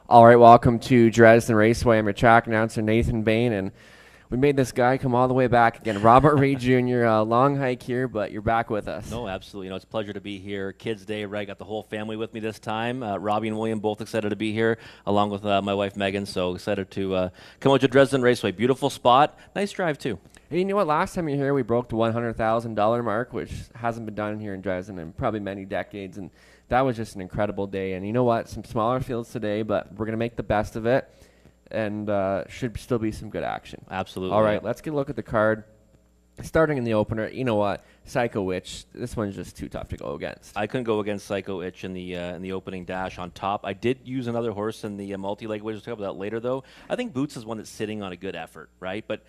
All right, welcome to Dresden Raceway. I'm your track announcer, Nathan Bain, and we made this guy come all the way back again. Robert Reed Jr., long hike here, but you're back with us. No, absolutely. It's a pleasure to be here. Kids Day, right? Got the whole family with me this time. Robbie and William both excited to be here, along with my wife Megan. So excited to come out to Dresden Raceway. Beautiful spot. Nice drive, too. Hey, you know what? Last time you were here, we broke the $100,000 mark, which hasn't been done here in Dresden in probably many decades, and that was just an incredible day. And you know what? Some smaller fields today, but we're going to make the best of it, and should still be some good action. Absolutely. All right, let's get a look at the card. Starting in the opener, you know what? Psycho Witch, this one's just too tough to go against. I couldn't go against Psycho Itch in the opening dash on top. I did use another horse in the multi-leg, which we'll talk about that later, though. I think Boots is one that's sitting on a good effort, right? But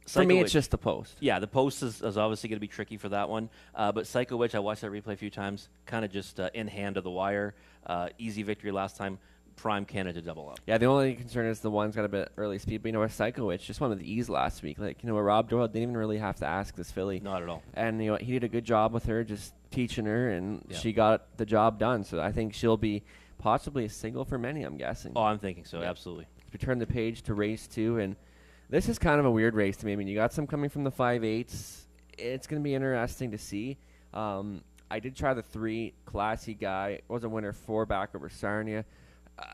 For me, it's just the post. Yeah, the post is obviously going to be tricky for that one. But Psycho Witch, I watched that replay a few times, kind of just in hand of the wire. Easy victory last time. Prime candidate to double up. Yeah, the only concern is the one's got a bit early speed, but you know, with Psycho Witch just won with ease last week. Like, you know, Rob Doyle didn't even really have to ask this filly. Not at all. And, you know, he did a good job with her, just teaching her, and she got the job done. So I think she'll be possibly a single for many, I'm guessing. Oh, I'm thinking so, absolutely. We turn the page to race 2, and this is kind of a weird race to me. I mean, you got some coming from the 5/8s. It's going to be interesting to see. I did try the 3, Classy Guy. Was a winner 4 back over Sarnia.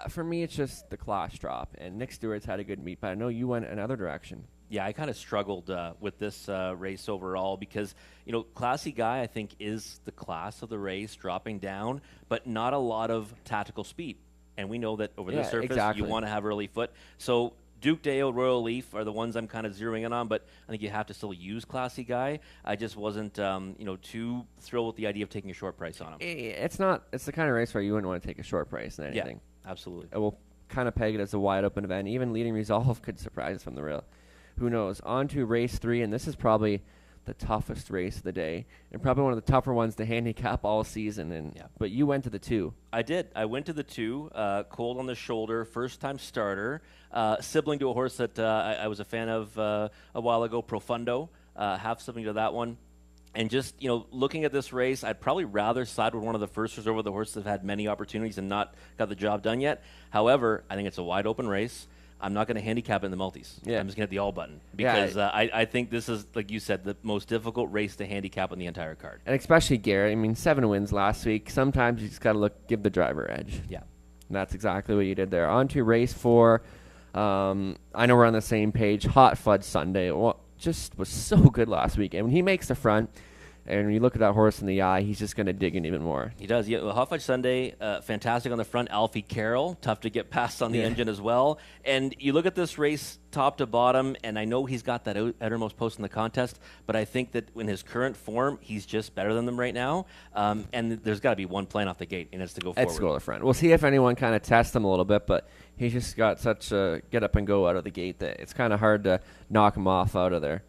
For me, it's just the class drop, and Nick Stewart's had a good meet, but I know you went another direction. Yeah, I kind of struggled with this race overall because, you know, Classy Guy, I think, is the class of the race, dropping down, but not a lot of tactical speed. And we know that over the surface, you want to have early foot. So Duke Dale, Royal Leaf are the ones I'm kind of zeroing in on, but I think you have to still use Classy Guy. I just wasn't, too thrilled with the idea of taking a short price on him. It's not. It's the kind of race where you wouldn't want to take a short price in anything. Yeah, absolutely. It will kind of peg it as a wide open event. Even Leading Resolve could surprise us from the rail. Who knows? On to race 3, and this is probably the toughest race of the day, and probably one of the tougher ones to handicap all season. But you went to the 2. I did. I went to the 2, cold on the shoulder, first-time starter, sibling to a horse that I was a fan of a while ago, Profundo, half sibling to that one. And just, you know, looking at this race, I'd probably rather side with one of the firsters over the horses that have had many opportunities and not got the job done yet. However, I think it's a wide-open race. I'm not going to handicap it in the multis. Yeah. I'm just going to hit the all button because I think this is, like you said, the most difficult race to handicap on the entire card. And especially Garrett. I mean, 7 wins last week. Sometimes you just got to give the driver edge. Yeah. And that's exactly what you did there. On to race 4. I know we're on the same page. Hot Fudge Sunday. Well, just was so good last week. And when he makes the front, and when you look at that horse in the eye, he's just going to dig in even more. He does. Yeah, Hot Fudge Sunday, fantastic on the front. Alfie Carroll, tough to get past on the engine as well. And you look at this race top to bottom, and I know he's got that outermost post in the contest, but I think that in his current form, he's just better than them right now. And there's got to be one plan off the gate, and it's to go forward. It's to go to the front. We'll see if anyone kind of tests him a little bit, but he's just got such a get up and go out of the gate that it's kind of hard to knock him off out of there.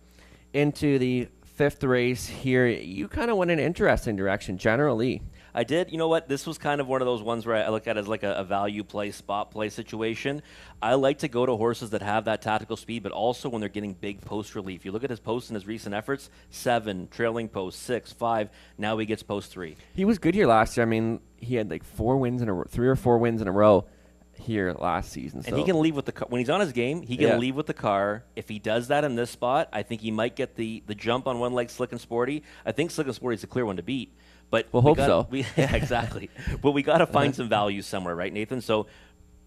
Into the 5th race here, you kind of went in an interesting direction, General Lee. I did. You know what? This was kind of one of those ones where I look at it as like a value play, spot play situation. I like to go to horses that have that tactical speed, but also when they're getting big post relief. You look at his posts in his recent efforts, 7, trailing post, 6, 5. Now he gets post 3. He was good here last year. I mean, he had like 3 or 4 wins in a row here last season. And he can leave with the car. When he's on his game, he can leave with the car. If he does that in this spot, I think he might get the jump on one leg Slick and Sporty. I think Slick and Sporty is a clear one to beat. But we'll hope so. Yeah, exactly. But we got to find some value somewhere, right, Nathan? So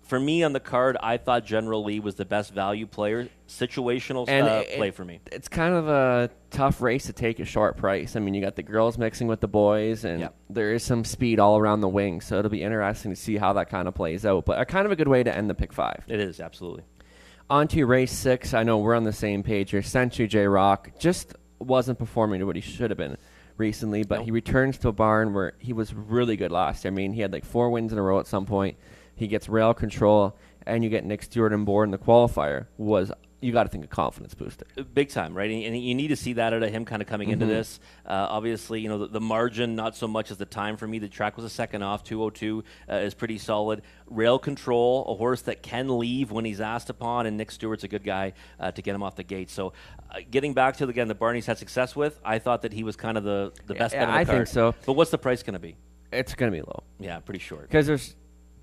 for me on the card, I thought General Lee was the best value player, situational play for me. It's kind of a tough race to take a short price. I mean, you got the girls mixing with the boys, and there is some speed all around the wing, so it'll be interesting to see how that kind of plays out. But kind of a good way to end the pick 5. It is, absolutely. On to race 6. I know we're on the same page here. Century J Rock just wasn't performing to what he should have been recently, but he returns to a barn where he was really good last year. I mean, he had like 4 wins in a row at some point. He gets rail control, and you get Nick Stewart on board in the qualifier. You got to think a confidence booster. Big time, right? And you need to see that out of him kind of coming into this. Obviously, you know, the margin, not so much as the time for me. The track was a second off. 2:02 is pretty solid. Rail control, a horse that can leave when he's asked upon, and Nick Stewart's a good guy to get him off the gate. So getting back to, again, the barn he's had success with, I thought that he was kind of the best bet on the card. I think so. But what's the price going to be? It's going to be low. Yeah, pretty short. Because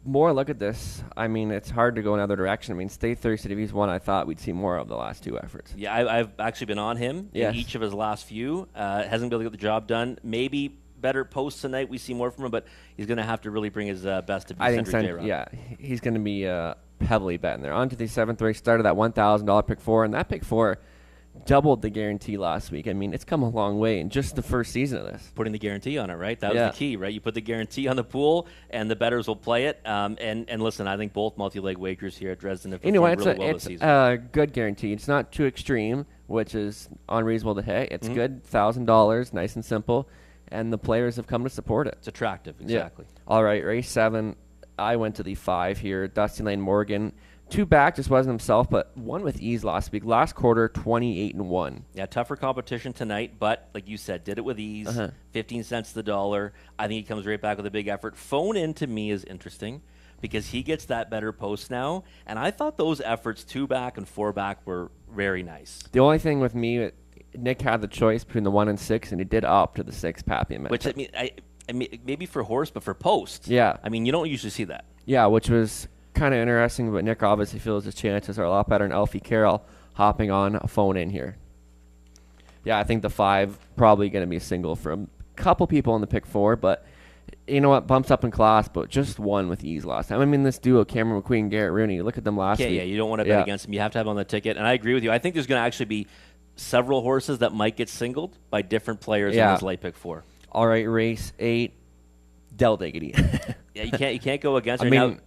more I look at this, I mean, it's hard to go another direction. I mean, Stay Thirsty, if he's one I thought we'd see more of the last 2 efforts. Yeah, I've actually been on him in each of his last few. Hasn't been able to get the job done. Maybe better posts tonight. We see more from him, but he's going to have to really bring his best to beat Cedric J. Yeah, he's going to be heavily betting there. On to the 7th race, started that $1,000 pick 4, and that pick 4 doubled the guarantee last week. I mean, it's come a long way in just the first season of this. Putting the guarantee on it, right? That was the key, right? You put the guarantee on the pool, and the bettors will play it. And listen, I think both multi-leg wagers here at Dresden have performed really well this season. It's a good guarantee. It's not too extreme, which is unreasonable to hit. It's good, $1,000, nice and simple, and the players have come to support it. It's attractive, exactly. Yeah. All right, race 7. I went to the 5 here. Dusty Lane Morgan. 2 back, just wasn't himself, but won with ease last week. Last quarter, 28-1. Yeah, tougher competition tonight, but like you said, did it with ease. 15 cents to the dollar. I think he comes right back with a big effort. Phone in to me is interesting because he gets that better post now, and I thought those efforts 2 back and 4 back were very nice. The only thing with me, Nick had the choice between the 1 and 6, and he did opt to the 6 Pappy. Which I mean, maybe for horse, but for post. Yeah. I mean, you don't usually see that. Yeah, which was kind of interesting, but Nick obviously feels his chances are a lot better, and Elfie Carroll hopping on a phone in here. Yeah, I think the 5 probably going to be a single for a couple people in the pick 4, but you know what, bumps up in class, but just won with ease last time. I mean, this duo, Cameron McQueen, Garrett Rooney, look at them last week. Yeah, you don't want to bet against them. You have to have on the ticket, and I agree with you. I think there's going to actually be several horses that might get singled by different players in this late pick 4. All right, race 8, Del Diggity. Yeah, you can't go against her. Now,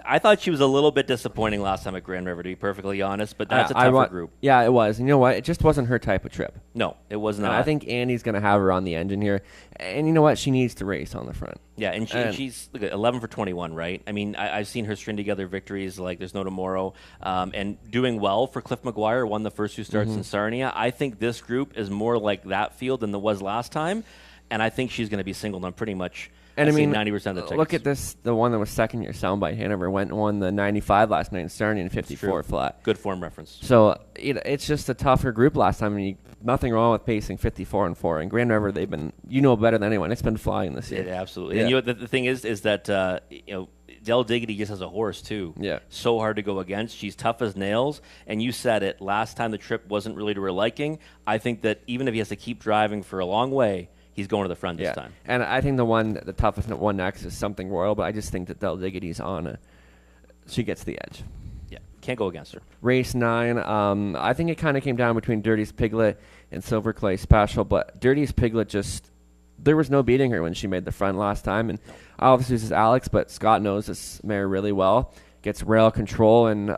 I thought she was a little bit disappointing last time at Grand River, to be perfectly honest, but that's a tougher group. Yeah, it was. And you know what? It just wasn't her type of trip. No, it was not. And I think Andy's going to have her on the engine here. And you know what? She needs to race on the front. Yeah, and she's look at 11 for 21, right? I mean, I've seen her string together victories like there's no tomorrow, and doing well for Cliff McGuire, won the first 2 starts in Sarnia. I think this group is more like that field than it was last time, and I think she's going to be singled on pretty much. And I mean, 90% of the tickets. Look at this. The one that was second year Soundbite Hanover went and won the 95 last night in Sarnia and 54 flat. Good form reference. So it's just a tougher group last time. I mean, nothing wrong with pacing 54 and 4. And Grand River, they've been, better than anyone. It's been flying this year. Yeah, absolutely. Yeah. And the thing is that Del Diggity just has a horse too. Yeah. So hard to go against. She's tough as nails. And you said it last time. The trip wasn't really to her liking. I think that even if he has to keep driving for a long way, he's going to the front this time. And I think the toughest one next is Something Royal, but I just think that Del Diggity's on she gets the edge. Yeah, can't go against her. Race 9, I think it kind of came down between Dirty's Piglet and Silver Clay Special, but Dirty's Piglet there was no beating her when she made the front last time, and obviously this is Alex, but Scott knows this mare really well, gets rail control, and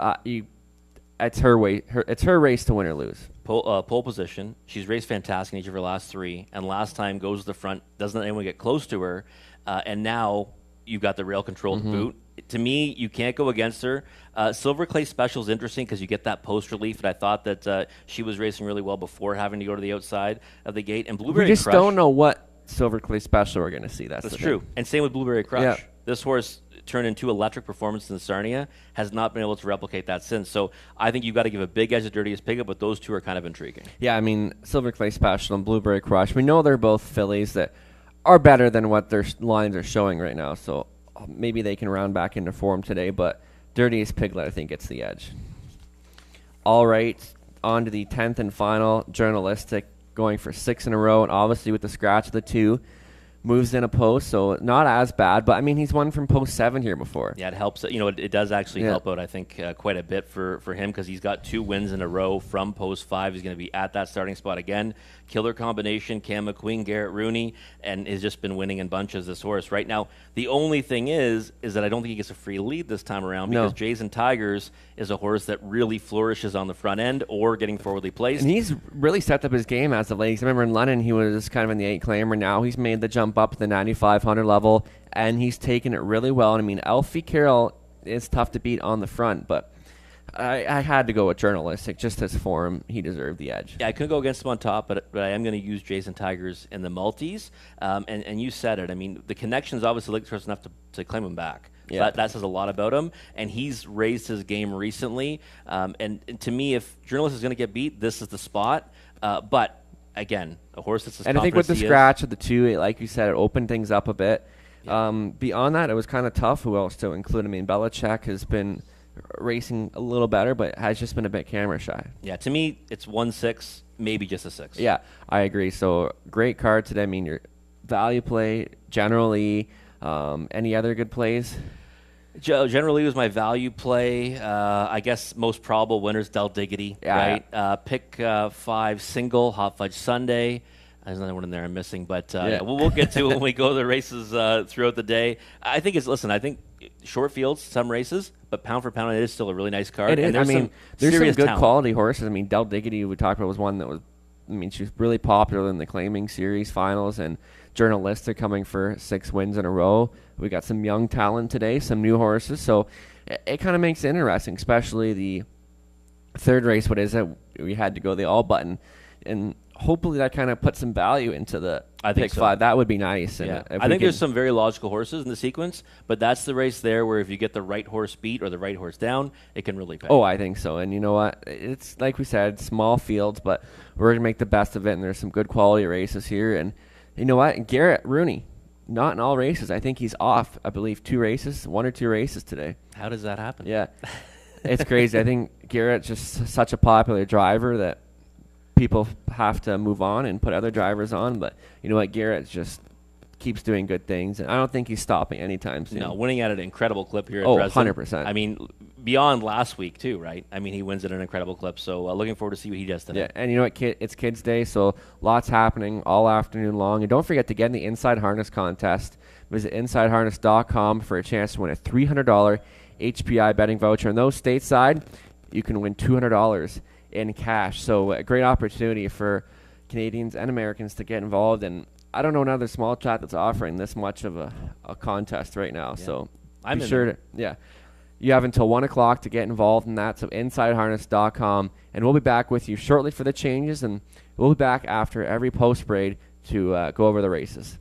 it's her race to win or lose. Pole position. She's raced fantastic in each of her last 3, and last time goes to the front, doesn't let anyone get close to her, and now you've got the rail controlled boot. To me, you can't go against her. Silver Clay Special is interesting because you get that post relief, and I thought that she was racing really well before having to go to the outside of the gate. And Blueberry Crush. We just don't know what Silver Clay Special we're going to see. That's true. And same with Blueberry Crush. Yeah. This horse turned into electric performance in Sarnia, has not been able to replicate that since. So I think you've got to give a big edge to Dirtiest Piglet, but those 2 are kind of intriguing. Yeah, I mean, Silver Clay Special and Blueberry Crush, we know they're both fillies that are better than what their lines are showing right now, so maybe they can round back into form today, but Dirtiest Piglet, I think, gets the edge. All right, on to the 10th and final, Journalistic, going for 6 in a row, and obviously with the scratch of the 2, moves in a post, so not as bad, but I mean, he's won from post 7 here before. Yeah, it helps. It does actually help out, I think, quite a bit for him because he's got 2 wins in a row from post 5. He's going to be at that starting spot again. Killer combination, Cam McQueen, Garrett Rooney, and has just been winning in bunches, this horse. Right now, the only thing is that I don't think he gets a free lead this time around because Jason Tigers is a horse that really flourishes on the front end or getting forwardly placed. And he's really stepped up his game as of late. I remember in London, he was kind of in the 8 claimer. Now he's made the jump up to the 9,500 level, and he's taken it really well. And I mean, Elfie Carroll is tough to beat on the front, but I had to go with Journalistic. Just his form, he deserved the edge. Yeah, I couldn't go against him on top, but I am going to use Jason Tigers in the multis. And you said it. I mean, the connections obviously like the enough to claim him back. So Yeah. that says a lot about him. And he's raised his game recently. And to me, if Journalist is going to get beat, this is the spot. But again, a horse that's as And I think with the scratch of the 2, like you said, it opened things up a bit. Beyond that, it was kind of tough. Who else to include? I mean, Belichick has been racing a little better, but has just been a bit camera shy. Yeah, to me, it's 1-6, maybe just a 6. Yeah, I agree. So great card today. I mean, your value play generally. Any other good plays? Generally, was my value play. I guess most probable winners, Del Diggity, right? Pick 5 single, Hot Fudge Sunday. There's another one in there I'm missing, but we'll get to it when we go to the races throughout the day. I think I think short fields, some races, but pound for pound, it is still a really nice card. It is. And there's some good talent. quality horses. I mean, Del Diggity, we talked about, was one that was, she's really popular in the Claiming Series finals, and Journalistic coming for 6 wins in a row. We got some young talent today, some new horses, so it kind of makes it interesting, especially the third race. What is it? We had to go the all button, and hopefully that kind of puts some value into the pick 5. That would be nice. And I think there's some very logical horses in the sequence, but that's the race there where if you get the right horse beat or the right horse down, it can really pay. Oh, I think so. And you know what? It's like we said, small fields, but we're going to make the best of it, and there's some good quality races here. And you know what? Garrett Rooney, not in all races. I think he's off, I believe, 1 or 2 races today. How does that happen? Yeah. It's crazy. I think Garrett's just such a popular driver that people have to move on and put other drivers on. But you know what? Garrett just keeps doing good things, and I don't think he's stopping anytime soon. No, winning at an incredible clip here at Dresden. 100%. I mean, beyond last week, too, right? I mean, he wins at an incredible clip, so looking forward to see what he does today. Yeah, and you know what? It's Kids Day, so lots happening all afternoon long. And don't forget to get in the Inside Harness contest. Visit InsideHarness.com for a chance to win a $300 HPI betting voucher. And those stateside, you can win $200 in cash. So a great opportunity for Canadians and Americans to get involved. And I don't know another small chat that's offering this much of a contest right now. Yeah. So I'm be sure to, you have until 1 o'clock to get involved in that. So InsideHarness.com. And we'll be back with you shortly for the changes. And we'll be back after every post braid to go over the races.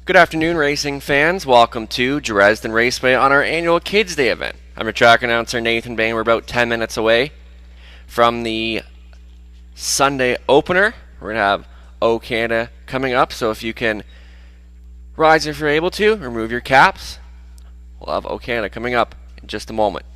Good afternoon, racing fans. Welcome to Dresden Raceway on our annual Kids Day event. I'm your track announcer, Nathan Bain. We're about 10 minutes away from the Sunday opener. We're going to have O Canada coming up, so if you can rise if you're able to, remove your caps. We'll have O Canada coming up in just a moment.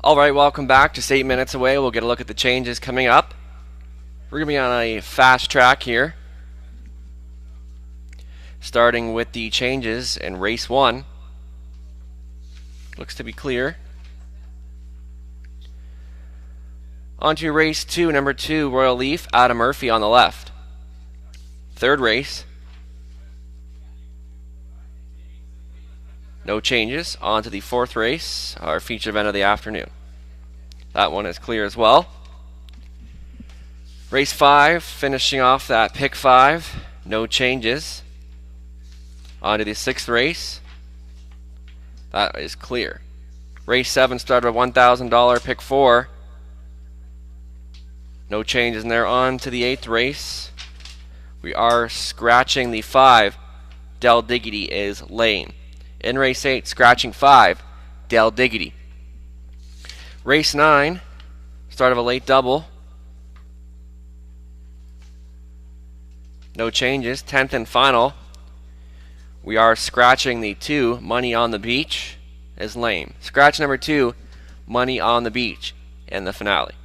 All right, welcome back. Just 8 minutes away. We'll get a look at the changes coming up. We're going to be on a fast track here, starting with the changes in race 1. Looks to be clear. On to race 2, number 2, Royal Leaf, Adam Murphy on the left. Third race. No changes. On to the 4th race, our feature event of the afternoon. That one is clear as well. Race 5, finishing off that pick 5. No changes. On to the 6th race. That is clear. Race 7 started at $1,000, pick 4. No changes in there. On to the 8th race. We are scratching the 5. Del Diggity is lane. In race 8, scratching 5, Del Diggity. Race 9, start of a late double. No changes. 10th and final. We are scratching the 2, Money on the Beach is lame. Scratch number 2, Money on the Beach in the finale.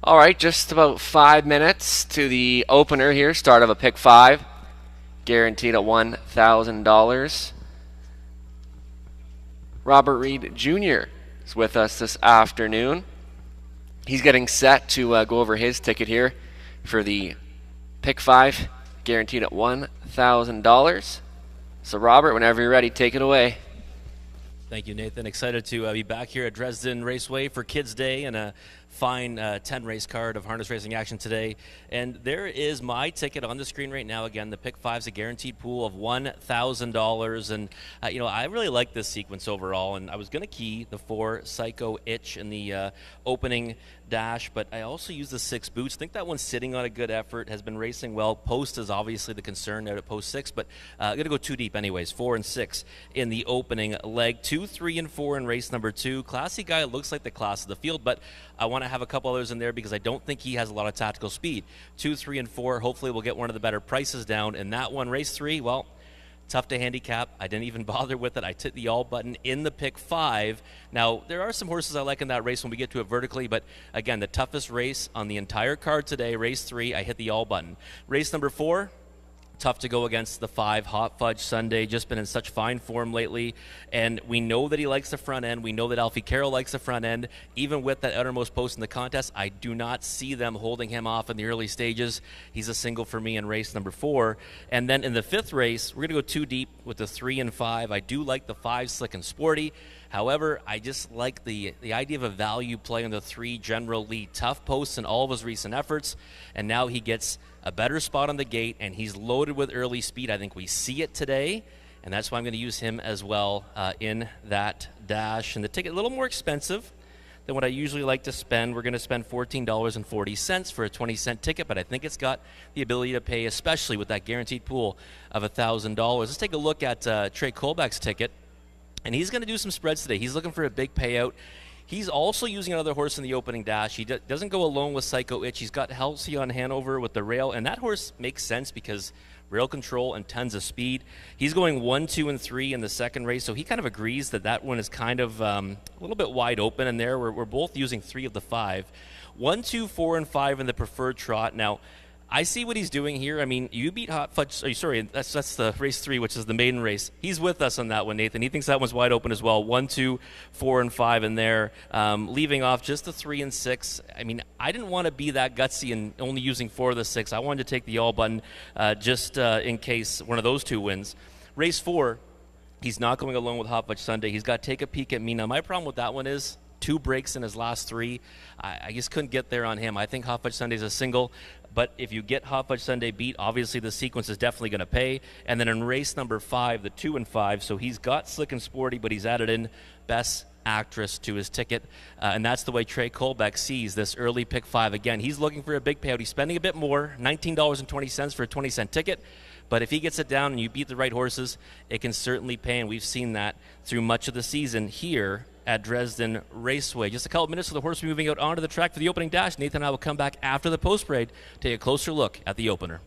All right, just about 5 minutes to the opener here. Start of a pick 5, guaranteed at $1,000. Robert Reed Jr. is with us this afternoon. He's getting set to go over his ticket here for the Pick 5, guaranteed at $1,000. So Robert, whenever you're ready, take it away. Thank you, Nathan. Excited to be back here at Dresden Raceway for Kids Day and a fine 10 race card of harness racing action today. And there is my ticket on the screen right now. Again, the pick 5 is a guaranteed pool of $1,000. And, I really like this sequence overall. And I was going to key the 4 Psycho Itch in the opening dash, but I also use the 6 Boots. I think that one's sitting on a good effort, has been racing well. Post is obviously the concern out at post 6, but I'm going to go too deep anyways. 4 and 6 in the opening leg. 2, 3, and 4 in race number 2. Classy guy, looks like the class of the field, but I want to have a couple others in there because I don't think he has a lot of tactical speed. 2, 3, and 4, hopefully we'll get one of the better prices down. And that one, race 3, well, tough to handicap. I didn't even bother with it. I hit the all button in the pick 5. Now, there are some horses I like in that race when we get to it vertically, but again, the toughest race on the entire card today, race 3, I hit the all button. Race number 4, tough to go against the 5, Hot Fudge Sunday. Just been in such fine form lately, and we know that he likes the front end. We know that Alfie Carroll likes the front end. Even with that outermost post in the contest, I do not see them holding him off in the early stages. He's a single for me in race number 4. And then in the 5th race, we're going to go too deep with the 3 and 5. I do like the 5, Slick and Sporty. However, I just like the idea of a value play on the 3, General Lee. Tough posts in all of his recent efforts, and now he gets a better spot on the gate, and he's loaded with early speed. I think we see it today, and that's why I'm going to use him as well in that dash. And the ticket, a little more expensive than what I usually like to spend. We're going to spend $14.40 for a 20-cent ticket, but I think it's got the ability to pay, especially with that guaranteed pool of $1,000. Let's take a look at Trey Colbeck's ticket. And he's going to do some spreads today. He's looking for a big payout. He's also using another horse in the opening dash. He doesn't go alone with Psycho Itch. He's got Halcyon Hanover with the rail, and that horse makes sense because rail control and tons of speed. He's going 1, 2, and 3 in the second race, so he kind of agrees that one is kind of a little bit wide open in there. We're both using 3 of the 5. 1, 2, 4, and 5 in the preferred trot. Now, I see what he's doing here. I mean, you beat Hot Fudge. That's the race 3, which is the maiden race. He's with us on that one, Nathan. He thinks that one's wide open as well. 1, 2, 4, and 5 in there, leaving off just the 3 and 6. I mean, I didn't want to be that gutsy and only using 4 of the 6. I wanted to take the all button just in case one of those 2 wins. Race 4, he's not going alone with Hot Fudge Sunday. He's got Take a Peek at Me. Now, my problem with that one is 2 breaks in his last 3. I just couldn't get there on him. I think Hot Fudge Sunday is a single. But if you get Hot Fudge Sunday beat, obviously the sequence is definitely going to pay. And then in race number 5, the 2 and 5, so he's got Slick and Sporty, but he's added in Best Actress to his ticket. And that's the way Trey Colbeck sees this early pick 5. Again, he's looking for a big payout. He's spending a bit more, $19.20 for a 20-cent ticket. But if he gets it down and you beat the right horses, it can certainly pay. And we've seen that through much of the season here at Dresden Raceway. Just a couple minutes for the horse moving out onto the track for the opening dash. Nathan and I will come back after the post parade, take a closer look at the opener.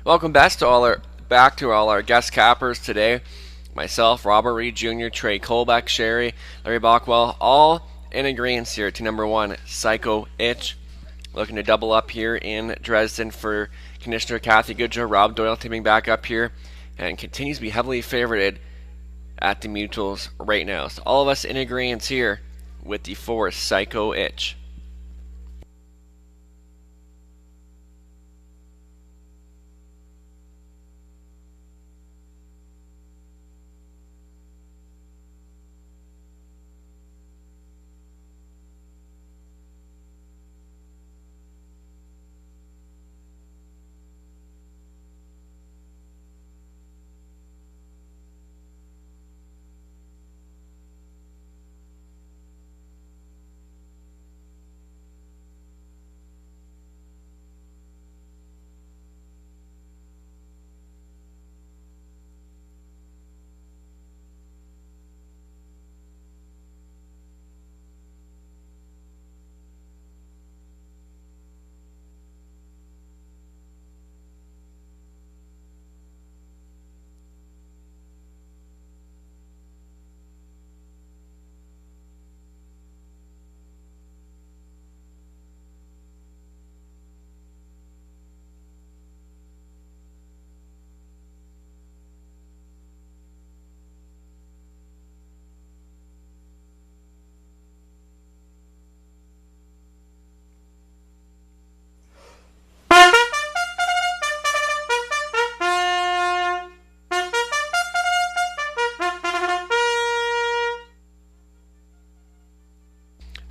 Welcome back to all our guest cappers today. Myself, Robert Reed Jr., Trey Colbeck, Sherry, Larry Bockwell, all in agreement here to number 1, Psycho Itch. Looking to double up here in Dresden for Conditioner Kathy Goodjoe. Rob Doyle teaming back up here and continues to be heavily favorited at the mutuals right now. So all of us in agreement here with the 4, Psycho Itch.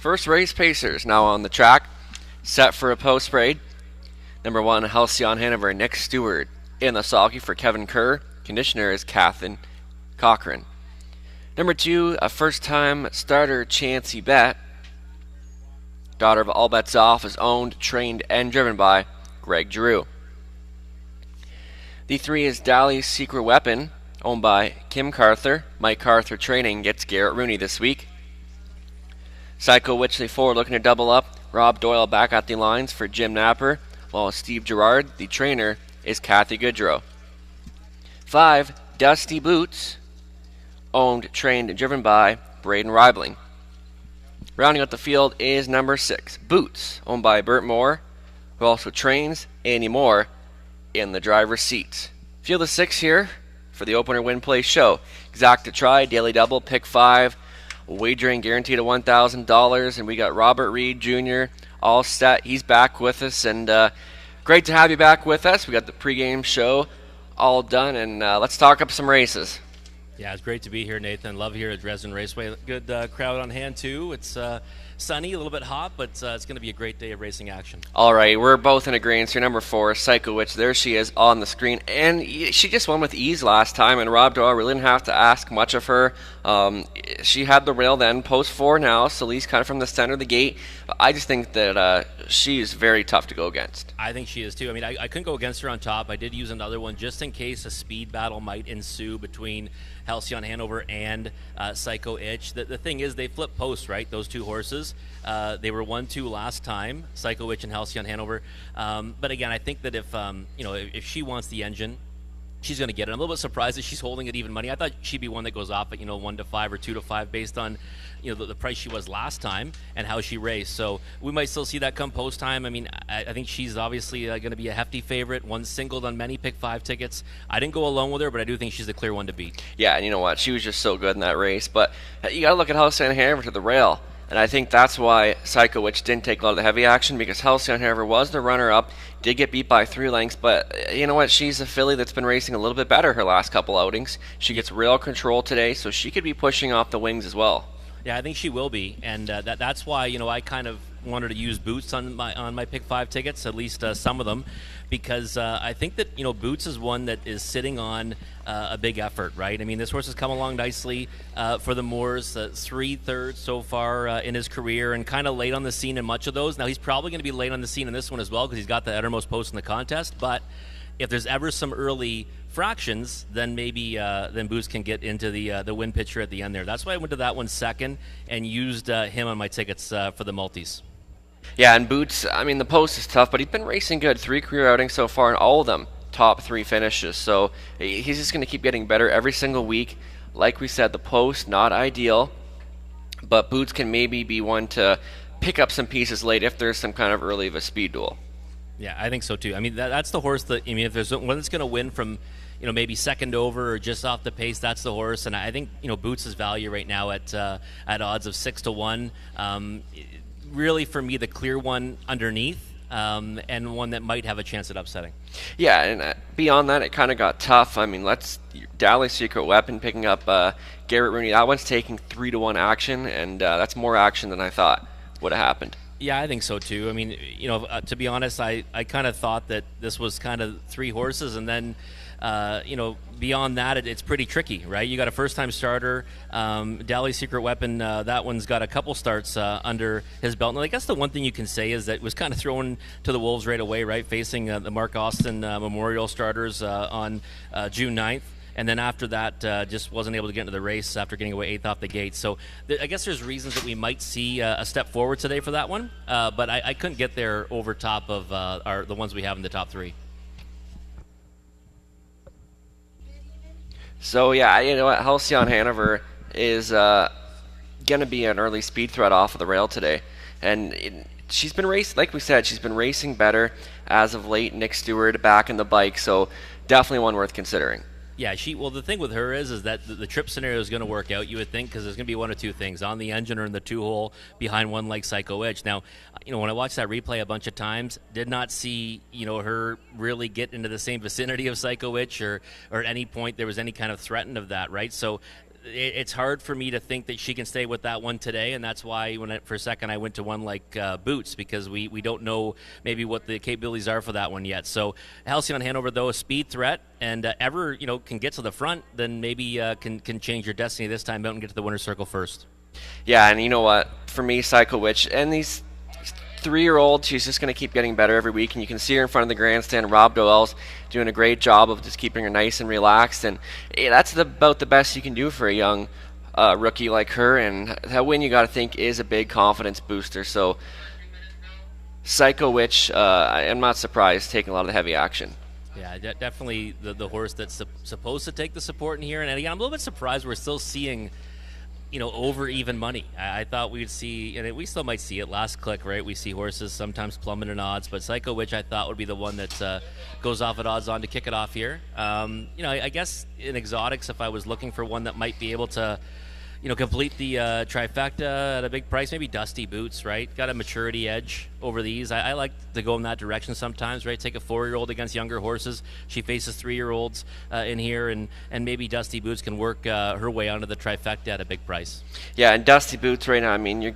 First race, Pacers now on the track, set for a post parade. Number 1, Halcyon Hanover, Nick Stewart in the sulky for Kevin Kerr. Conditioner is Kathleen Cochran. Number 2, a first-time starter, Chancey Bet. Daughter of All Bets Off, is owned, trained, and driven by Greg Drew. The 3 is Dally's Secret Weapon, owned by Kim Carther. Mike Carther Training gets Garrett Rooney this week. Psycho Witch, the 4, looking to double up. Rob Doyle back at the lines for Jim Napper, while Steve Gerard, the trainer, is Kathy Goodrow. 5, Dusty Boots, owned, trained, and driven by Braden Reibling. Rounding out the field is number 6, Boots, owned by Bert Moore, who also trains Andy Moore in the driver's seat. Field of 6 here for the opener win play show. Exact to try, daily double, pick 5, wagering guaranteed at $1,000, and we got Robert Reed Jr. all set. He's back with us, and great to have you back with us. We got the pregame show all done, and let's talk up some races. Yeah, it's great to be here, Nathan. Love here at Dresden Raceway. Good crowd on hand, too. It's sunny, a little bit hot, but it's going to be a great day of racing action. All right, we're both in agreement here. Number 4, Psycho Witch. There she is on the screen, and she just won with ease last time, and Rob Doyle really didn't have to ask much of her. She had the rail then, post 4 now, so Lee's kind of from the center of the gate. I just think that she is very tough to go against. I think she is, too. I mean, I couldn't go against her on top. I did use another one just in case a speed battle might ensue between Halcyon Hanover and Psycho Itch. The thing is, they flip posts, right? Those 2 horses. They were 1-2 last time, Psycho Itch and Halcyon Hanover. But again, I think that if she wants the engine, she's going to get it. I'm a little bit surprised that she's holding it even money. I thought she'd be one that goes off at 1-5 or 2-5 based on the price she was last time and how she raced. So we might still see that come post time. I mean, I think she's obviously going to be a hefty favorite. One singled on many pick 5 tickets. I didn't go alone with her, but I do think she's the clear one to beat. Yeah, and you know what? She was just so good in that race. But you got to look at Halcyon Hanover to the rail. And I think that's why Psycho Witch didn't take a lot of the heavy action, because Halcyon Hanover was the runner-up, did get beat by 3 lengths, but you know what? She's a filly that's been racing a little bit better her last couple outings. She gets rail control today, so she could be pushing off the wings as well. Yeah, I think she will be, and that's why I kind of wanted to use Boots on my pick 5 tickets, at least some of them, because I think that Boots is one that is sitting on a big effort, right? I mean, this horse has come along nicely for the Moors, 3/3 so far in his career, and kind of late on the scene in much of those. Now he's probably going to be late on the scene in this one as well, because he's got the uttermost post in the contest. But if there's ever some early fractions, then maybe then Boots can get into the win picture at the end there. That's why I went to that one second and used him on my tickets for the multis. Yeah, and Boots, I mean, the post is tough, but he's been racing good. 3 career outings so far, and all of them top 3 finishes. So he's just going to keep getting better every single week. Like we said, the post, not ideal, but Boots can maybe be one to pick up some pieces late if there's some kind of early of a speed duel. Yeah, I think so too. I mean, that's the horse that, I mean, if there's one that's going to win from, maybe second over or just off the pace, that's the horse. And I think, Boots' value right now at odds of 6-1. Really, for me, the clear one underneath, and one that might have a chance at upsetting. Yeah, and beyond that, it kind of got tough. I mean, Dally's Secret Weapon picking up Garrett Rooney. That one's taking 3-1 action, and that's more action than I thought would have happened. Yeah, I think so too. I mean, to be honest, I kind of thought that this was kind of 3 horses, and then beyond that, it's pretty tricky, right? You got a first-time starter, Dally's Secret Weapon. That one's got a couple starts under his belt. And I guess the one thing you can say is that it was kind of thrown to the wolves right away, right? Facing the Mark Austin Memorial starters on June 9th. And then after that, just wasn't able to get into the race after getting away 8th off the gate. So I guess there's reasons that we might see a step forward today for that one. But I couldn't get there over top of the ones we have in the top 3. So, yeah, you know what? Halcyon Hanover is going to be an early speed threat off of the rail today. And she's been racing, like we said, she's been racing better as of late. Nick Stewart back in the bike, so definitely one worth considering. Yeah, well, the thing with her is that the trip scenario is going to work out, you would think, because there's going to be one of 2 things, on the engine or in the 2-hole behind one like Psycho Edge. Now, when I watched that replay a bunch of times, did not see, her really get into the same vicinity of Psycho Edge or at any point there was any kind of threat of that, right? So it's hard for me to think that she can stay with that one today, and that's why for a second I went to one like Boots, because we don't know maybe what the capabilities are for that one yet. So Halcyon Hanover, though, a speed threat, and ever can get to the front, then maybe can change your destiny this time out and get to the winner's circle first. Yeah, and you know what? For me, Psycho Witch, and these 3-year-old, she's just going to keep getting better every week, and you can see her in front of the grandstand. Rob Doyle's doing a great job of just keeping her nice and relaxed, and that's about the best you can do for a young rookie like her, and that win, you got to think, is a big confidence booster. So Psycho Witch, I'm not surprised, taking a lot of the heavy action. Yeah, definitely the horse that's supposed to take the support in here, and again, I'm a little bit surprised we're still seeing over even money. I thought we would see, and we still might see it. Last click, right? We see horses sometimes plummet in odds, but Psycho Witch I thought would be the one that goes off at odds on to kick it off here. I guess in exotics, if I was looking for one that might be able to, complete the trifecta at a big price, maybe Dusty Boots, right? Got a maturity edge over these. I like to go in that direction sometimes, right? Take a 4-year-old against younger horses. She faces 3-year-olds in here, and maybe Dusty Boots can work her way onto the trifecta at a big price. Yeah, and Dusty Boots right now, I mean,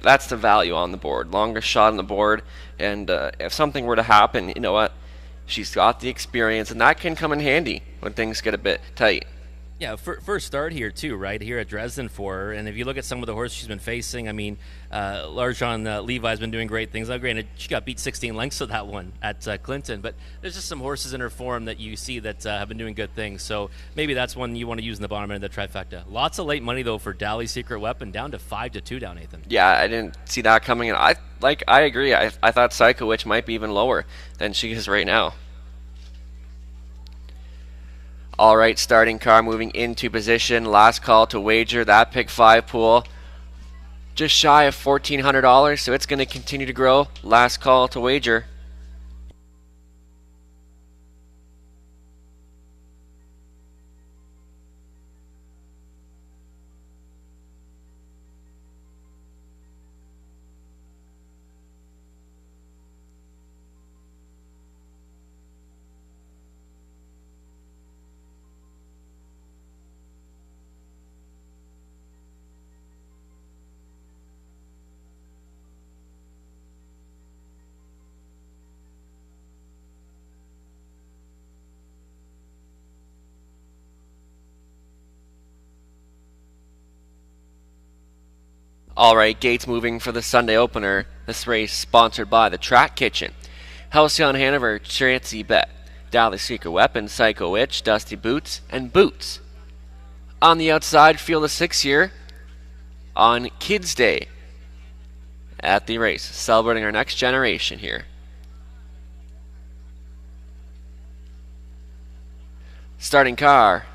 that's the value on the board. Longest shot on the board, and if something were to happen, you know what? She's got the experience, and that can come in handy when things get a bit tight. Yeah, first start here too, right? Here at Dresden for her. And if you look at some of the horses she's been facing, I mean, Larjon Levi's been doing great things. Now, granted, she got beat 16 lengths to that one at Clinton, but there's just some horses in her form that you see that have been doing good things. So maybe that's one you want to use in the bottom end of the trifecta. Lots of late money, though, for Dali's Secret Weapon, down to 5-2 down, Nathan. Yeah, I didn't see that coming in. I agree. I thought Psycho Witch might be even lower than she is right now. All right, starting car moving into position. Last call to wager. That pick 5 pool just shy of $1,400, so it's going to continue to grow. Last call to wager. Alright, gates moving for the Sunday opener. This race sponsored by the Track Kitchen. Halcyon Hanover, Chancy Bet, Dali's Secret Weapon, Psycho Witch, Dusty Boots, and Boots. On the outside, field of 6 here on Kids Day at the race, celebrating our next generation here. Starting car,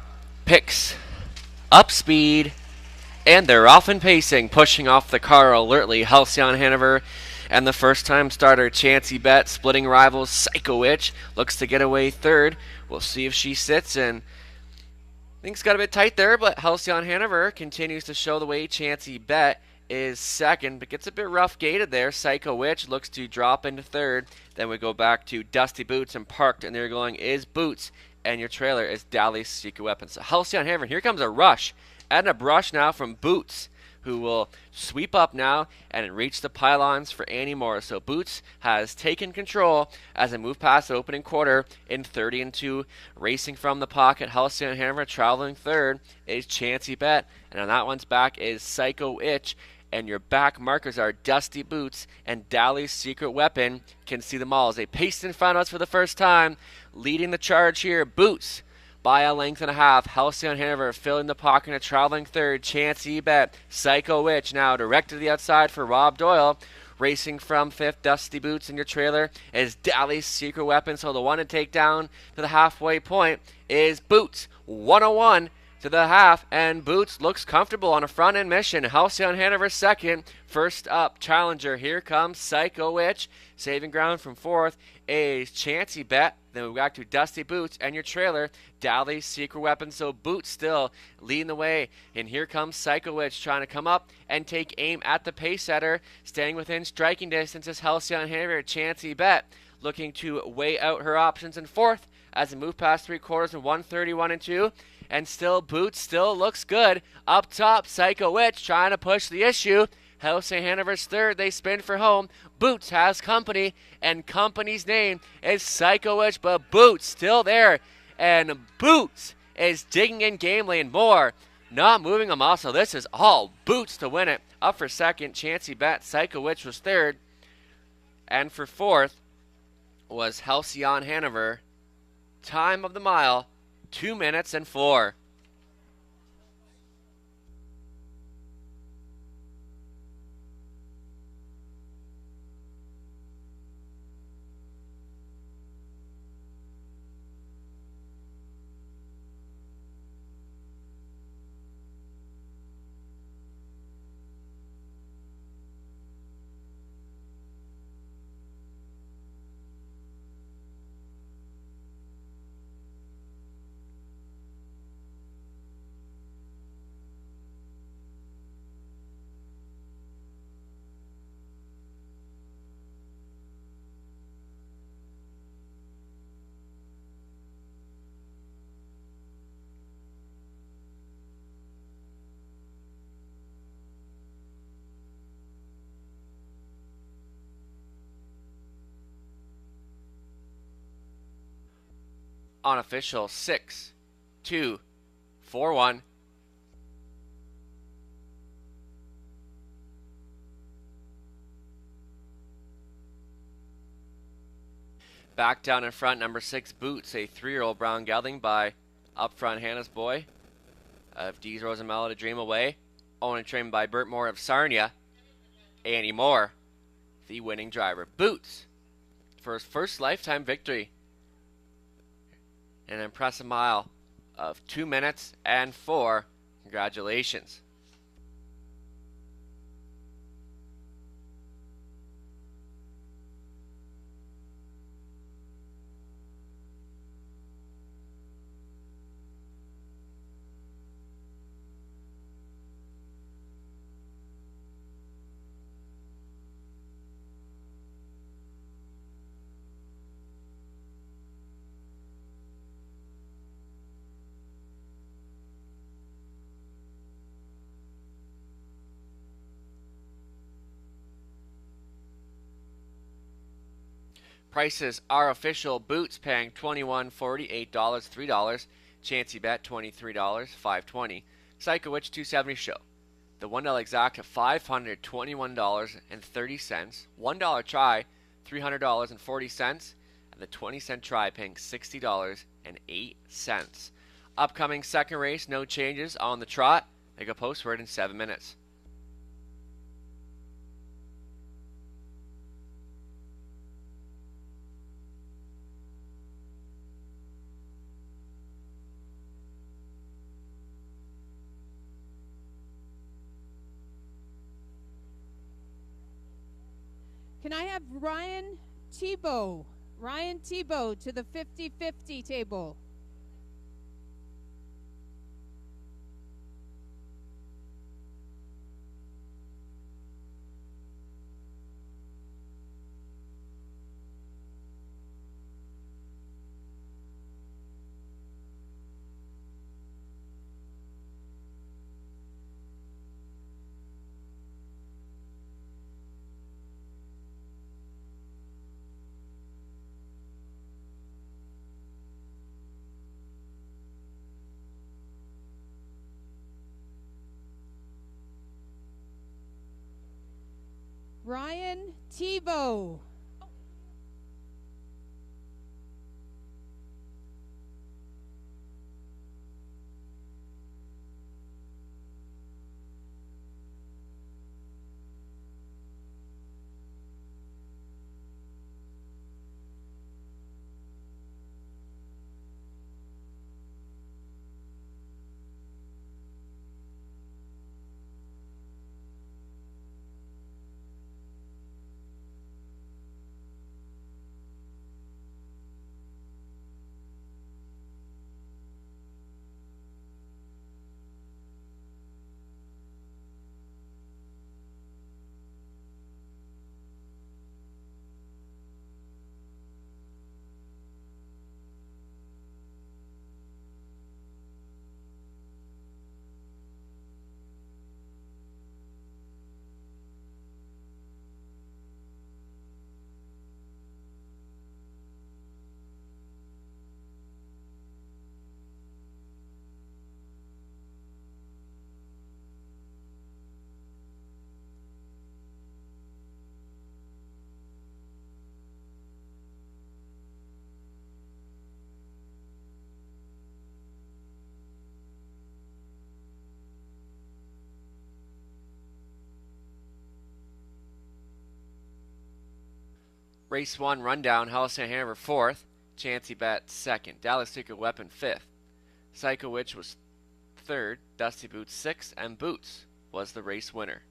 picks, up speed, and they're off and pacing, pushing off the car alertly. Halcyon Hanover and the first-time starter, Chancy Bet, splitting rivals, Psycho Witch, looks to get away third. We'll see if she sits, and things got a bit tight there, but Halcyon Hanover continues to show the way. Chancy Bet is second, but gets a bit rough gated there. Psycho Witch looks to drop into third. Then we go back to Dusty Boots and parked, and they're going is Boots, and your trailer is Dali's Secret Weapon. So Halcyon Hanover, here comes a rush. And a brush now from Boots, who will sweep up now and reach the pylons for Annie Moore. So Boots has taken control as they move past the opening quarter in 30-2. Racing from the pocket, Halcyon Hanover traveling third is Chancy Bet. And on that one's back is Psycho Witch. And your back markers are Dusty Boots and Dali's Secret Weapon. Can see them all as they pace in front of us for the first time. Leading the charge here, Boots by a length and a half. Halcyon Hanover filling the pocket and traveling third. Chancy Bet, Psycho Witch now direct to the outside for Rob Doyle. Racing from fifth, Dusty Boots in your trailer is Dali's Secret Weapon. So the one to take down to the halfway point is Boots. 101 to the half, and Boots looks comfortable on a front end mission. Halcyon Hanover second. First up, challenger. Here comes Psycho Witch. Saving ground from fourth is Chancy Bet. Then we go back to Dusty Boots and your trailer, Dali's Secret Weapon. So Boots still leading the way. And here comes Psycho Witch trying to come up and take aim at the pace setter. Staying within striking distance is Halcyon Hanover. Chancy Bet looking to weigh out her options in fourth as they move past 3/4 and 131 and 2. And still, Boots still looks good. Up top, Psycho Witch trying to push the issue. House St. Hanover's third. They spin for home. Boots has company, and company's name is Psycho Witch, but Boots still there. And Boots is digging in game lane more. Not moving a muscle. This is all Boots to win it. Up for second, Chancey Bet. Psycho Witch was third. And for fourth was Halcyon Hanover. Time of the mile, 2 minutes and 4. Unofficial 6, 2, 4, 1. Back down in front, number 6, Boots, a 3-year-old brown gelding by up front Hannah's Boy of Dee's Rosamella to Dream Away. Owned and trained by Bert Moore of Sarnia. Annie Moore, the winning driver. Boots, for his first lifetime victory. An impressive mile of 2 minutes and 4. Congratulations. Prices are official. Boots paying $21.48, $3. Chancey Bet $23, $5.20. Psycho Witch $2.70 show. The $1 exact of $521.30. $1 try $300.40, and the 20-cent try paying $60.08. Upcoming second race, no changes on the trot. They go postward in 7 minutes. Can I have Ryan Tebow? Ryan Tebow to the 50-50 table. Ryan Tebow. Race 1 rundown, Hellsing Hanover 4th, Chancy Bet 2nd, Dallas Secret Weapon 5th, Psycho Witch was 3rd, Dusty Boots 6th, and Boots was the race winner.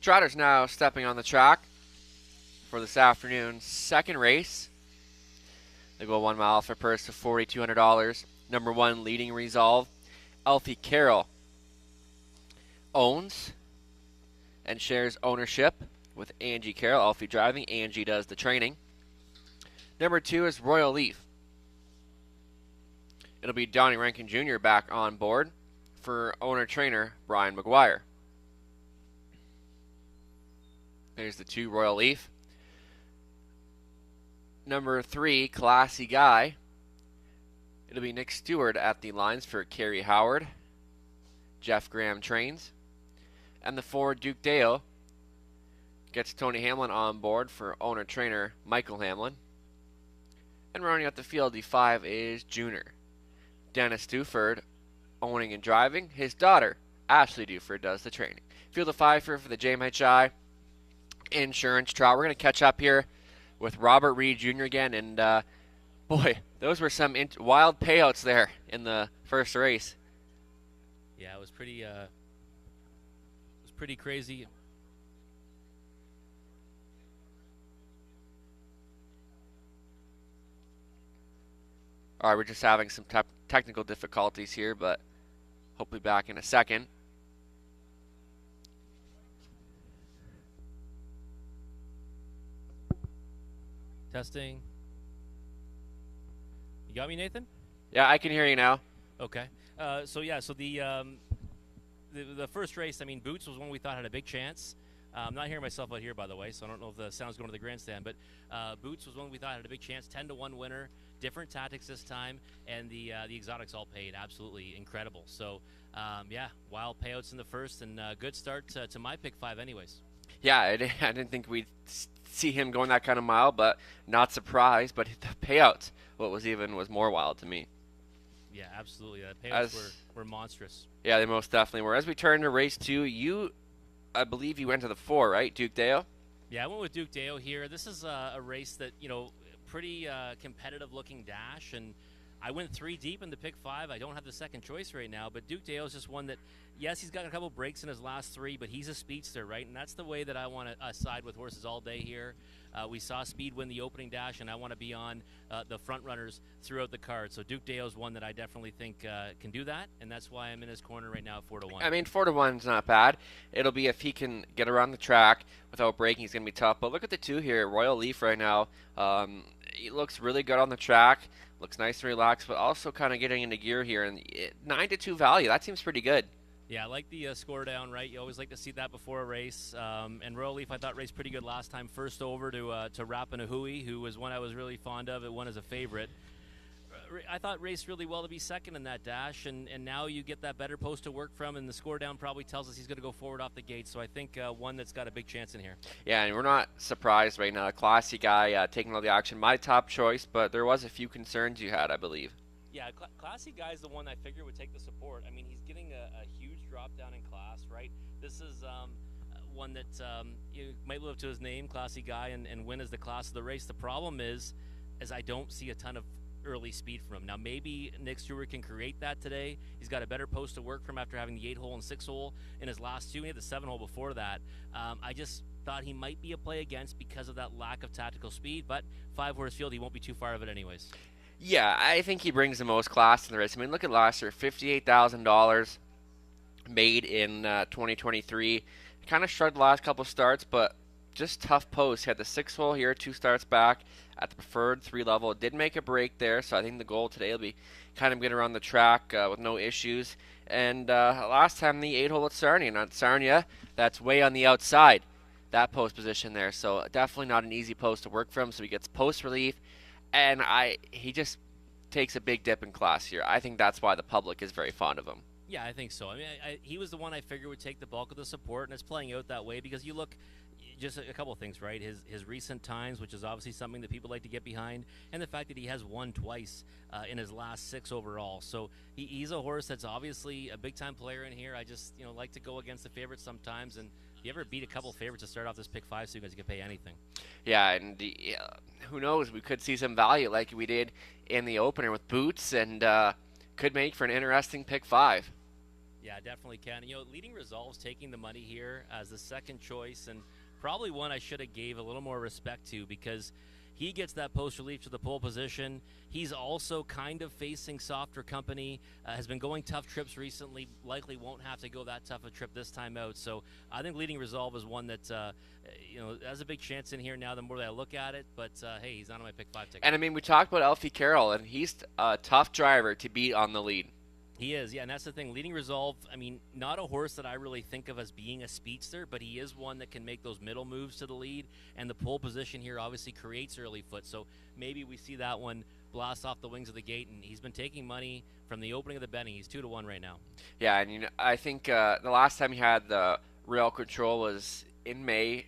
Trotters now stepping on the track for this afternoon's second race. They go 1 mile for a purse of $4,200. Number 1, Leading Resolve. Alfie Carroll owns and shares ownership with Angie Carroll. Alfie driving, Angie does the training. Number 2 is Royal Leaf. It'll be Donnie Rankin Jr. back on board for owner-trainer Brian McGuire. There's the 2 Royal Leaf. Number 3, Classy Guy. It'll be Nick Stewart at the lines for Kerry Howard. Jeff Graham trains. And the 4, Duke Deo, gets Tony Hamlin on board for owner-trainer Michael Hamlin. And rounding out the field, the 5 is Junior. Dennis Duford owning and driving. His daughter, Ashley Duford, does the training. Field of 5 for the JMHI Insurance Trot. We're going to catch up here with Robert Reed Jr. again. And, boy, those were some wild payouts there in the first race. Yeah, it was pretty crazy. All right, we're just having some technical difficulties here, but hopefully back in a second. Testing. You got me, Nathan? Yeah, I can hear you now. Okay. So the first race, I mean, Boots was one we thought had a big chance. I'm not hearing myself out here, by the way, so I don't know if the sound's going to the grandstand. But Boots was one we thought had a big chance, 10-1 winner, different tactics this time, and the exotics all paid absolutely incredible. So, wild payouts in the first, and good start to my pick 5 anyways. Yeah, I didn't think we'd see him going that kind of mile, but not surprised. But the payouts, was more wild to me. Yeah, absolutely. The payouts were monstrous. Yeah, they most definitely were. As we turn to race 2, I believe you went to the 4, right? Duke Deo? Yeah, I went with Duke Deo here. This is a race that, pretty competitive looking dash, and I went 3 deep in the pick 5. I don't have the second choice right now, but Duke Deo is just one that, yes, he's got a couple breaks in his last 3, but he's a speedster, right? And that's the way that I want to side with horses all day here. We saw speed win the opening dash, and I want to be on the front runners throughout the card. So Duke Deo is one that I definitely think can do that, and that's why I'm in his corner right now at 4-1. I mean, 4-1 is not bad. It'll be if he can get around the track without breaking, he's going to be tough. But look at the 2 here, Royal Leaf right now. He looks really good on the track, looks nice and relaxed, but also kind of getting into gear here. And 9-2 value, that seems pretty good. Yeah, I like the score down, right? You always like to see that before a race. And Royal Leaf, I thought, raced pretty good last time. First over to Rapanahui, who was one I was really fond of. It won as a favorite. I thought raced really well to be second in that dash, and now you get that better post to work from, and the score down probably tells us he's going to go forward off the gate. So I think one that's got a big chance in here. Yeah, and we're not surprised right now. A Classy Guy taking all the action. My top choice, but there was a few concerns you had, I believe. Yeah, Classy Guy is the one I figured would take the support. I mean, he's getting a huge drop down in class, right? This is one that you might live up to his name, Classy Guy, and win as the class of the race. The problem is I don't see a ton of early speed from him. Now, maybe Nick Stewart can create that today. He's got a better post to work from after having the 8-hole and 6-hole in his last 2. He had the 7-hole before that. I just thought he might be a play against because of that lack of tactical speed, but 5-horse field, he won't be too far of it anyways. Yeah, I think he brings the most class in the race. I mean, look at last year, $58,000 made in 2023. Kind of shrugged the last couple starts, but just tough posts. He had the 6-hole here, 2 starts back at the preferred 3 level. Did make a break there, so I think the goal today will be kind of get around the track with no issues. And last time the 8-hole at Sarnia. And at Sarnia, that's way on the outside, that post position there. So definitely not an easy post to work from. So he gets post relief, and he just takes a big dip in class here. I think that's why the public is very fond of him. Yeah, I think so. I mean, he was the one I figured would take the bulk of the support, and it's playing out that way because you look, just a couple of things, right? His recent times, which is obviously something that people like to get behind, and the fact that he has won twice in his last 6 overall. So he's a horse that's obviously a big-time player in here. I just like to go against the favorites sometimes, and you ever beat a couple favorites to start off this pick 5 so you guys can pay anything. Yeah, and who knows? We could see some value like we did in the opener with Boots, and could make for an interesting pick 5. Yeah, definitely can. Leading Resolve's taking the money here as the second choice, and probably one I should have gave a little more respect to, because he gets that post relief to the pole position. He's also kind of facing softer company, has been going tough trips recently, likely won't have to go that tough a trip this time out. So I think Leading Resolve is one that has a big chance in here now the more that I look at it. But hey, he's not on my pick 5 ticket. And I mean, we talked about Alfie Carroll, and he's a tough driver to beat on the lead. He is, yeah, and that's the thing. Leading Resolve, I mean, not a horse that I really think of as being a speedster, but he is one that can make those middle moves to the lead, and the pole position here obviously creates early foot, so maybe we see that one blast off the wings of the gate, and he's been taking money from the opening of the betting. He's 2-1 right now. Yeah, and I think the last time he had the Real Control was in May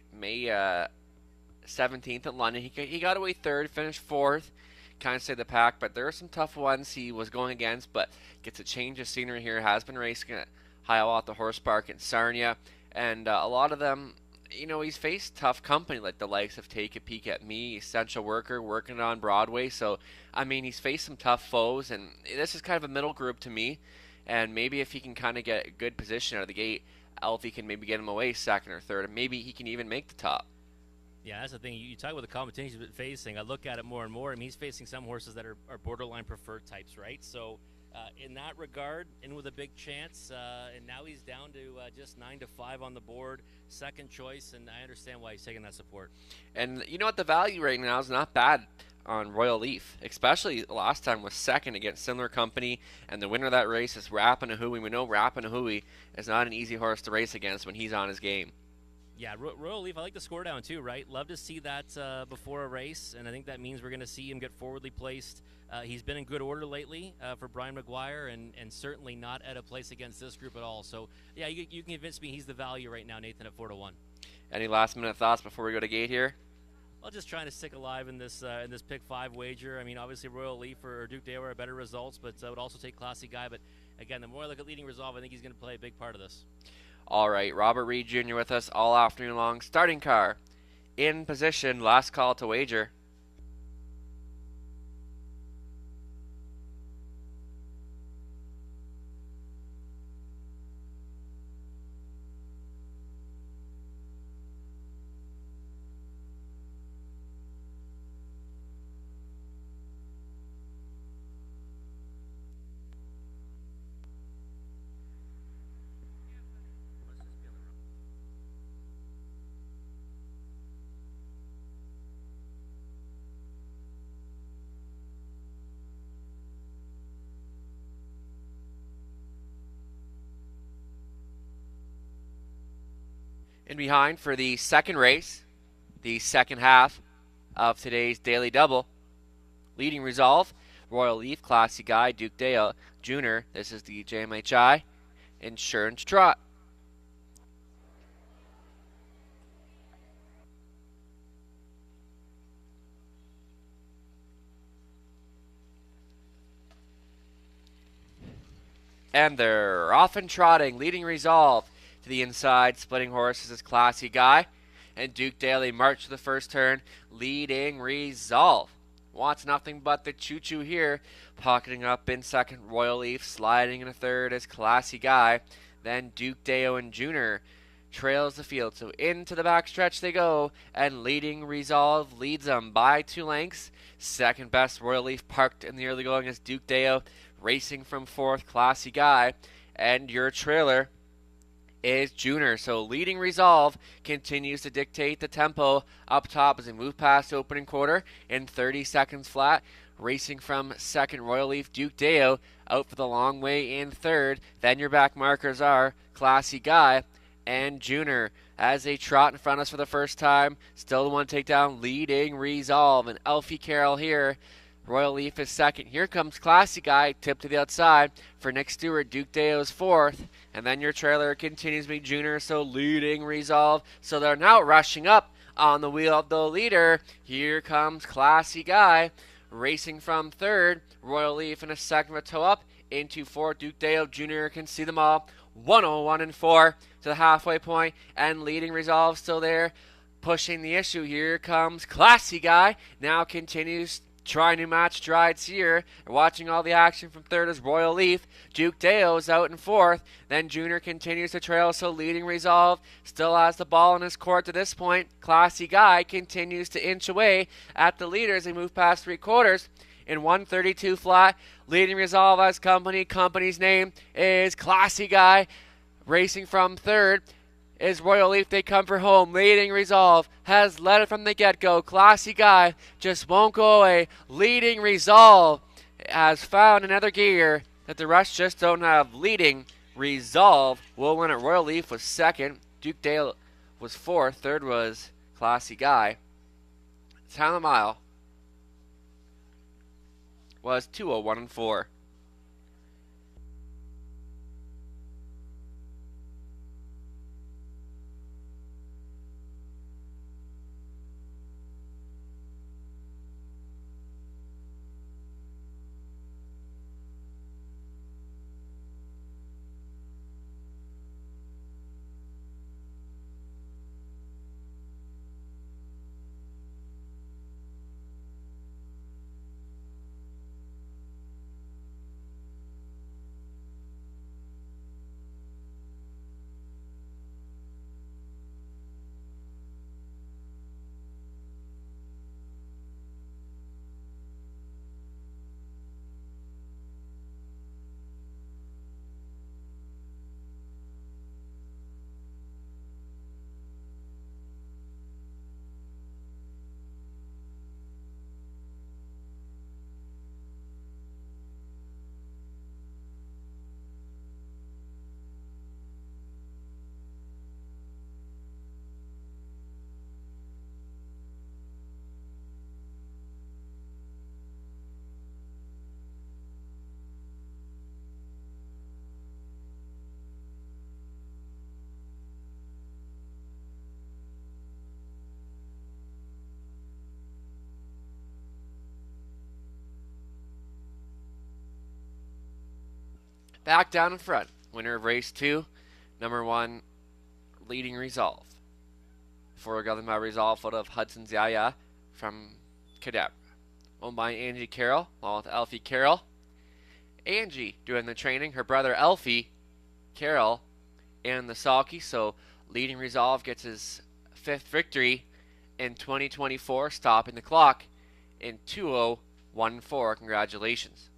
17th at London. He got away third, finished fourth. Kind of stayed the pack, but there are some tough ones he was going against, but gets a change of scenery here. Has been racing at Hiawatha at the Horse Park in Sarnia, and a lot of them, he's faced tough company, like the likes of Take a Peek at Me, Essential Worker, working on Broadway. So I mean, he's faced some tough foes, and this is kind of a middle group to me. And maybe if he can kind of get a good position out of the gate, Alfie can maybe get him away second or third, and maybe he can even make the top. Yeah, that's the thing. You talk about the competition he's been facing. I look at it more and more. I mean, he's facing some horses that are borderline preferred types, right? So in that regard, in with a big chance. And now he's down to just 9-5 on the board, second choice, and I understand why he's taking that support. And you know what? The value right now is not bad on Royal Leaf, especially last time was second against similar company, and the winner of that race is Rapanahui. We know Rapanahui is not an easy horse to race against when he's on his game. Yeah, Royal Leaf, I like the score down too, right? Love to see that before a race, and I think that means we're going to see him get forwardly placed. He's been in good order lately for Brian McGuire, and certainly not at a place against this group at all. So, yeah, you can convince me he's the value right now, Nathan, at 4-1. Any last-minute thoughts before we go to gate here? Well, just trying to stick alive in this pick 5 wager. I mean, obviously Royal Leaf or Duke Dale are better results, but I would also take Classy Guy. But, again, the more I look at Leading Resolve, I think he's going to play a big part of this. All right, Robert Reed Jr. with us all afternoon long. Starting car in position. Last call to wager. In behind for the second race, the second half of today's Daily Double. Leading Resolve, Royal Leaf, Classy Guy, Duke Dale Jr. This is the JMHI Insurance Trot. And they're off and trotting. Leading Resolve to the inside, splitting horses is Classy Guy. And Duke Daly march to the first turn. Leading Resolve wants nothing but the choo-choo here. Pocketing up in second, Royal Leaf. Sliding in a third is Classy Guy. Then Duke Deo and Junior trails the field. So into the backstretch they go. And Leading Resolve leads them by 2 lengths. Second best, Royal Leaf parked in the early going is Duke Deo. Racing from fourth, Classy Guy. And your trailer is Junior. So Leading Resolve continues to dictate the tempo up top as they move past opening quarter in 30 seconds flat. Racing from second, Royal Leaf, Duke Deo out for the long way in third. Then your back markers are Classy Guy and Junior as they trot in front of us for the first time. Still the one to take down Leading Resolve and Alfie Carroll here. Royal Leaf is second. Here comes Classy Guy, tip to the outside for Nick Stewart. Duke Deo is fourth. And then your trailer continues to be Junior, so Leading Resolve. So they're now rushing up on the wheel of the leader. Here comes Classy Guy. Racing from third, Royal Leaf in a second with toe up. Into fourth, Duke Deo Jr. can see them all. 101 and 4 to the halfway point. And Leading Resolve still there. Pushing the issue. Here comes Classy Guy. Now continues Trying to match strides here. And watching all the action from third is Royal Leaf. Duke Deo's out in fourth. Then Junior continues to trail, so Leading Resolve still has the ball in his court to this point. Classy Guy continues to inch away at the leader as they move past three quarters. In 132 flat, Leading Resolve has company. Company's name is Classy Guy. Racing from third is Royal Leaf. They come for home. Leading Resolve has led it from the get-go. Classy Guy just won't go away. Leading Resolve has found another gear that the rest just don't have. Leading Resolve will win it. Royal Leaf was second. Duke Dale was fourth. Third was Classy Guy. Time of the mile was 2:01.4. Back down in front. Winner of race 2, number 1, Leading Resolve. Foregoing by Resolve out of Hudson's Yaya from Cadet. Owned by Angie Carroll, along with Elfie Carroll. Angie doing the training. Her brother Elfie Carroll and the sulky. So Leading Resolve gets his 5th victory in 2024, stopping the clock in 2:01.4. Congratulations.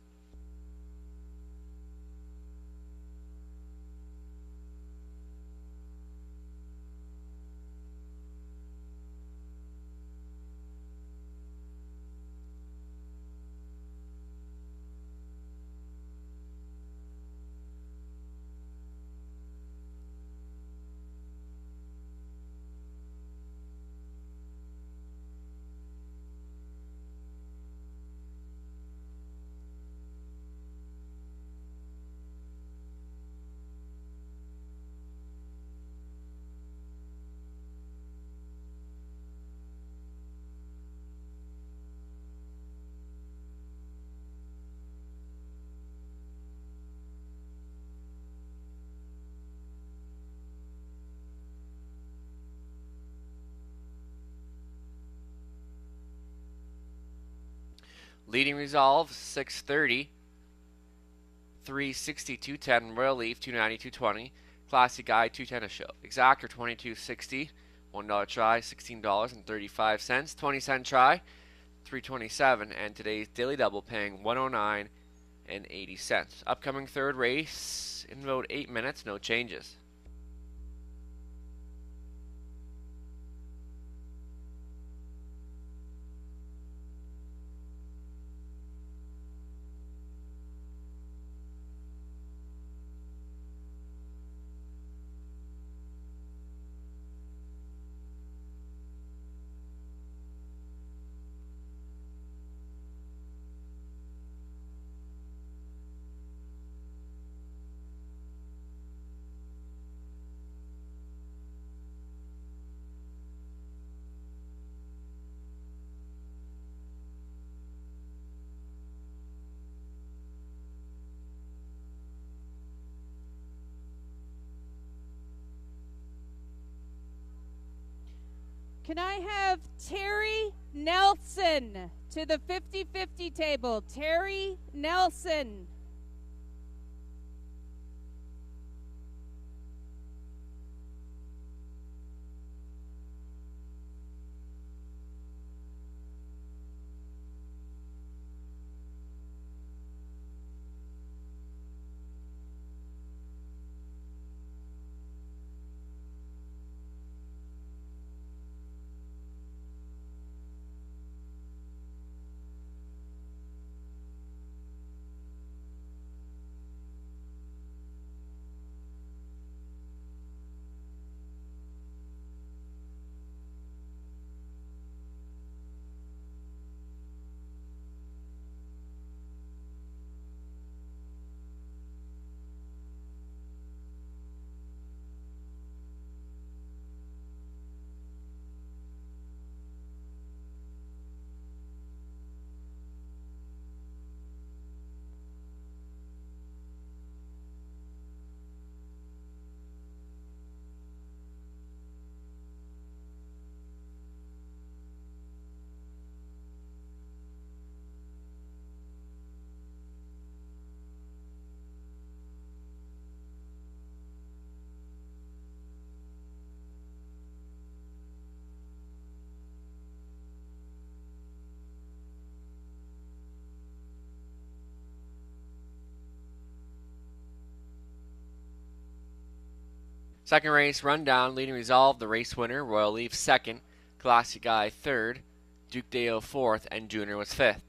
Leading Resolve, 630. 360, 210. Royal Leaf, 290, 220. Classy Guy, 210 a show. Exactor, 22.60. $1 try, $16.35. 20-cent try, $3.27. And today's daily double paying $109 and 80 cents. Upcoming third race in about 8 minutes, no changes. Can I have Terry Nelson To the 50-50 table, Terry Nelson. Second race rundown, leading resolve, the race winner, Royal Leaf second, Classy Guy third, Duke Deo fourth, and Junior was fifth.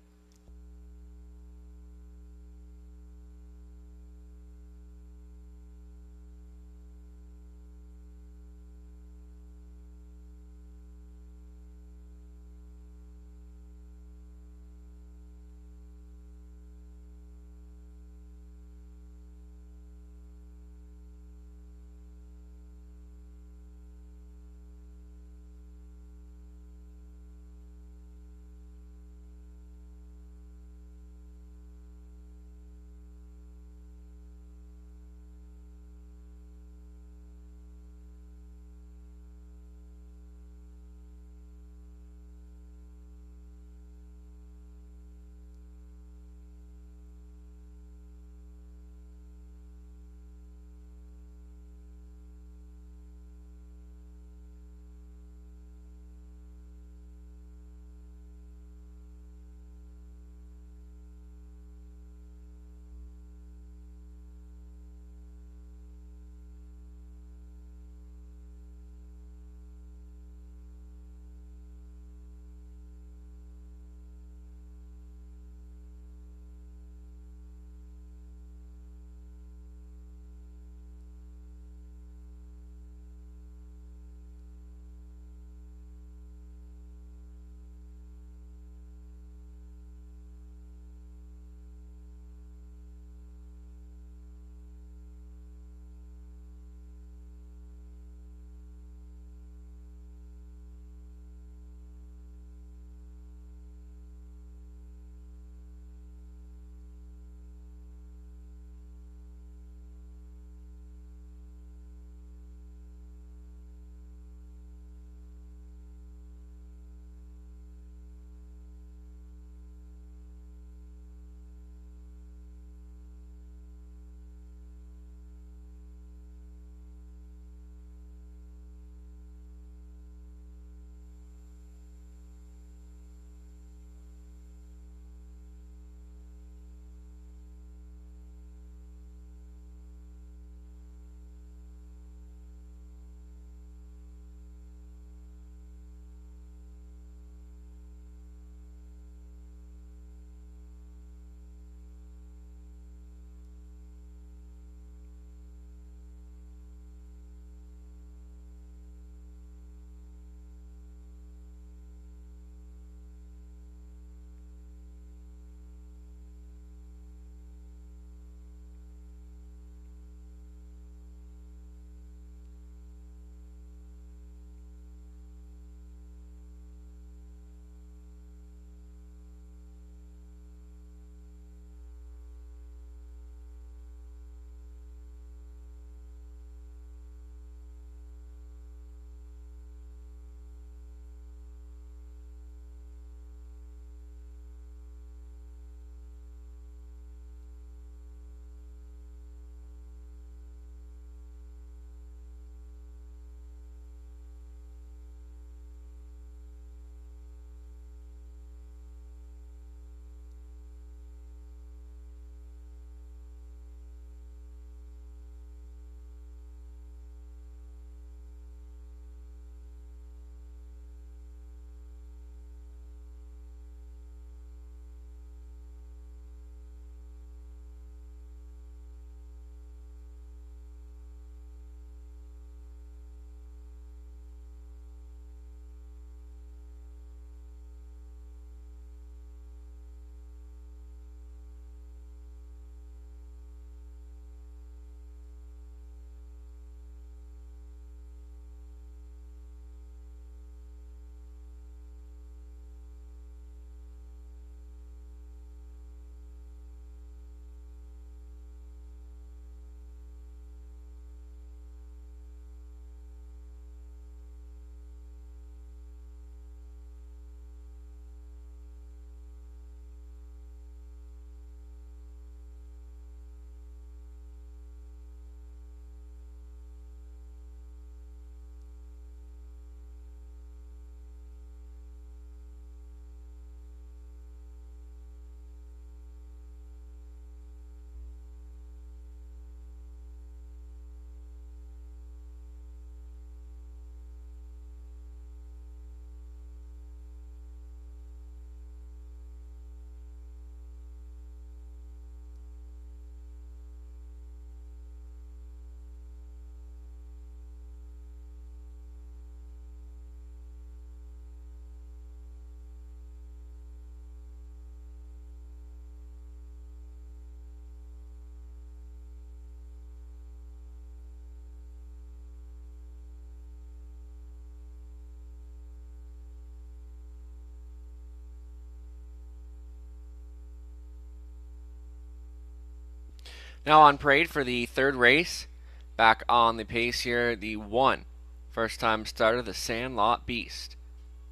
Now on parade for the third race, back on the pace here, the 1. First-time starter, the Sandlot Beast.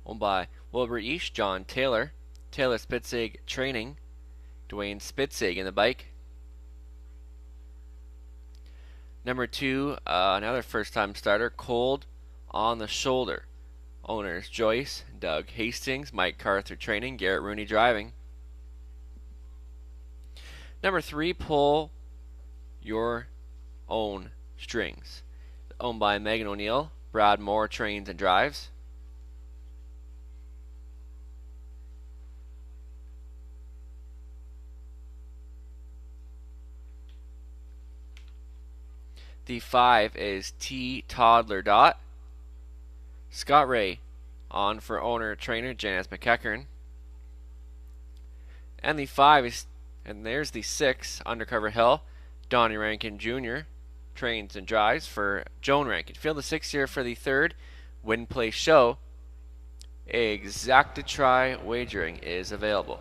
Owned by Wilbur East, John Taylor, Taylor Spitzig Training, Dwayne Spitzig in the bike. Number 2, another first-time starter, Cold on the Shoulder. Owners Joyce, Doug Hastings, Mike Carter Training, Garrett Rooney driving. Number 3, Pull Your Own Strings. Owned by Megan O'Neill, Brad Moore Trains and Drives. The 5 is T Toddler Dot. Scott Ray on for owner trainer Janice McEachern. And the 5 is, and there's the 6, Undercover Hill, Donnie Rankin Jr. Trains and drives for Joan Rankin. Field the 6 here for the 3rd Win Play Show. Exactitry wagering is available.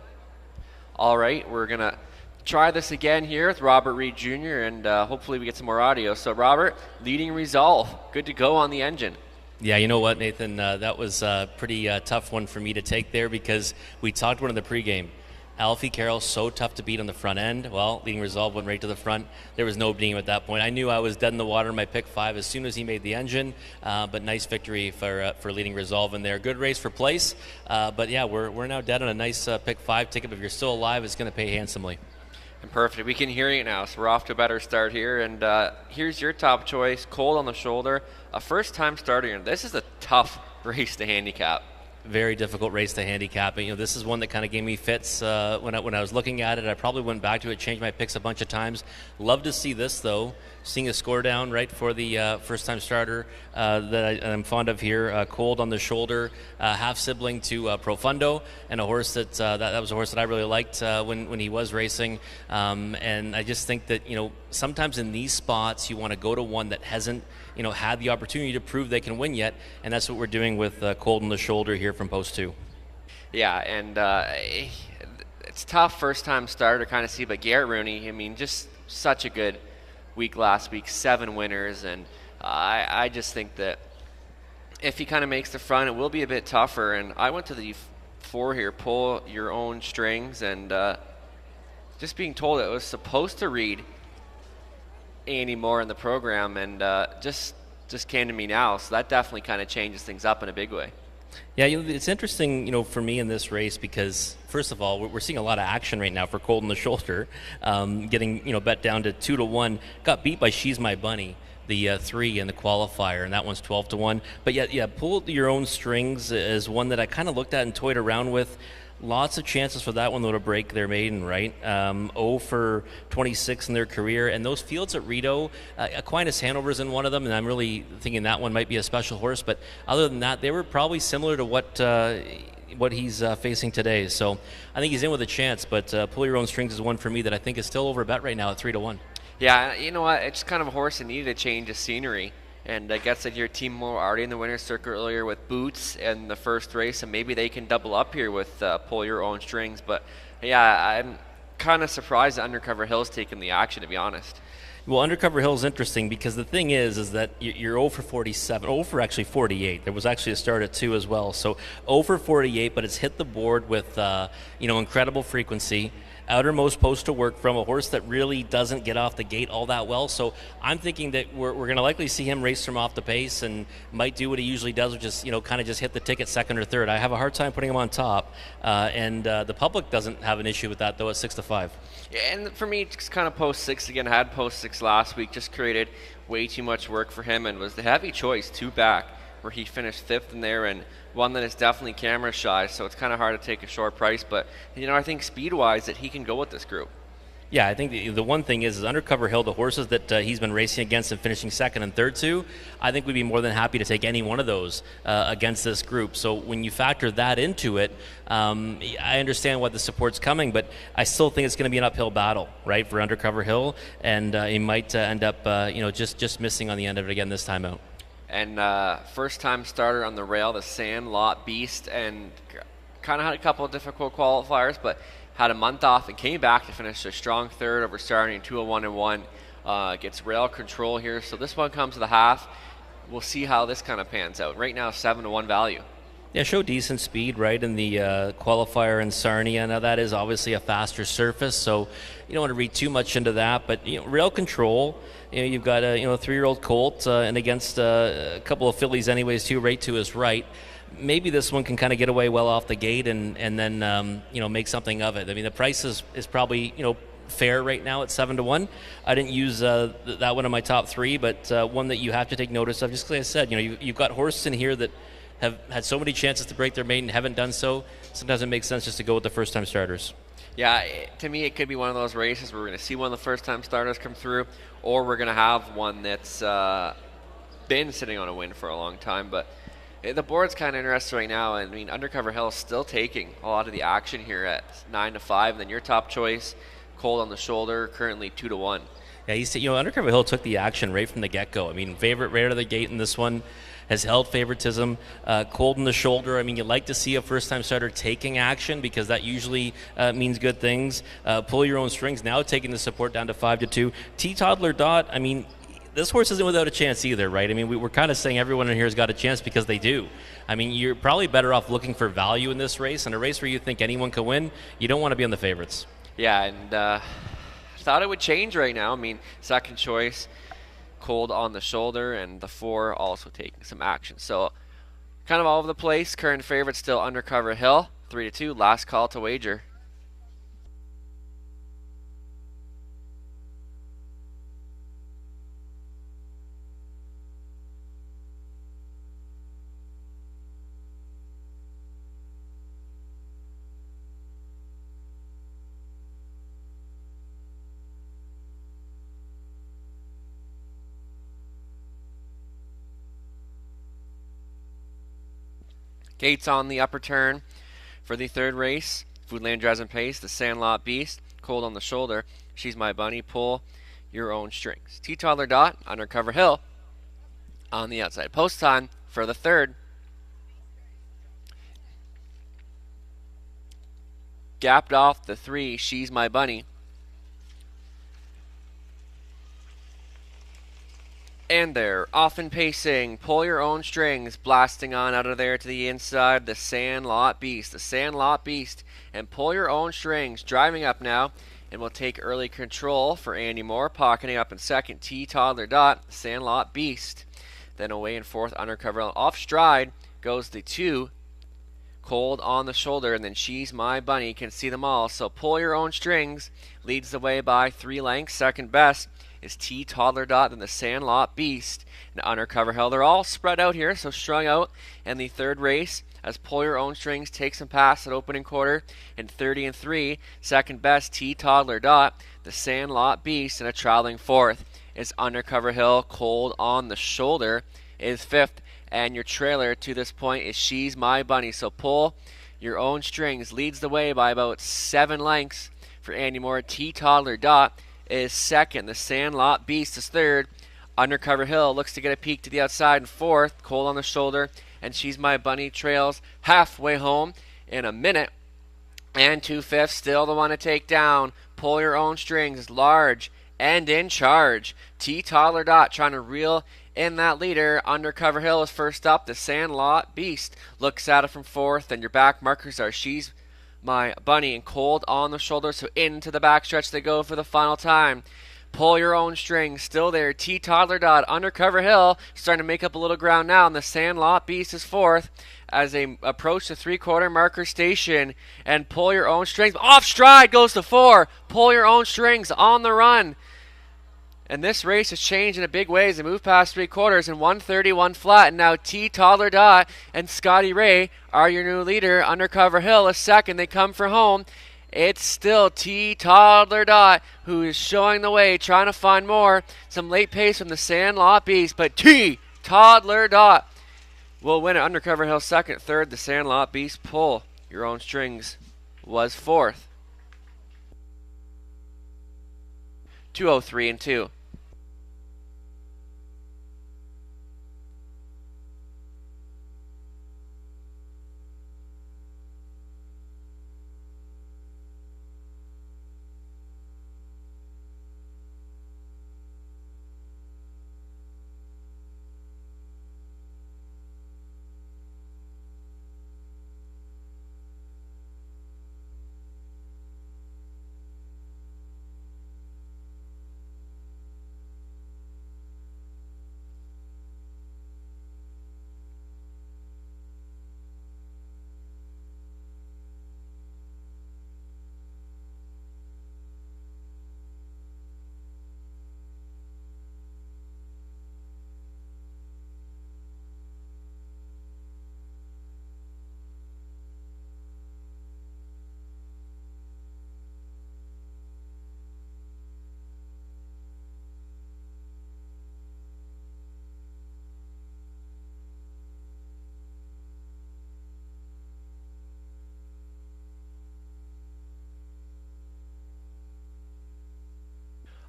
All right, we're going to try this again here with Robert Reed Jr. and hopefully we get some more audio. So Robert, leading Resolve, good to go on the engine. Yeah, you know what, Nathan? That was a pretty tough one for me to take there because we talked about it in the pregame. Alfie Carroll, so tough to beat on the front end. Well, leading Resolve went right to the front. There was no beating him at that point. I knew I was dead in the water in my pick 5 as soon as he made the engine, but nice victory for leading Resolve in there. Good race for place, but yeah, we're now dead on a nice pick 5 ticket. If you're still alive, it's going to pay handsomely. And perfect. We can hear you now, so we're off to a better start here. And here's your top choice, Cold on the Shoulder, a first-time starter. And this is a tough race to handicap. Very difficult race to handicap. You know, this is one that kind of gave me fits when I was looking at it. I probably went back to it, changed my picks a bunch of times. Love to see this though, seeing a score down right for the first-time starter that I'm fond of here. Cold on the Shoulder, half sibling to Profundo, and a horse that was a horse that I really liked when he was racing. And I just think that sometimes in these spots you want to go to one that hasn't had the opportunity to prove they can win yet, and that's what we're doing with Cold on the Shoulder here from Post 2. Yeah, and it's tough first-time starter to kind of see, but Garrett Rooney, I mean, just such a good week last week, 7 winners, and I just think that if he kind of makes the front, it will be a bit tougher, and I went to the 4 here, Pull Your Own Strings, and just being told it was supposed to read Andy Moore in the program, and just came to me now, so that definitely kind of changes things up in a big way. Yeah, it's interesting, for me in this race because, first of all, we're seeing a lot of action right now for Cold on the Shoulder, getting bet down to 2-1. Got beat by She's My Bunny, the 3 in the qualifier, and that one's 12-1. But yeah, Pull Your Own Strings is one that I kind of looked at and toyed around with. Lots of chances for that one, though, to break their maiden, right? 0 for 26 in their career. And those fields at Rito, Aquinas Hanover's in one of them, and I'm really thinking that one might be a special horse. But other than that, they were probably similar to what he's facing today. So I think he's in with a chance, but Pull Your Own Strings is one for me that I think is still over bet right now at 3-1. Yeah, you know what? It's kind of a horse that needed a change of scenery. And I guess that your team were already in the winner's circle earlier with Boots in the first race, and maybe they can double up here with Pull Your Own Strings. But yeah, I'm kind of surprised that Undercover Hill's taking the action, to be honest. Well, Undercover Hill's interesting because the thing is that you're 0 for 47, 0 for actually 48. There was actually a start at 2 as well. So 0 for 48, but it's hit the board with incredible frequency. Outermost post to work from, a horse that really doesn't get off the gate all that well. So I'm thinking that we're going to likely see him race from off the pace and might do what he usually does, which is kind of just hit the ticket second or third. I have a hard time putting him on top, and the public doesn't have an issue with that though at 6-5. Yeah, and for me, it's kind of post 6 again. I had post 6 last week, just created way too much work for him, and was the heavy choice 2 back, where he finished 5th in there, and one that is definitely camera shy, so it's kind of hard to take a short price. But I think speed-wise that he can go with this group. Yeah, I think the one thing is Undercover Hill, the horses that he's been racing against and finishing second and third to, I think we'd be more than happy to take any one of those against this group. So when you factor that into it, I understand why the support's coming, but I still think it's going to be an uphill battle, right, for Undercover Hill, and he might end up, just missing on the end of it again this time out. And first-time starter on the rail, the Sandlot Beast, and kind of had a couple of difficult qualifiers, but had a month off and came back to finish a strong third over starting 201 and 1. Gets rail control here, so this one comes to the half. We'll see how this kind of pans out. Right now, 7-1 value. Yeah, show decent speed, right, in the qualifier in Sarnia. Now, that is obviously a faster surface, so you don't want to read too much into that. But, rail control, you've got a 3-year-old colt and against a couple of fillies anyways, too, right to his right. Maybe this one can kind of get away well off the gate and then, make something of it. I mean, the price is probably, fair right now at 7-1. I didn't use that one in my top 3, but one that you have to take notice of, just like I said, you've got horses in here that have had so many chances to break their maiden, haven't done so. Sometimes it makes sense just to go with the first-time starters. Yeah, to me, it could be one of those races where we're going to see one of the first-time starters come through, or we're going to have one that's been sitting on a win for a long time. But the board's kind of interesting right now. I mean, Undercover Hill is still taking a lot of the action here at 9-5. And then your top choice, Cold on the Shoulder, currently 2-1. Yeah, Undercover Hill took the action right from the get-go. I mean, favorite right out of the gate in this one. Has held favoritism, Cold in the Shoulder. I mean, you like to see a first-time starter taking action because that usually means good things. Pull Your Own Strings, now taking the support down to 5-2. Toddler Dot, I mean, this horse isn't without a chance either, right? I mean, we're kind of saying everyone in here has got a chance because they do. I mean, you're probably better off looking for value in this race. In a race where you think anyone can win, you don't want to be on the favorites. Yeah, and thought it would change right now. I mean, second choice, Cold on the Shoulder, and the 4 also taking some action. So kind of all over the place. Current favorite still Undercover Hill, 3-2. Last call to wager. Gates on the upper turn for the third race. Foodland Drives and Pace, the Sandlot Beast, Cold on the Shoulder, She's My Bunny, Pull Your Own Strings. Toddler Dot, Undercover Hill on the outside. Post time for the third. Gapped off the 3, She's My Bunny. And they're off and pacing. Pull Your Own Strings, blasting on out of there to the inside. The Sandlot Beast. The Sandlot Beast. And Pull Your Own Strings, driving up now. And will take early control for Andy Moore. Pocketing up in second, Toddler Dot. Sandlot Beast. Then away in fourth, Undercover. Off stride goes the 2. Cold on the Shoulder. And then She's My Bunny. Can see them all. So Pull Your Own Strings leads the way by 3 lengths. Second best is Toddler Dot and the Sandlot Beast and Undercover Hill. They're all spread out here, so strung out. And the third race, as Pull Your Own Strings takes some pass at opening quarter in 30-3. Second best, Toddler Dot, the Sandlot Beast, and a traveling fourth is Undercover Hill. Cold on the Shoulder is fifth. And your trailer to this point is She's My Bunny. So Pull Your Own Strings leads the way by about 7 lengths for Andy Moore. Toddler Dot is second. The Sandlot Beast is third. Undercover Hill looks to get a peek to the outside in fourth. Cold on the Shoulder and She's My Bunny trails halfway home in a minute. And 2/5 still the one to take down. Pull Your Own Strings is large and in charge. Toddler Dot trying to reel in that leader. Undercover Hill is first up. The Sandlot Beast looks at it from fourth. And your back markers are She's My Bunny and Cold on the Shoulder. So into the backstretch they go for the final time. Pull Your Own Strings still there. Toddler Dot, Undercover Hill starting to make up a little ground now. And the Sandlot Beast is fourth as they approach the 3/4 marker station. And Pull Your Own Strings off stride goes to 4. Pull Your Own Strings on the run. And this race has changed in a big way as they move past 3/4 and 131 flat. And now Toddler Dot and Scotty Ray are your new leader. Undercover Hill is second. They come for home. It's still Toddler Dot who is showing the way, trying to find more. Some late pace from the Sandlot Beast, but Toddler Dot will win it. Undercover Hill second. Third, the Sandlot Beast. Pull Your Own Strings was fourth. 203-2.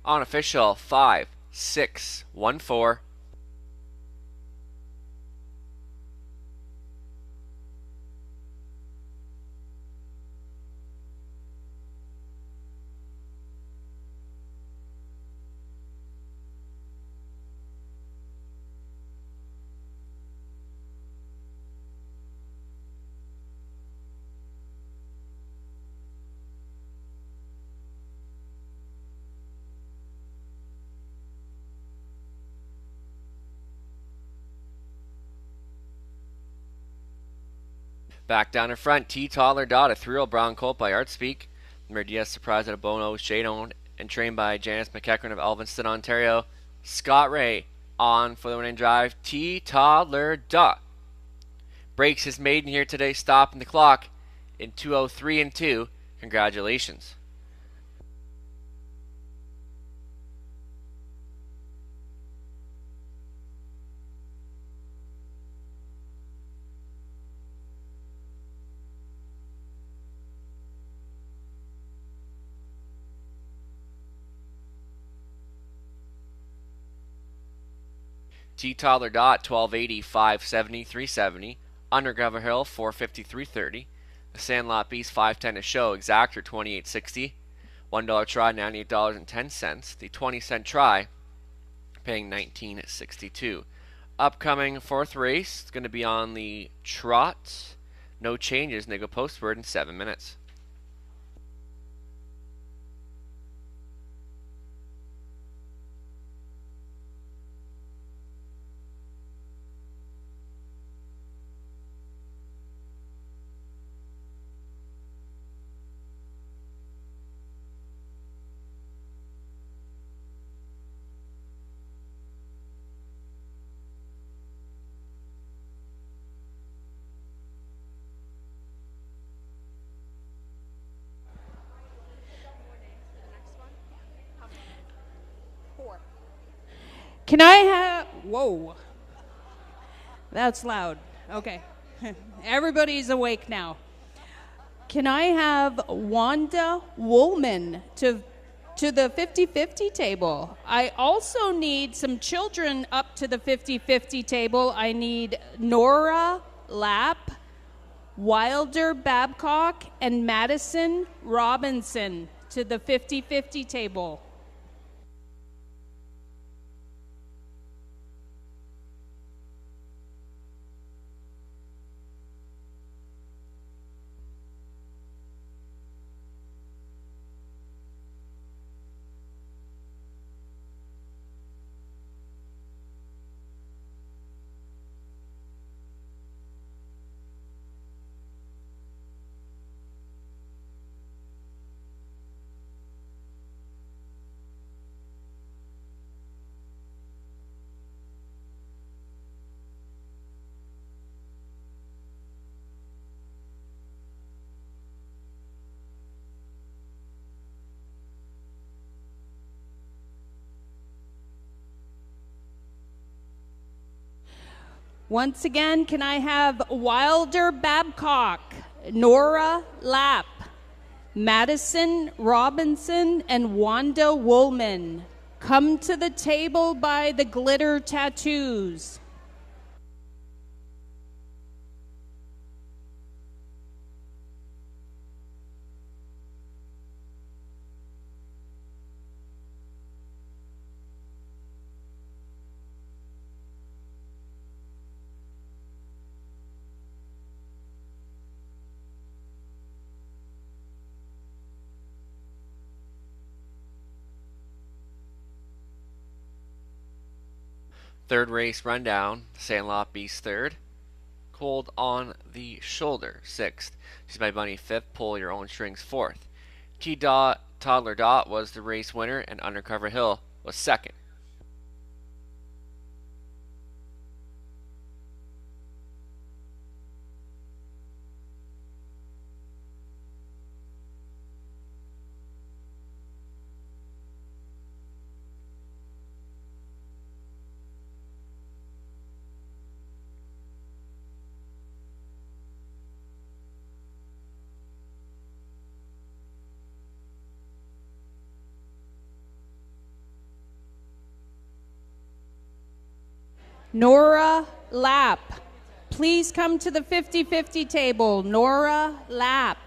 On official 5, 6, 1, 4. Back down in front, T. Toddler Dot, a 3-year-old brown colt by Artspeak. Merdias surprised at a Bono, shade owned and trained by Janice McEachran of Elvinston, Ontario. Scott Ray on for the winning drive. T. Toddler Dot breaks his maiden here today, stopping the clock in 2:03 and 2. Congratulations. T. Toddler Dot, 1280, 570, 370. Undercover Hill, 450, 330. The Sandlot Beast, 510 to show. Exactor, 2860. $1 try, $98.10. The 20-cent try, paying $19.62. Upcoming fourth race is going to be on the trot. No changes, and they go postward in 7 minutes. Can I have... Whoa. That's loud. Okay. Everybody's awake now. Can I have Wanda Woolman to the 50-50 table? I also need some children up to the 50-50 table. I need Nora Lapp, Wilder Babcock, and Madison Robinson to the 50-50 table. Once again, can I have Wilder Babcock, Nora Lapp, Madison Robinson, and Wanda Woolman come to the table by the glitter tattoos? Third race rundown, Sandlot Beast third. Cold on the shoulder, sixth. She's by Bunny fifth. Pull your own strings fourth. T. Toddler Dot was the race winner, and Undercover Hill was second. Nora Lapp. Please come to the 50-50 table. Nora Lapp.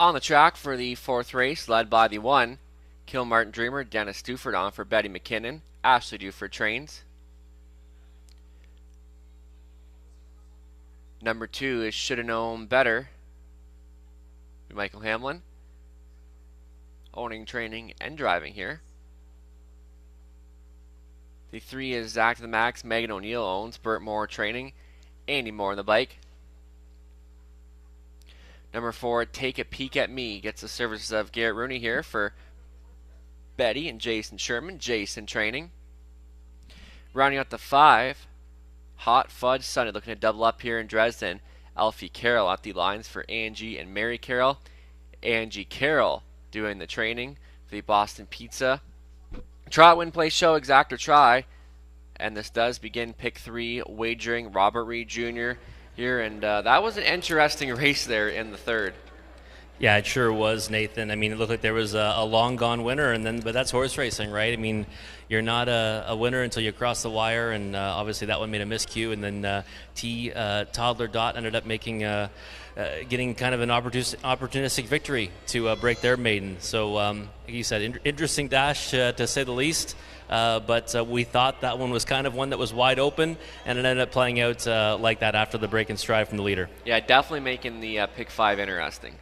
On the track for the fourth race, led by the 1, Kilmartin Dreamer, Dennis Duford on for Betty McKinnon, Ashley Duford trains. Number 2 is Shoulda Known Better, Michael Hamlin, owning training and driving here. The 3 is Zach to the Max. Megan O'Neill owns. Burt Moore training. Andy Moore on the bike. Number 4, Take a Peek at Me, gets the services of Garrett Rooney here for Betty and Jason Sherman. Jason training. Rounding out the 5, Hot Fudge Sunday, looking to double up here in Dresden. Alfie Carroll at the lines for Angie and Mary Carroll. Angie Carroll doing the training for the Boston Pizza Trot Win Play Show Exactor Try. And this does begin pick 3, wagering Robert Reed Jr. here. And that was an interesting race there in the 3rd. Yeah, it sure was, Nathan. I mean, it looked like there was a long gone winner, but that's horse racing, right? I mean, you're not a winner until you cross the wire, and obviously that one made a miscue, and then Toddler Dot ended up getting kind of an opportunistic victory to break their maiden. So, like you said, interesting dash to say the least. But we thought that one was kind of one that was wide open, and it ended up playing out like that after the break and stride from the leader. Yeah, definitely making the pick 5 interesting.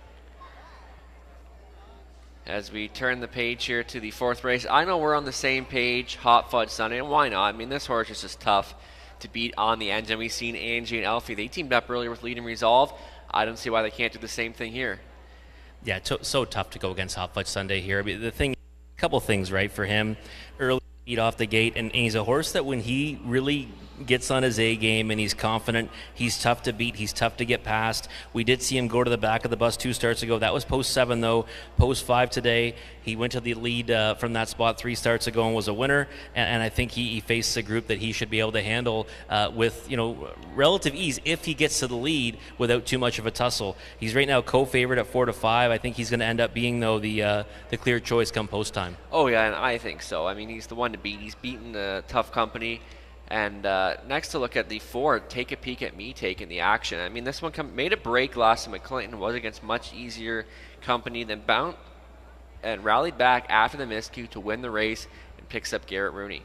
As we turn the page here to the 4th race, I know we're on the same page, Hot Fudge Sunday, and why not? I mean, this horse is just tough to beat on the engine. We've seen Angie and Alfie. They teamed up earlier with Lead and Resolve. I don't see why they can't do the same thing here. Yeah, so tough to go against Hot Fudge Sunday here. But a couple things, right, for him. Early speed off the gate, and he's a horse that when he really gets on his A game and he's confident, he's tough to beat, he's tough to get past. We did see him go to the back of the bus 2 starts ago. That was post 7 though. Post 5 today, he went to the lead from that spot 3 starts ago and was a winner, and I think he faced a group that he should be able to handle with relative ease if he gets to the lead without too much of a tussle. He's right now co-favorite at 4-5. I think he's going to end up being though the clear choice come post time. Oh yeah, and I think so. I mean, he's the one to beat. He's beaten the tough company. And next to look at the 4, Take a Peek at Me taking the action. I mean, this one made a break last time at Clinton, was against much easier company, then bounced and rallied back after the miscue to win the race and picks up Garrett Rooney.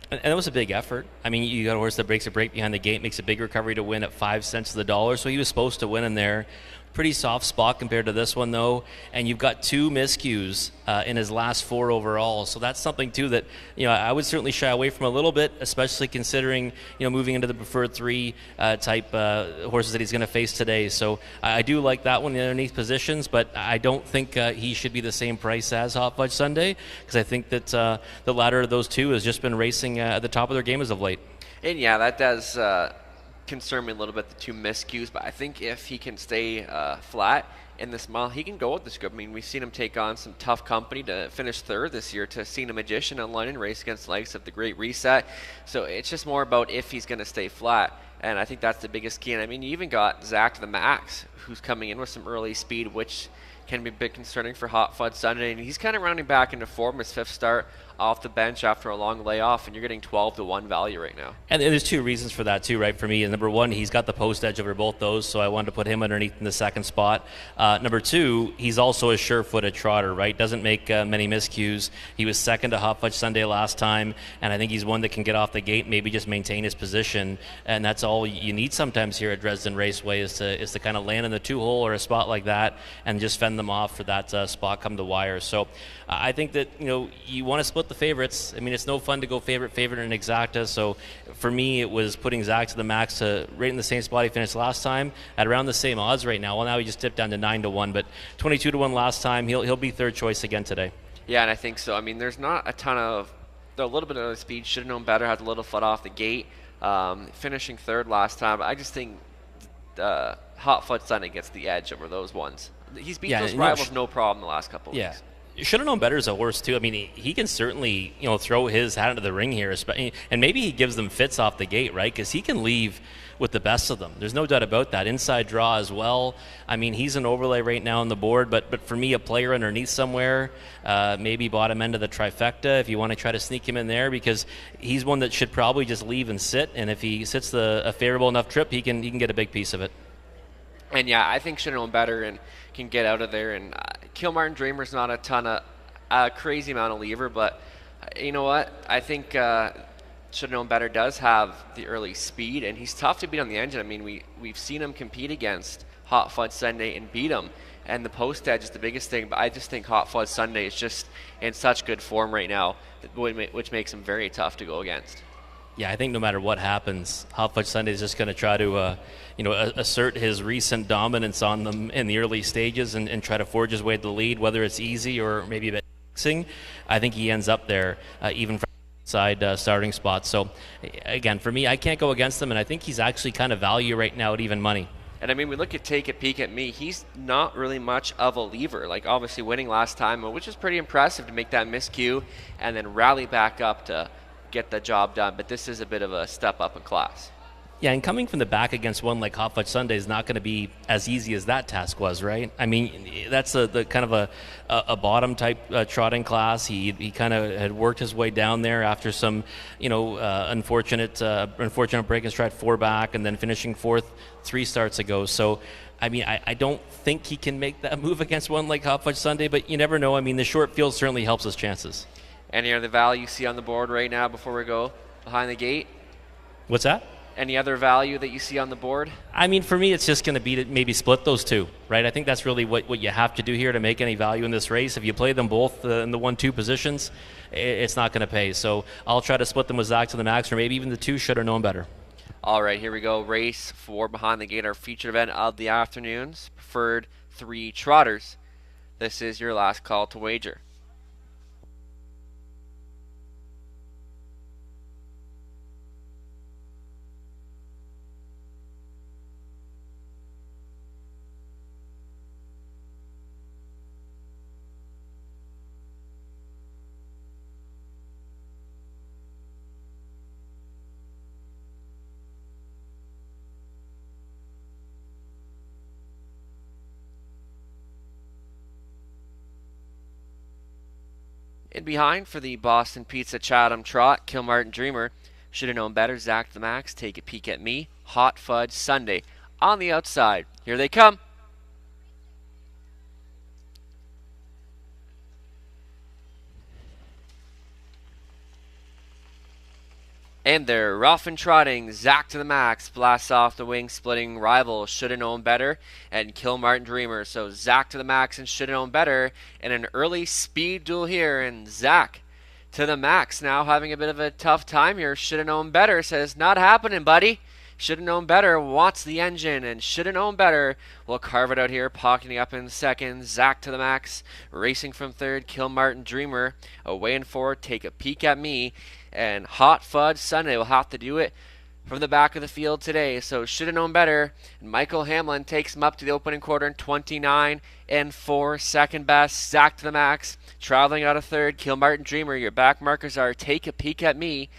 And it was a big effort. I mean, you got a horse that breaks a break behind the gate, makes a big recovery to win at 5 cents to the dollar, so he was supposed to win in there. Pretty soft spot compared to this one, though. And you've got 2 miscues in his last 4 overall. So that's something, too, that I would certainly shy away from a little bit, especially considering moving into the preferred 3 type horses that he's going to face today. So I do like that one underneath positions, but I don't think he should be the same price as Hot Fudge Sunday, because I think that the latter of those 2 has just been racing at the top of their game as of late. And yeah, that does concern me a little bit, the 2 miscues, but I think if he can stay flat in this mile, he can go with this group. I mean, we've seen him take on some tough company to finish 3rd this year, to Cena Magician on London, race against the likes of the Great Reset. So it's just more about if he's going to stay flat, and I think that's the biggest key. And I mean, you even got Zach to the Max, who's coming in with some early speed, which can be a bit concerning for Hot Fudge Sunday, and he's kind of rounding back into form, his 5th start off the bench after a long layoff, and you're getting 12-1 value right now. And there's 2 reasons for that too, right, for me. And number 1, he's got the post edge over both those, so I wanted to put him underneath in the 2nd spot. Number 2, he's also a sure-footed trotter, right? Doesn't make many miscues. He was 2nd to Hot Fudge Sunday last time, and I think he's one that can get off the gate, maybe just maintain his position, and that's all you need sometimes here at Dresden Raceway is to kind of land in the 2-hole or a spot like that and just fend them off for that spot come the wire. So I think that you want to split the favorites. I mean, it's no fun to go favorite in exacta. So for me, it was putting Zach to the Max to right in the same spot he finished last time at around the same odds right now. Well, now he just dipped down to 9-1, but 22-1 last time. He'll be 3rd choice again today. Yeah, and I think so. I mean, there's not a ton of a little bit of speed. Should have known better. Had a little foot off the gate. Finishing 3rd last time. I just think Hot Fudge Sunday gets the edge over those ones. He's beat those rivals no problem the last couple of weeks. You should have known better as a horse too. I mean, he can certainly throw his hat into the ring here, and maybe he gives them fits off the gate, right? Because he can leave with the best of them. There's no doubt about that. Inside draw as well. I mean, he's an overlay right now on the board, but for me, a player underneath somewhere, maybe bottom end of the trifecta if you want to try to sneak him in there, because he's one that should probably just leave and sit, and if he sits a favorable enough trip, he can get a big piece of it. And yeah, I think should have known better and can get out of there. And Kilmartin Dreamer's not a crazy amount of lever, but you know what? I think should have known better does have the early speed, and he's tough to beat on the engine. I mean, we've seen him compete against Hot Fudge Sunday and beat him. and the post edge is the biggest thing. But I just think Hot Fudge Sunday is just in such good form right now, which makes him very tough to go against. Yeah, I think no matter what happens, Hot Fudge Sunday is just going to try to, assert his recent dominance on them in the early stages and try to forge his way to the lead, whether it's easy or maybe a bit mixing. I think he ends up there, even from side starting spot. So, again, for me, I can't go against him, and I think he's actually kind of value right now at even money. And I mean, we look at Take a Peek at Me. He's not really much of a lever. Like, obviously winning last time, which is pretty impressive to make that miscue and then rally back up to get the job done. But this is a bit of a step up in class. Yeah, and coming from the back against one like Hot Fudge Sunday is not going to be as easy as that task was, right? I mean, that's the kind of a bottom type trotting class. He kind of had worked his way down there after some, unfortunate break and stride 4 back, and then finishing 4th 3 starts ago. So, I mean, I don't think he can make that move against one like Hot Fudge Sunday, but you never know. I mean, the short field certainly helps his chances. Any other value you see on the board right now before we go behind the gate? What's that? Any other value that you see on the board? I mean, for me, it's just going to be to maybe split those two, right? I think that's really what you have to do here to make any value in this race. If you play them both in the 1-2 positions, it's not going to pay. So I'll try to split them with Zach to the max, or maybe even the 2 should have known better. All right, here we go. Race 4 behind the gate, our featured event of the afternoons. Preferred 3 trotters. This is your last call to wager. In behind for the Boston Pizza Chatham Trot, Kilmartin Dreamer. Should have known better, Zach the Max. Take a Peek at Me. Hot Fudge Sunday. On the outside. Here they come. And they're rough and trotting. Zach to the Max blasts off the wing, splitting rival. Should have known better. And Kilmartin Dreamer. So Zach to the Max and should have known better. And an early speed duel here. And Zach to the Max now having a bit of a tough time here. Should have known better. Says, not happening, buddy. Should have known better. Wants the engine. And should have known better. We'll carve it out here. Pocketing up in second. Zach to the Max. Racing from third. Kilmartin Dreamer. Away and forward. Take a Peek at Me. And Hot Fudge Sunday will have to do it from the back of the field today. So should have known better. And Michael Hamlin takes him up to the opening quarter in 29 and 4. Second best. Zach to the Max. Traveling out of third. Kilmartin Dreamer. Your back markers are Take a Peek at Me.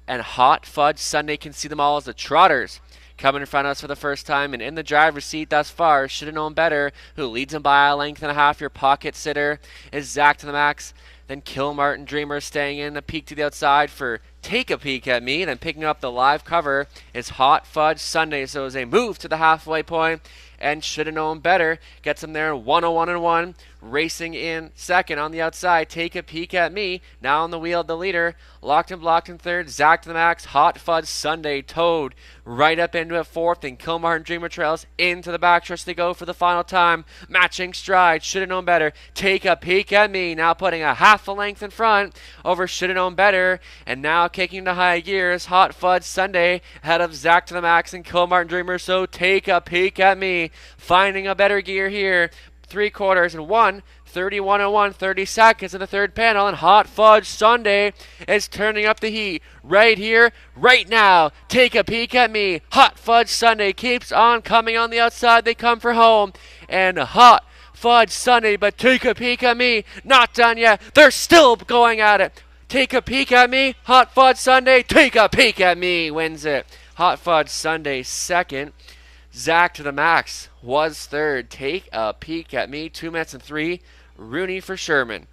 And Hot Fudge Sunday can see them all as the trotters coming in front of us for the first time. And in the driver's seat thus far, should have known better. Who leads him by a length and a half. Your pocket sitter is Zach to the Max. Then Kilmartin Dreamer staying in, a peek to the outside for Take a Peek at Me. Then picking up the live cover is Hot Fudge Sunday. So as they move to the halfway point, and should have known better, gets him there 101-1. Racing in second on the outside, Take a Peek at Me. Now on the wheel, the leader. Locked and blocked in third, Zach to the Max. Hot Fudge Sunday towed right up into it fourth, and Kilmartin Dreamer trails into the backstretch they go for the final time. Matching stride, should have known better. Take a Peek at Me. Now putting a half a length in front over should have known better, and now kicking to high gears. Hot Fudge Sunday ahead of Zach to the Max and Kilmartin Dreamer. So Take a Peek at Me, finding a better gear here. 3/4 and 1, 31-1, 30 seconds in the third panel, and Hot Fudge Sunday is turning up the heat right here, right now. Take a Peek at Me. Hot Fudge Sunday keeps on coming on the outside. They come for home, and Hot Fudge Sunday, but Take a Peek at Me, not done yet. They're still going at it. Take a Peek at Me. Hot Fudge Sunday. Take a Peek at Me wins it. Hot Fudge Sunday second. Zach to the Max was third. Take a Peek at Me. 2 minutes and 3. Rooney for Sherman.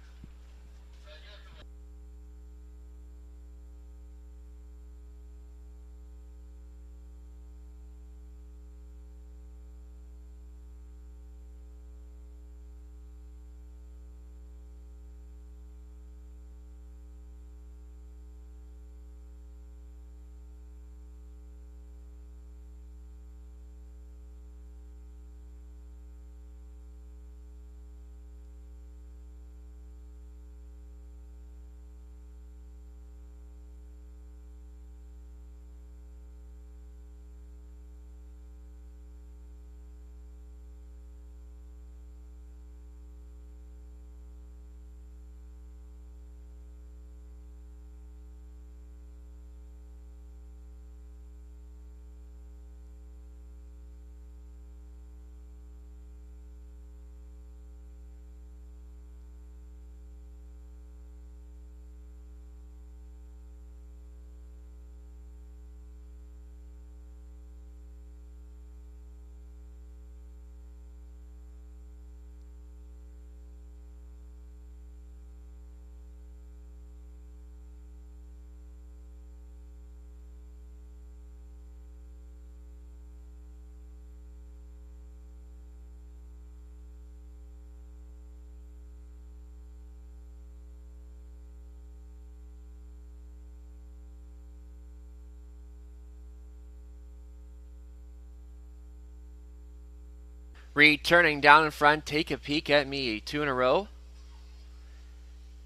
Returning down in front, Take a Peek at Me, 2 in a row.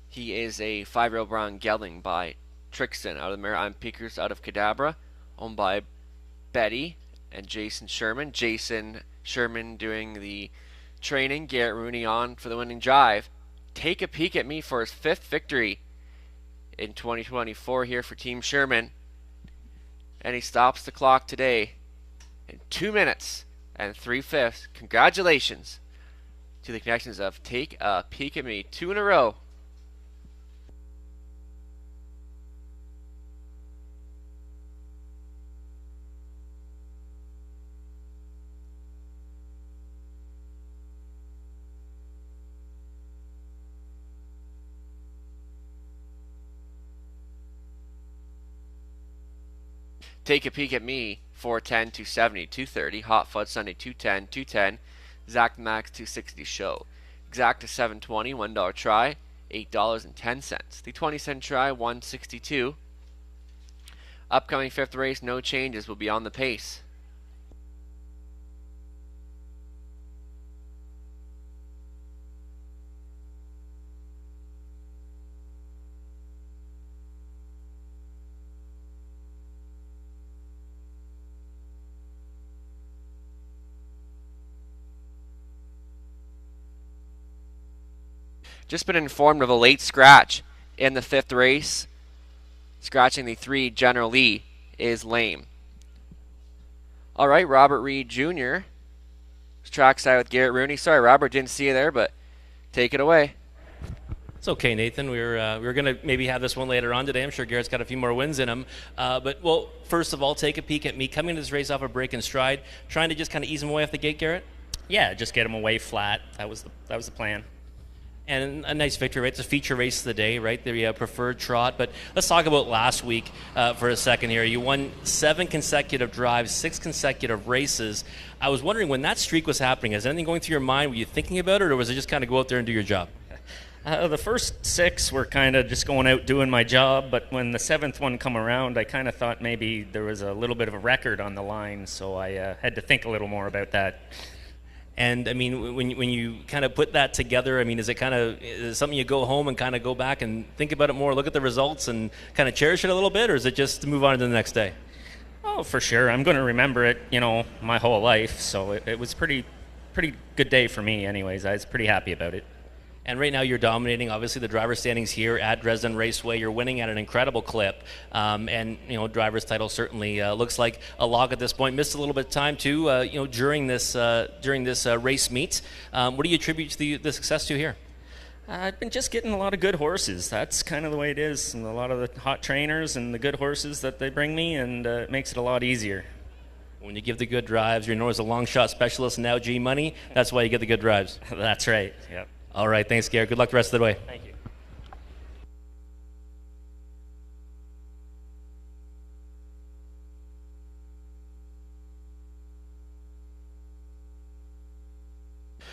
He is a 5-year-old brown gelding by Trixton out of the Maritime Peakers out of Cadabra, owned by Betty and Jason Sherman. Jason Sherman doing the training, Garrett Rooney on for the winning drive. Take a Peek at Me for his 5th victory in 2024 here for Team Sherman. And he stops the clock today in 2 minutes and 3/5. Congratulations to the connections of Take a Peek at Me, 2 in a row. Take a Peek at Me, 410, 270, 230. Hot Fudge Sunday, 210, 210. Exact Max, 260 show. Exacta 720, $1 try, $8.10. The 20-cent try, $1.62. Upcoming 5th race, no changes, will be on the pace. Just been informed of a late scratch in the 5th race. Scratching the 3 General Lee is lame. All right, Robert Reed Jr. trackside with Garrett Rooney. Sorry, Robert, didn't see you there, but take it away. It's okay, Nathan. We were going to maybe have this one later on today. I'm sure Garrett's got a few more wins in him. But first of all, Take a Peek at Me. Coming to this race off a break in stride, trying to just kind of ease him away off the gate, Garrett? Yeah, just get him away flat. That was the plan. And a nice victory, right? It's a feature race of the day, right? The preferred trot. But let's talk about last week for a second here. You won 7 consecutive drives, 6 consecutive races. I was wondering, when that streak was happening, is anything going through your mind? Were you thinking about it, or was it just kind of go out there and do your job? The first 6 were kind of just going out doing my job, but when the 7th one come around, I kind of thought maybe there was a little bit of a record on the line, so I had to think a little more about that. And I mean, when you kind of put that together, I mean, is it something you go home and kind of go back and think about it more, look at the results, and kind of cherish it a little bit, or is it just to move on to the next day? Oh, for sure. I'm going to remember it, my whole life. So it was pretty good day for me, anyways. I was pretty happy about it. And right now you're dominating, obviously, the driver's standings here at Dresden Raceway. You're winning at an incredible clip. And driver's title certainly looks like a lock at this point. Missed a little bit of time, too, during this race meet. What do you attribute the success to here? I've been just getting a lot of good horses. That's kind of the way it is. And a lot of the hot trainers and the good horses that they bring me, and it makes it a lot easier. When you give the good drives, you're known as a long shot specialist in now G Money. That's why you get the good drives. That's right, yep. All right, thanks, Garrett. Good luck the rest of the way. Thank you.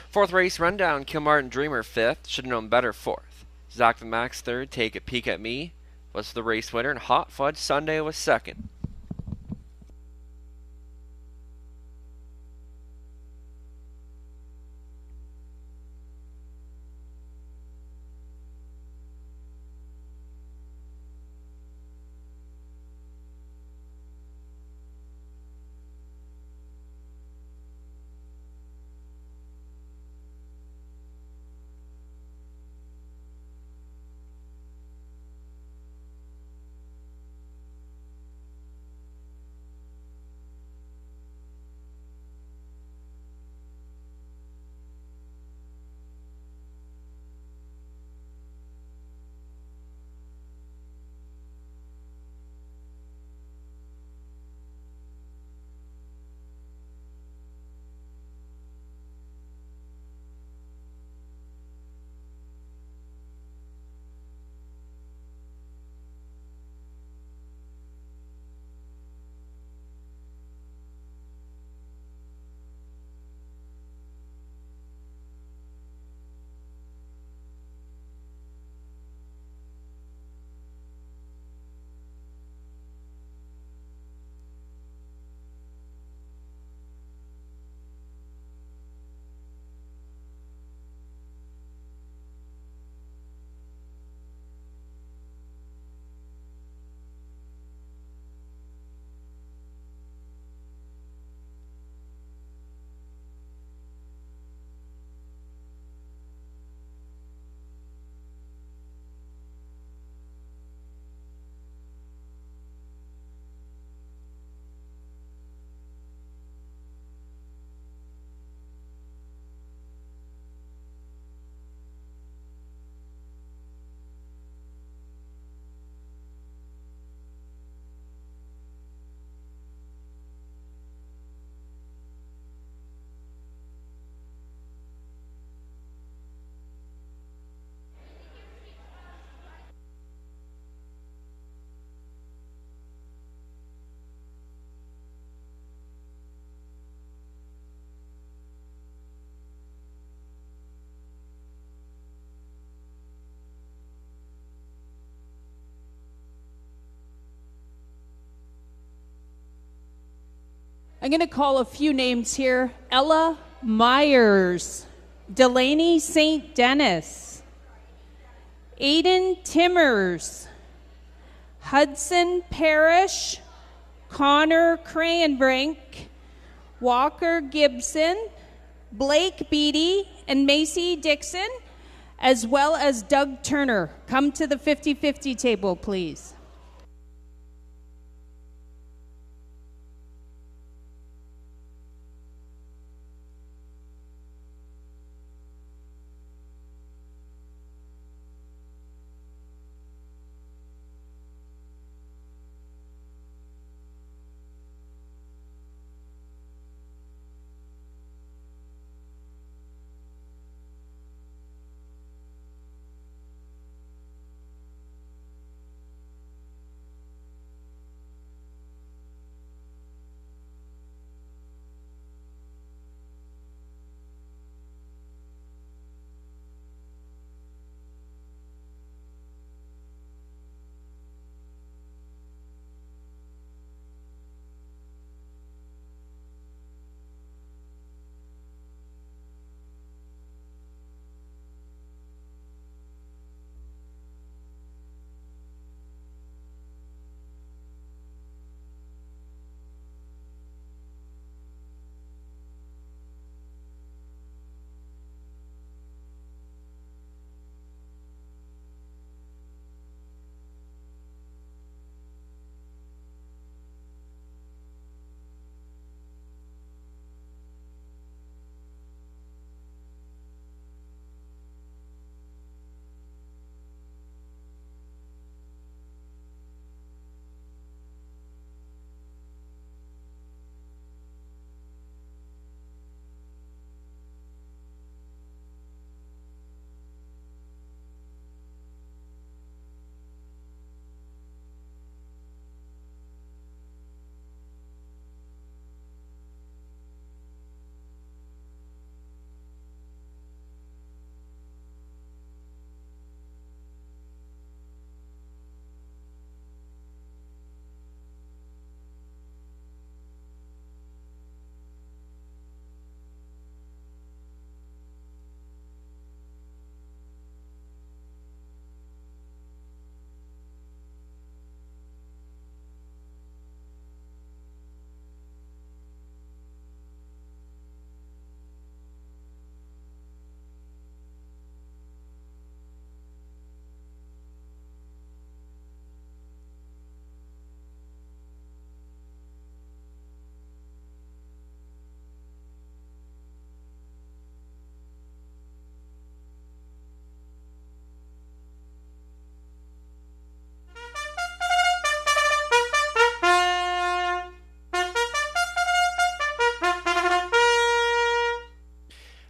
Fourth race rundown, Kilmartin Dreamer 5th, should have known better 4th. Zach the Max 3rd, Take a Peek at Me was the race winner, and Hot Fudge Sunday was 2nd. I'm going to call a few names here. Ella Myers, Delaney St. Dennis, Aiden Timmers, Hudson Parrish, Connor Cranbrink, Walker Gibson, Blake Beatty, and Macy Dixon, as well as Doug Turner. Come to the 50-50 table, please.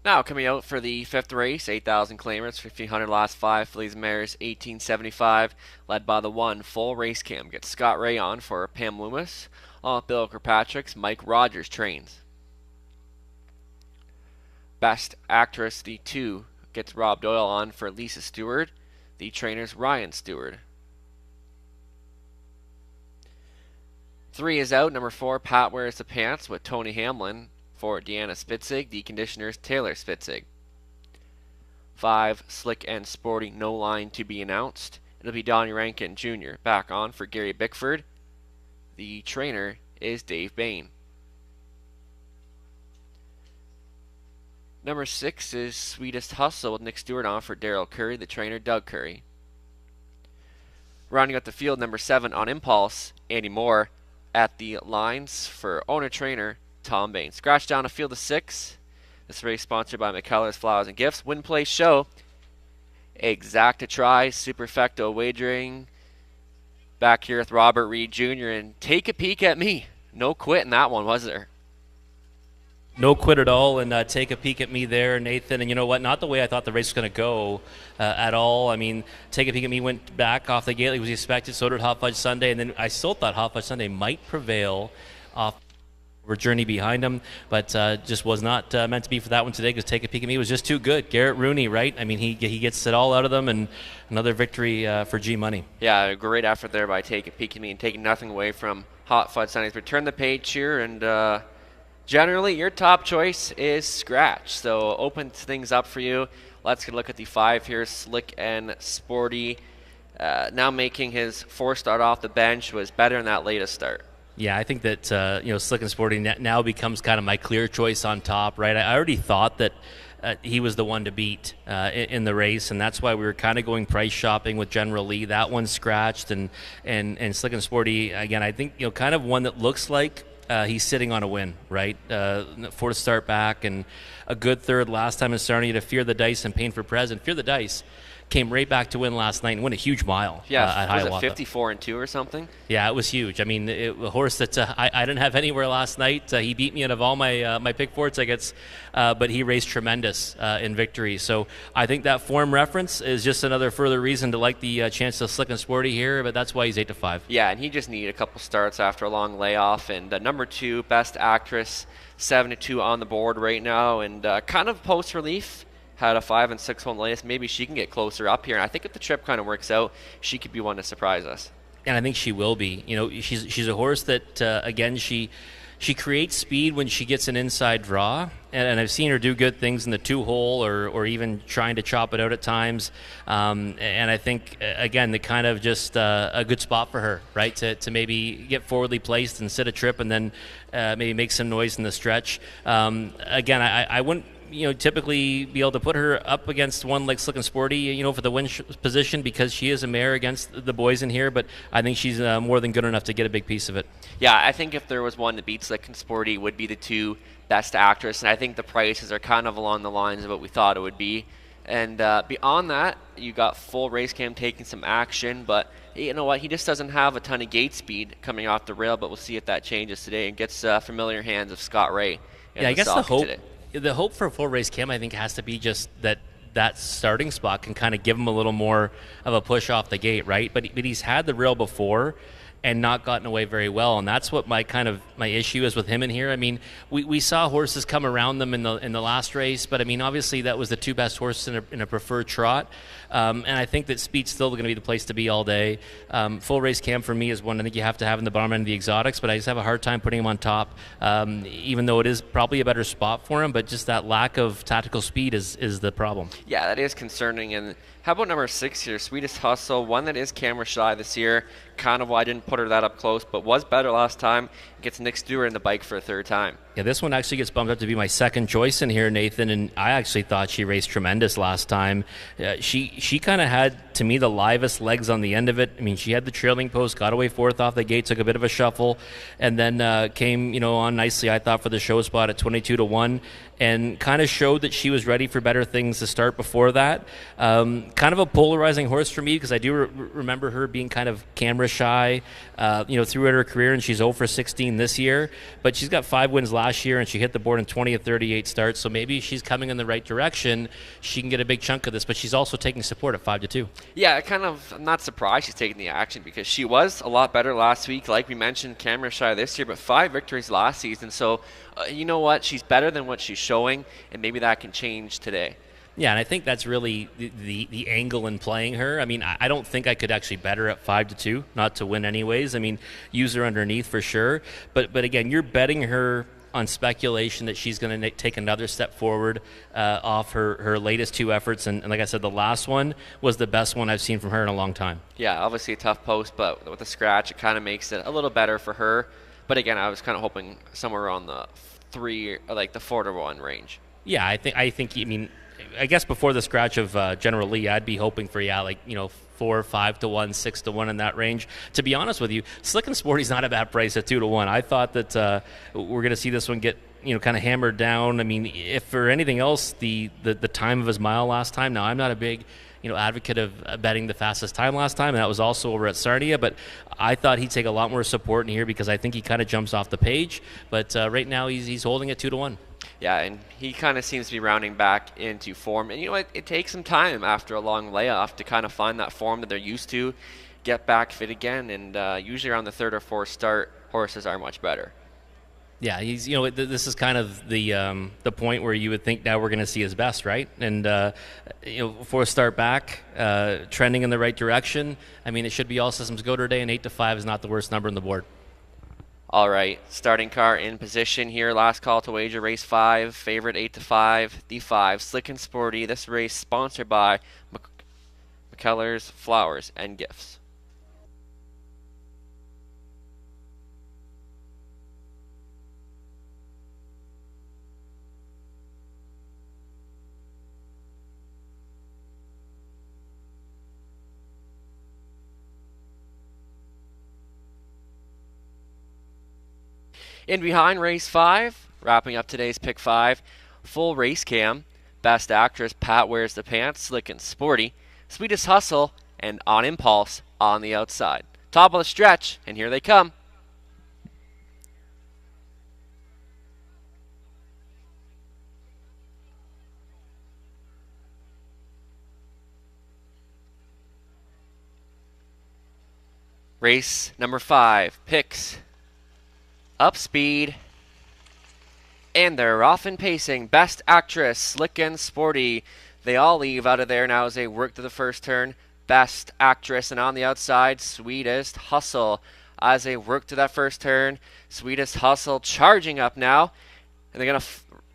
Now coming out for the fifth race, 8,000 claimers, 1,500 last 5, Fillies and Mares, 1875, led by the 1 full race cam. Gets Scott Ray on for Pam Loomis. On Bill Kirkpatrick's Mike Rogers trains. Best Actress, the 2, gets Rob Doyle on for Lisa Stewart. The trainer's Ryan Stewart. 3 is out, number 4, Pat Wears the Pants with Tony Hamlin. For Deanna Spitzig, the conditioner's Taylor Spitzig. 5, Slick and Sporty, no line to be announced. It'll be Donnie Rankin Jr. back on for Gary Bickford. The trainer is Dave Bain. Number 6 is Sweetest Hustle with Nick Stewart on for Daryl Curry, the trainer Doug Curry. Rounding out the field, number 7 on Impulse, Andy Moore at the lines for owner-trainer Tom Bain. Scratch down a field of 6. This race sponsored by McKellar's Flowers and Gifts. Win Play Show. Exacta Try. Superfecto Wagering. Back here with Robert Reed Jr. And take a peek at me. No quit in that one, was there? No quit at all, and take a peek at me there, Nathan. And you know what? Not the way I thought the race was going to go at all. I mean, take a peek at me went back off the gate like was expected. So did Hot Fudge Sunday, and then I still thought Hot Fudge Sunday might prevail off journey behind him, but just was not meant to be for that one today because Take a Peek at Me was just too good. Garrett Rooney, right? I mean, he gets it all out of them, and another victory for G Money. Yeah, a great effort there by Take a Peek at Me and taking nothing away from Hot Fudge Sundays. But turn the page here, and Generally, your top choice is Scratch. So opens things up for you. Let's get a look at the 5 here. Slick and Sporty. Now making his 4 start off the bench, was better in that latest start. Yeah, I think that Slick and Sporty now becomes kind of my clear choice on top, right? I already thought that he was the one to beat in the race, and that's why we were kind of going price shopping with General Lee. That one scratched, and Slick and Sporty, again, I think kind of one that looks like he's sitting on a win, right? 4th start back and a good third last time in Sarnia to Fear the Dice and Pain for President. Fear the Dice came right back to win last night and won a huge mile. Yeah, at was Hiawatha. it 54-2 or something? Yeah, it was huge. I mean, a horse that I didn't have anywhere last night. He beat me out of all my pick 4 tickets, but he raced tremendous in victory. So I think that form reference is just another further reason to like the chance of Slick and Sporty here, but that's why he's 8-5. Yeah, and he just needed a couple starts after a long layoff. And number 2, Best Actress, 7-2 on the board right now, and kind of post relief. Had a 5 and 6 home latest. Maybe she can get closer up here. And I think if the trip kind of works out, she could be one to surprise us. And I think she will be. She's a horse that again she creates speed when she gets an inside draw, and I've seen her do good things in the 2-hole or even trying to chop it out at times. And I think again, the kind of just a good spot for her, right? To maybe get forwardly placed and sit a trip, and then maybe make some noise in the stretch. Again, I wouldn't typically be able to put her up against one like Slick and Sporty, for the win position, because she is a mare against the boys in here, but I think she's more than good enough to get a big piece of it. Yeah, I think if there was one that beat Slick and Sporty, would be the 2 Best Actress, and I think the prices are kind of along the lines of what we thought it would be. And beyond that, you got full race cam taking some action, but you know what? He just doesn't have a ton of gate speed coming off the rail, but we'll see if that changes today and gets familiar hands of Scott Ray. Yeah, I guess the hope for a full race cam, I think, has to be just that starting spot can kind of give him a little more of a push off the gate, right? But he's had the rail before and not gotten away very well, and that's what my issue is with him in here. I mean, we saw horses come around them in the last race, but I mean, obviously that was the 2 best horses in a preferred trot, and I think that speed's still going to be the place to be all day. Full race cam for me is one I think you have to have in the bottom end of the exotics, but I just have a hard time putting him on top, even though it is probably a better spot for him, but just that lack of tactical speed is the problem. Yeah, that is concerning. And how about number 6 here, Sweetest Hustle, one that is camera shy this year. Kind of why I didn't put her that up close, but was better last time. Gets Nick Stewart in the bike for a 3rd time. Yeah, this one actually gets bumped up to be my second choice in here, Nathan, and I actually thought she raced tremendous last time. She kind of had, to me, the livest legs on the end of it. I mean, she had the trailing post, got away 4th off the gate, took a bit of a shuffle, and then came, on nicely, I thought, for the show spot at 22-1, and kind of showed that she was ready for better things to start before that. Kind of a polarizing horse for me, because I do remember her being kind of camera shy, throughout her career, and she's 0 for 16 this year, but she's got 5 wins last year, and she hit the board in 20 of 38 starts, so maybe she's coming in the right direction. She can get a big chunk of this, but she's also taking support at 5-2. Yeah, I'm not surprised she's taking the action, because she was a lot better last week. Like we mentioned, camera shy this year, but 5 victories last season, so you know what? She's better than what she's showing, and maybe that can change today. Yeah, and I think that's really the angle in playing her. I mean, I don't think I could actually bet her at 5-2, not to win anyways. I mean, use her underneath for sure. But again, you're betting her on speculation that she's going to take another step forward off her latest 2 efforts. And like I said, the last one was the best one I've seen from her in a long time. Yeah, obviously a tough post, but with the scratch, it kind of makes it a little better for her. But again, I was kind of hoping somewhere around the 4-1 range. Yeah, I think. I mean, I guess before the scratch of General Lee, I'd be hoping for 4, 5-1, 6-1 in that range. To be honest with you, Slick and Sporty's not a bad price at 2-1. I thought that we're going to see this one get kind of hammered down. I mean, if for anything else, the time of his mile last time. Now, I'm not a big advocate of betting the fastest time last time, and that was also over at Sarnia, but I thought he'd take a lot more support in here because I think he kind of jumps off the page. But right now he's holding it 2-1. Yeah, and he kind of seems to be rounding back into form. And it takes some time after a long layoff to kind of find that form that they're used to, get back fit again, and usually around the 3rd or 4th start, horses are much better. Yeah, he's this is kind of the point where you would think now we're going to see his best, right? And 4th start back, trending in the right direction. I mean, it should be all systems go today, and 8-5 is not the worst number on the board. All right, starting car in position here. Last call to wager, race 5, favorite 8-5, the 5, Slick and Sporty. This race sponsored by McKellar's Flowers and Gifts. In behind race 5, wrapping up today's pick 5, full race cam, best actress Pat Wears the Pants, Slick and Sporty, Sweetest Hustle, and On Impulse on the outside. Top of the stretch, and here they come. Race number 5, picks up speed, and they're off and pacing. Best actress, Slick and Sporty. They all leave out of there now as they work to the first turn. Best actress, and on the outside, Sweetest Hustle. As they work to that first turn, Sweetest Hustle charging up now. And they're going to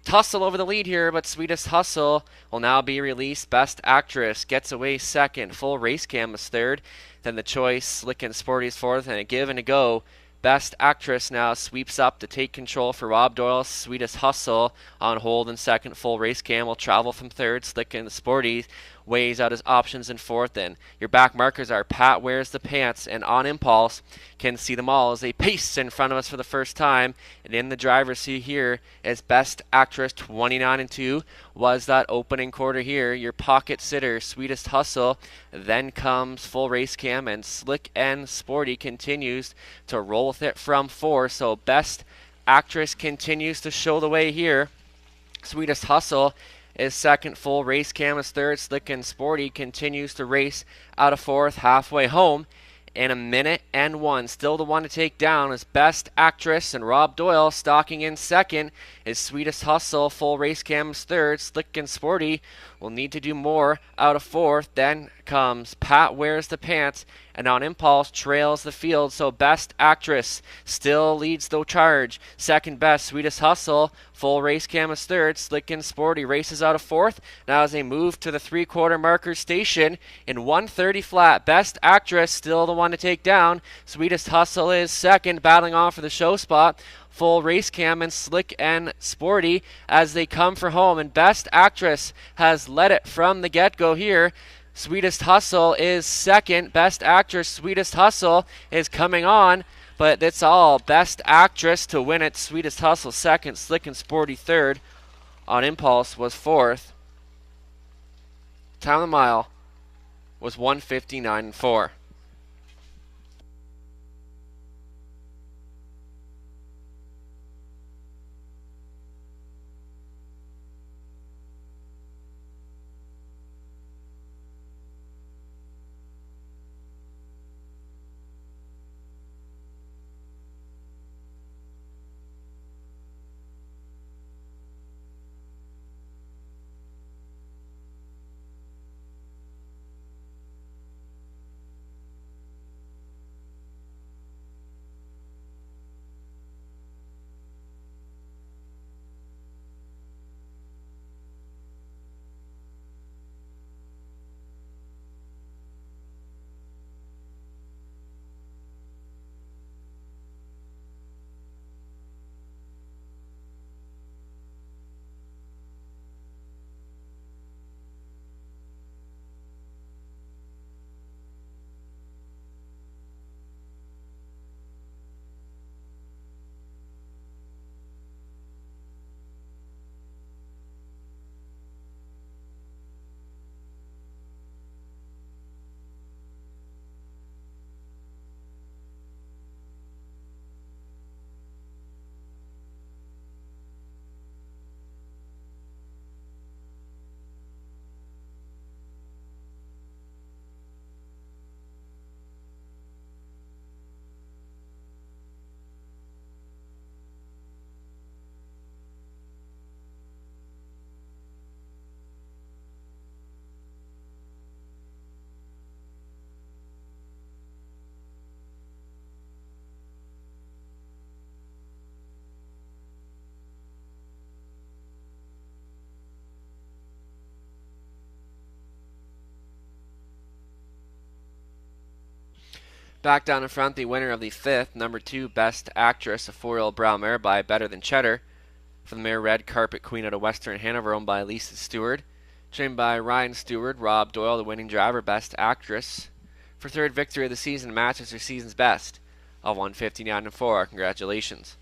tussle over the lead here, but Sweetest Hustle will now be released. Best actress gets away second. Full race cam is third. Then the choice, Slick and Sporty's fourth, and a give and a go. Best actress now sweeps up to take control for Rob Doyle. Sweetest Hustle on hold in second. Full race cam will travel from third. Slick and Sporty weighs out his options in fourth. And your back markers are Pat Wears the Pants and On Impulse. Can see them all as they pace in front of us for the first time. And in the driver's seat here is Best Actress 29-2. Was that opening quarter here. Your pocket sitter, Sweetest Hustle. Then comes Full Race Cam, and Slick and Sporty continues to roll with it from 4. So Best Actress continues to show the way here. Sweetest Hustle is second. Full Race Cam is third. Slick and Sporty continues to race out of fourth, halfway home. In a minute and 1, still the one to take down is Best Actress, and Rob Doyle stalking in second is Sweetest Hustle. Full Race Cam is third. Slick and Sporty will need to do more out of fourth. Then comes Pat Wears the Pants, and On Impulse trails the field. So Best Actress still leads the charge. Second best, Sweetest Hustle. Full Race Cam is third. Slick and Sporty races out of fourth. Now as they move to the 3/4 marker station in 1:30 flat, Best Actress still the one to take down. Sweetest Hustle is second, battling on for the show spot. Full Race Cam and Slick and Sporty as they come for home, and Best Actress has led it from the get-go here. Sweetest Hustle is second. Best Actress, Sweetest Hustle is coming on, but it's all Best Actress to win it. Sweetest Hustle second, Slick and Sporty third. On Impulse was fourth. Time of the mile was 1:59.4. Back down in front, the winner of the 5th, number 2, Best Actress, a 4-year-old brown mare by Better Than Cheddar. For the mare, Red Carpet Queen out of Western Hanover, owned by Lisa Stewart. Trained by Ryan Stewart, Rob Doyle, the winning driver, Best Actress. For 3rd victory of the season, matches her season's best of 159.4. Congratulations.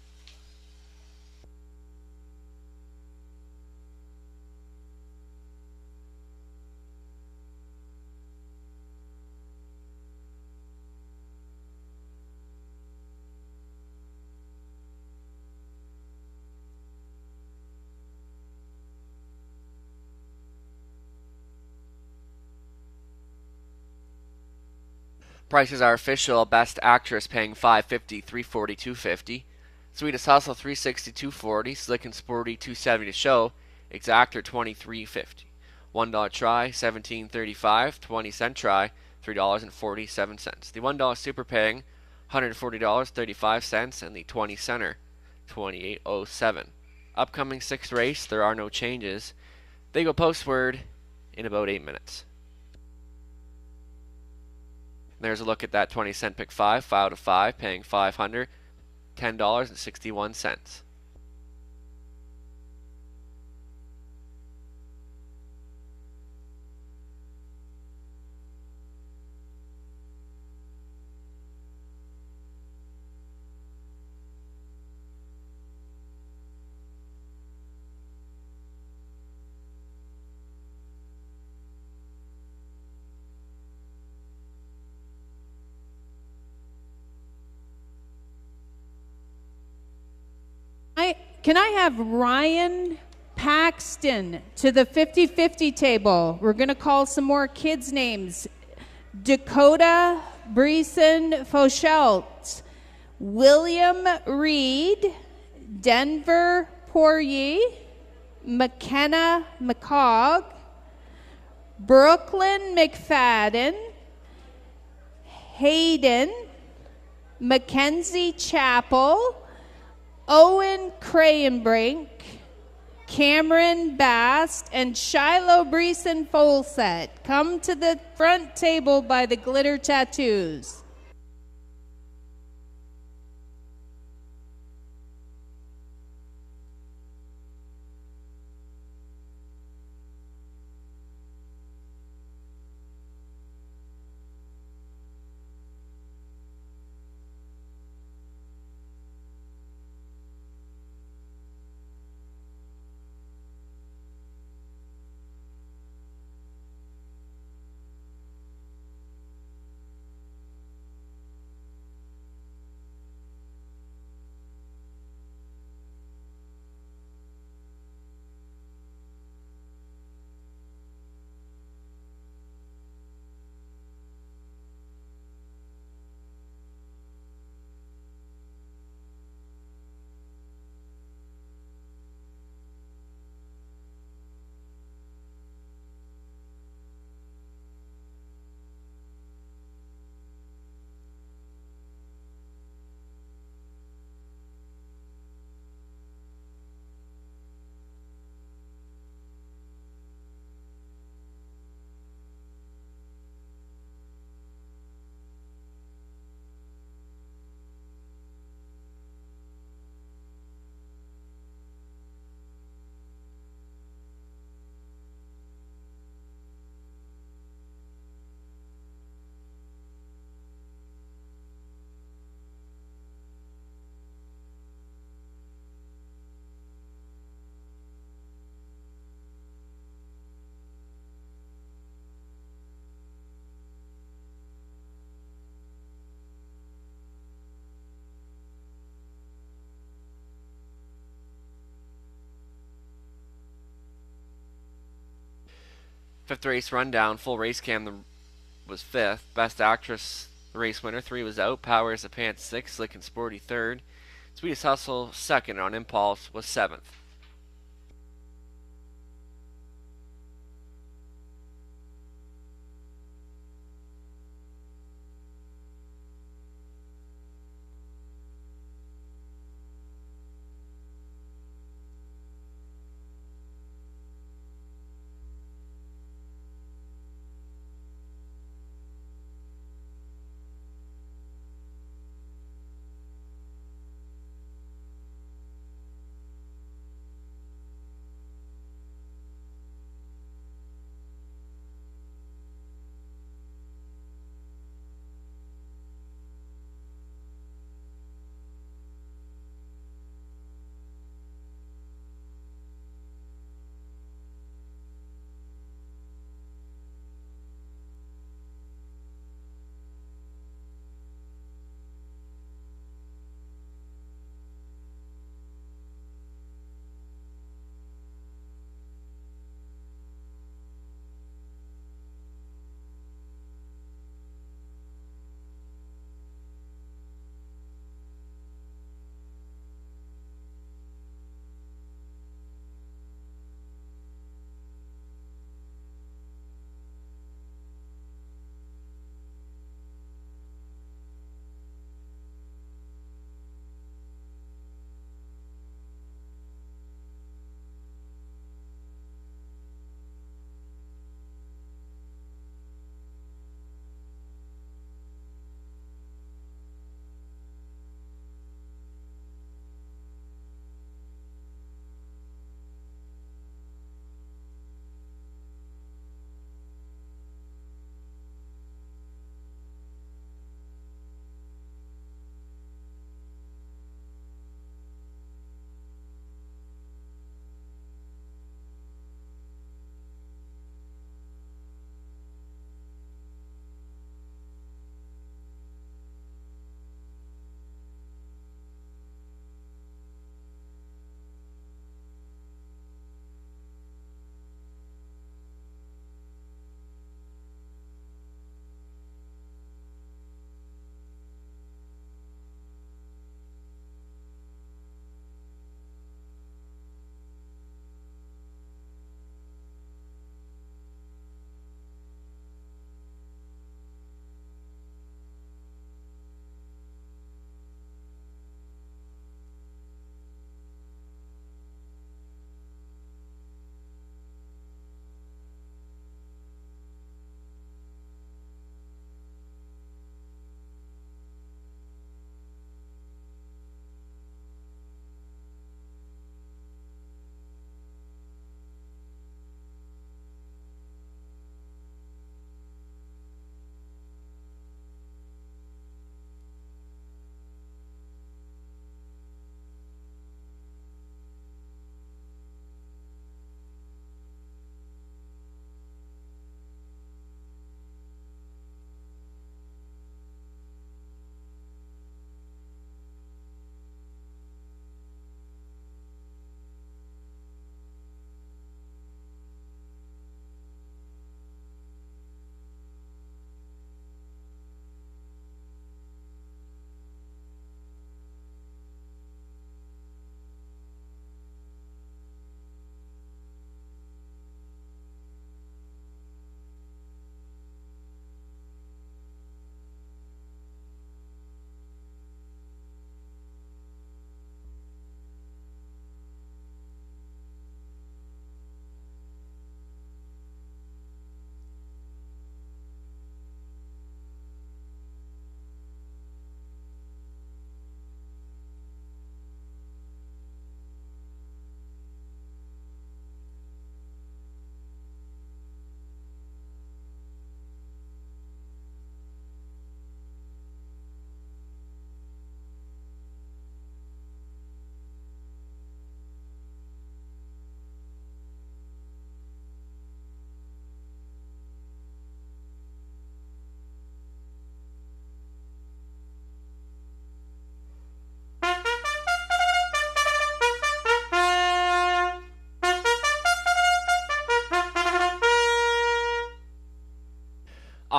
Prices are official. Best Actress paying $550, $340, $250. Sweetest Hustle $360, $240. Slick and Sporty $270 to show. Exactor $23.50. $1 try $17.35. 20-cent try $3.47. The $1 super paying $140.35, and the 20 center $28.07. Upcoming 6th race, there are no changes. They go postward in about 8 minutes. There's a look at that 20-cent pick 5 out of 5, paying $500, $10.61. Can I have Ryan Paxton to the 50-50 table? We're going to call some more kids' names. Dakota Breeson Fauchelt, William Reed, Denver Poirier, McKenna McCogg, Brooklyn McFadden, Hayden, Mackenzie Chappell, Owen Crayenbrink, Cameron Bast, and Shiloh Breeson Folset. Come to the front table by the glitter tattoos. Fifth race rundown, full race cam was 5th. Best Actress, the race winner. 3 was out. Powers of Pants 6th. Slick and Sporty 3rd. Sweetest Hustle 2nd. On Impulse was 7th.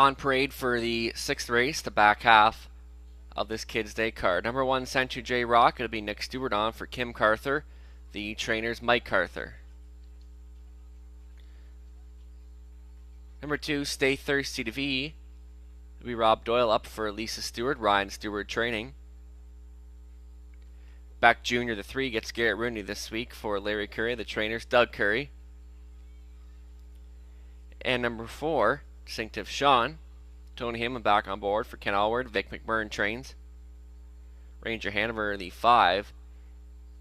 on parade for the 6th race, the back half of this Kids Day card. Number 1, Century J Rock. It'll be Nick Stewart on for Kim Carther. The trainer's Mike Carther. Number 2, Stay Thirsty to V. It'll be Rob Doyle up for Lisa Stewart, Ryan Stewart training. Beck Jr., the 3, gets Garrett Rooney this week for Larry Curry. The trainer's Doug Curry. And number 4, Distinctive Sean. Tony Heyman back on board for Ken Allward. Vic McMurrin trains. Ranger Hanover, the 5.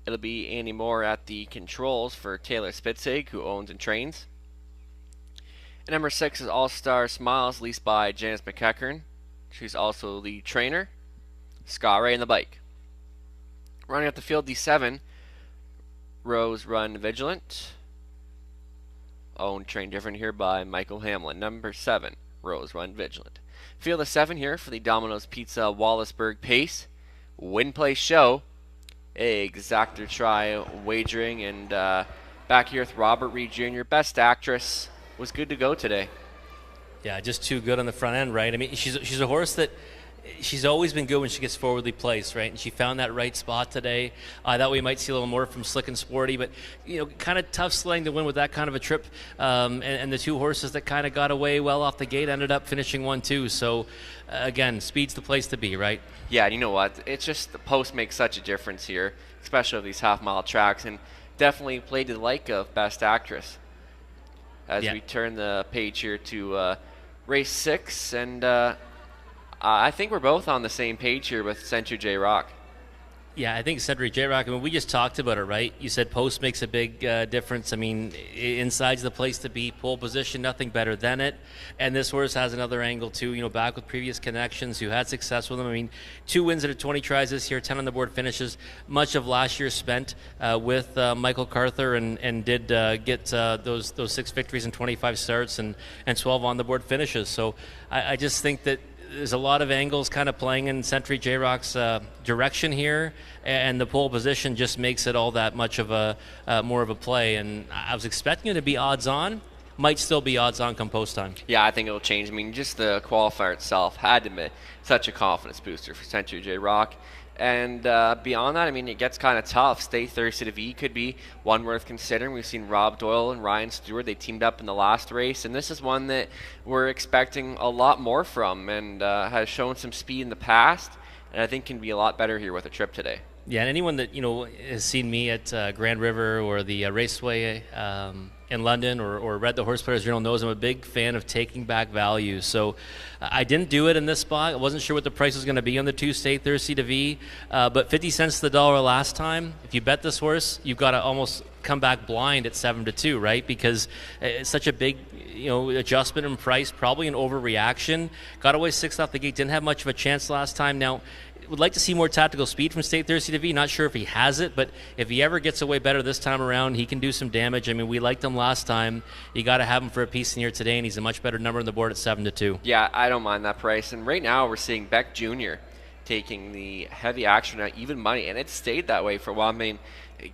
It'll be Andy Moore at the controls for Taylor Spitzig, who owns and trains. And number 6 is All Star Smiles, leased by Janice McEachern. She's also the trainer. Scott Ray in the bike. Running up the field, the 7, Rose Run Vigilant. Owned, trained different here by Michael Hamlin. Number 7, Rose Run Vigilant. Field of 7 here for the Domino's Pizza Wallaceburg Pace. Win Play Show. Exactor Try Wagering. And back here with Robert Reed Jr., Best Actress. Was good to go today. Yeah, just too good on the front end, right? I mean, she's a horse that she's always been good when she gets forwardly placed, right? And she found that right spot today. I thought we might see a little more from Slick and Sporty, but kind of tough sledding to win with that kind of a trip. And the 2 horses that kind of got away well off the gate ended up finishing 1-2. So again, speed's the place to be, right? Yeah, and you know what? It's just the post makes such a difference here, especially with these half-mile tracks, and definitely played to the like of Best Actress. As we turn the page here to race 6, and I think we're both on the same page here with Century J Rock. Yeah, I think Century J Rock, I mean, we just talked about it, right? You said post makes a big difference. I mean, inside's the place to be. Pole position, nothing better than it. And this horse has another angle, too. Back with previous connections, who had success with him. I mean, 2 wins out of 20 tries this year, 10 on the board finishes. Much of last year spent with Michael Carther and did get those 6 victories and 25 starts and 12 on the board finishes. So I just think that there's a lot of angles kind of playing in Century J Rock's direction here, and the pole position just makes it all that much of a more of a play. And I was expecting it to be odds on, might still be odds on come post time. Yeah, I think it'll change. I mean, just the qualifier itself had to be such a confidence booster for Century J Rock. And beyond that, I mean, it gets kind of tough. Stay Thirsty to V could be one worth considering. We've seen Rob Doyle and Ryan Stewart. They teamed up in the last race, and this is one that we're expecting a lot more from, and has shown some speed in the past, and I think can be a lot better here with a trip today. Yeah, and anyone that has seen me at Grand River or the Raceway in London or read the Horse Players Journal knows I'm a big fan of taking back value. So I didn't do it in this spot. I wasn't sure what the price was going to be on the 2 Stay Thirsty to V, but 50 cents to the dollar last time. If you bet this horse, you've got to almost come back blind at 7-2, right? Because it's such a big adjustment in price, probably an overreaction. Got away 6th off the gate, didn't have much of a chance last time. Now, would like to see more tactical speed from Stay Thirsty to V. Not sure if he has it, but if he ever gets away better this time around, he can do some damage. I mean, we liked him last time. You got to have him for a piece in here today, and he's a much better number on the board at 7-2. Yeah, I don't mind that price. And right now we're seeing Beck Jr. taking the heavy action at even money, and it stayed that way for a while. I mean,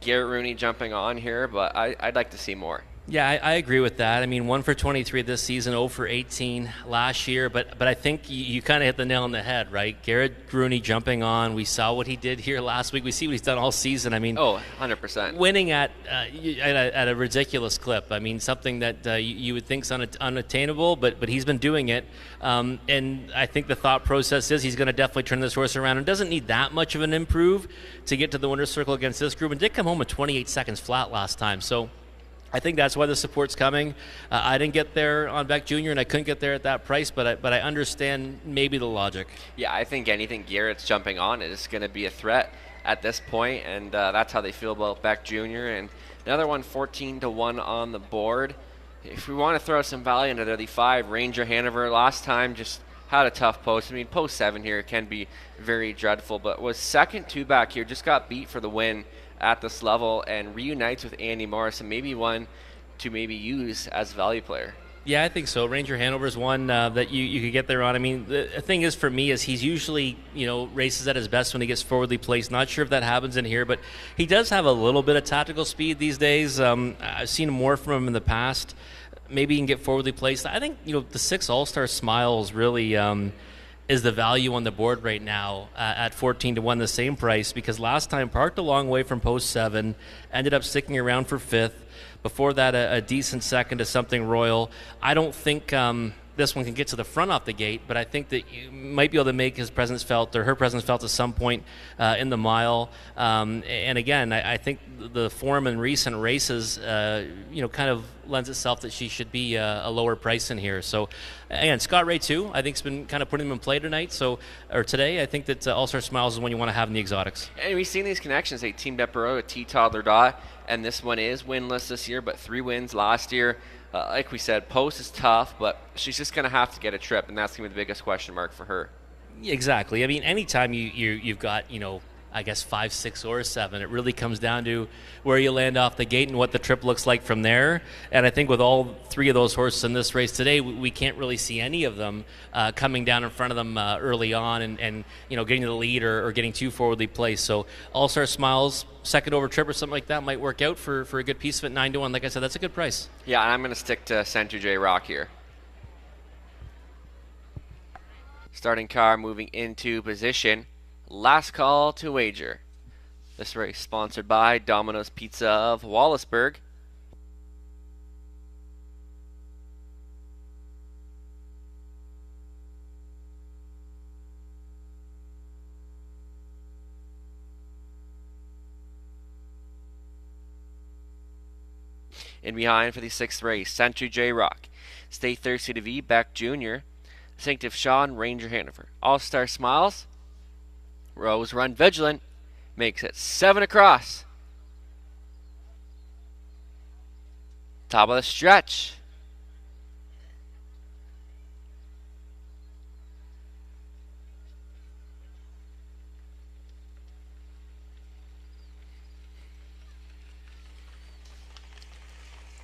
Garrett Rooney jumping on here, but I'd like to see more. Yeah, I agree with that. I mean, 1 for 23 this season, 0 for 18 last year. But I think you kind of hit the nail on the head, right? Garrett Rooney jumping on. We saw what he did here last week. We see what he's done all season. I mean, 100%. Winning at a ridiculous clip. I mean, something that you would think is unattainable, but he's been doing it. And I think the thought process is he's going to definitely turn this horse around and doesn't need that much of an improve to get to the winner's circle against this group. And did come home with 28 seconds flat last time. So I think that's why the support's coming. I didn't get there on Beck Jr., and I couldn't get there at that price, but I understand maybe the logic. Yeah, I think anything Garrett's jumping on is going to be a threat at this point, and that's how they feel about Beck Jr. And another one, 14-1 on the board. If we want to throw some value into the 5, Ranger Hanover, last time just had a tough post. I mean, post 7 here can be very dreadful, but was second 2 back here, just got beat for the win at this level and reunites with Andy Morris, and maybe one to maybe use as a value player. Yeah, I think so. Ranger Hanover's one that you could get there on. I mean, the thing is for me is he's usually, races at his best when he gets forwardly placed. Not sure if that happens in here, but he does have a little bit of tactical speed these days. I've seen more from him in the past. maybe you can get forwardly placed. I think, the 6 All-Star Smiles really is the value on the board right now at 14-1, the same price, because last time parked a long way from post 7, ended up sticking around for 5th. Before that, a decent second to Something Royal. I don't think this one can get to the front off the gate, but I think that you might be able to make his presence felt or her presence felt at some point in the mile. And again, I think the form in recent races, kind of lends itself that she should be a lower price in here. So, again, Scott Ray too, I think, has been kind of putting him in play tonight. Or today, I think that All-Star Smiles is one you want to have in the exotics. And we've seen these connections. They teamed up a T-Toddler Dot, and this one is winless this year, but 3 wins last year. Like we said, post is tough, but she's just going to have to get a trip, and that's going to be the biggest question mark for her. Exactly. I mean, anytime you've got, I guess 5, 6, or 7, it really comes down to where you land off the gate and what the trip looks like from there. And I think with all 3 of those horses in this race today, we can't really see any of them coming down in front of them early on and getting to the lead or getting too forwardly placed. So All-Star Smiles, second over trip or something like that might work out for a good piece of it, 9-1. Like I said, that's a good price. Yeah, and I'm going to stick to Century J Rock here. Starting car moving into position. Last call to wager. This race sponsored by Domino's Pizza of Wallaceburg. In behind for the 6th race, Century J Rock. Stay Thirsty to V, Beck Jr., Distinctive Sean, Ranger Hanover. All-Star Smiles, Rose Run Vigilant, makes it 7 across. Top of the stretch.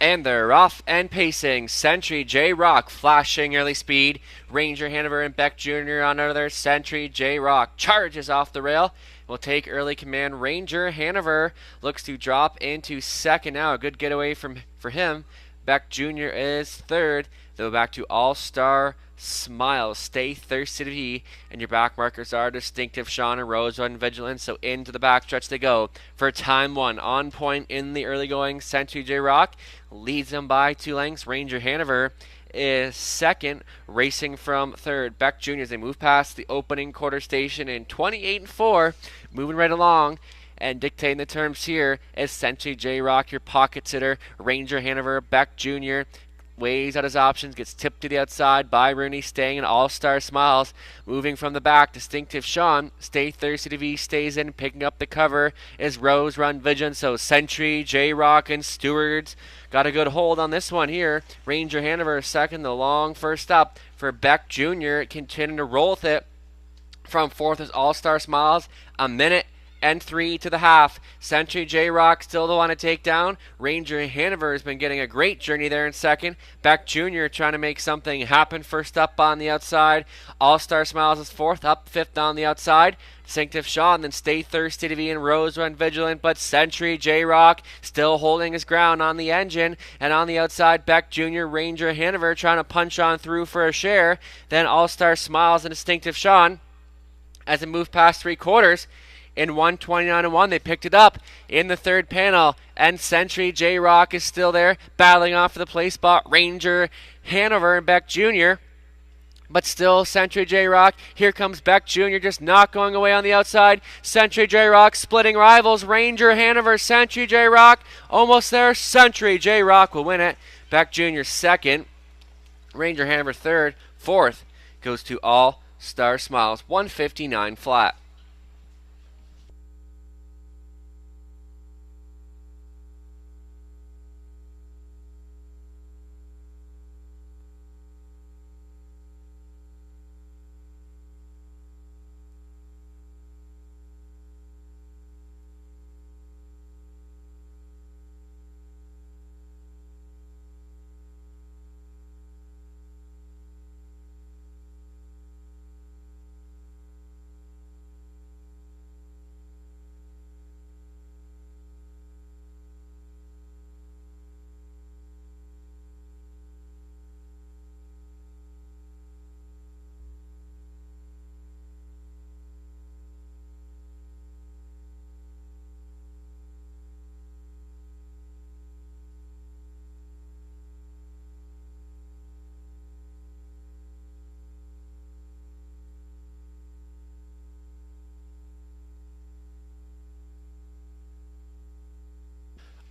And they're off and pacing. Century J Rock flashing early speed. Ranger Hanover and Beck Jr. on another. Century J Rock charges off the rail. Will take early command. Ranger Hanover looks to drop into second now. A good getaway for him. Beck Jr. is third. They'll back to All-Star Smiles. Stay Thirsty to V. And your back markers are Distinctive Sean and Rose Run Vigilant. So into the backstretch they go for time 1. On point in the early going. Century J Rock leads them by 2 lengths. Ranger Hanover is second, racing from third. Beck Jr. as they move past the opening quarter station in 28-4, moving right along. And dictating the terms here is Century J Rock, your pocket sitter. Ranger Hanover, Beck Jr. weighs out his options, gets tipped to the outside by Rooney, staying in All-Star Smiles. Moving from the back, Distinctive Sean, Stay Thirsty to V, stays in, picking up the cover is Rose Run Vigilant. So Century, J-Rock, and Stewards got a good hold on this one here. Ranger Hanover second, the long first up for Beck Jr. Continuing to roll with it. From fourth is All-Star Smiles, a minute and 3 to the half. Century J Rock still the one to take down. Ranger Hanover has been getting a great journey there in second. Beck Jr. trying to make something happen first up on the outside. All-Star Smiles is fourth, up fifth on the outside. Distinctive Sean, then Stay Thirsty to V and Rose Run Vigilant, but Century J Rock still holding his ground on the engine. And on the outside, Beck Jr., Ranger Hanover trying to punch on through for a share. Then All-Star Smiles and Distinctive Sean as it moved past 3/4. In 1:29-1, they picked it up in the third panel, and Century J Rock is still there, battling off for the place spot. Ranger Hanover and Beck Jr., but still Century J Rock. Here comes Beck Jr., just not going away on the outside. Century J Rock splitting rivals. Ranger Hanover, Century J Rock, almost there. Century J Rock will win it. Beck Jr. second, Ranger Hanover third, fourth goes to All-Star Smiles, 159 flat.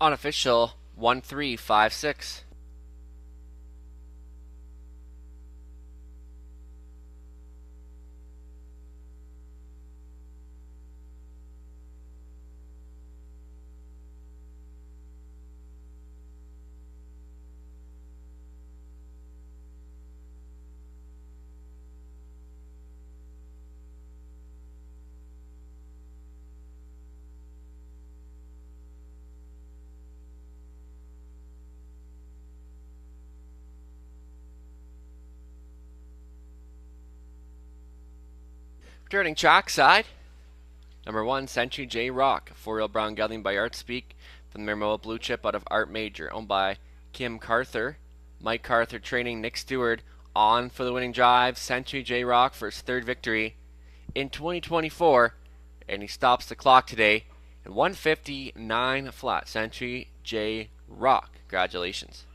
Unofficial 1356. Turning trackside, number 1, Century J Rock, 4-wheel brown gelding by Art Speak, from the Mermoa Blue Chip out of Art Major, owned by Kim Carther. Mike Carther training Nick Stewart on for the winning drive. Century J Rock for his 3rd victory in 2024, and he stops the clock today in 1:59 flat. Century J Rock, congratulations.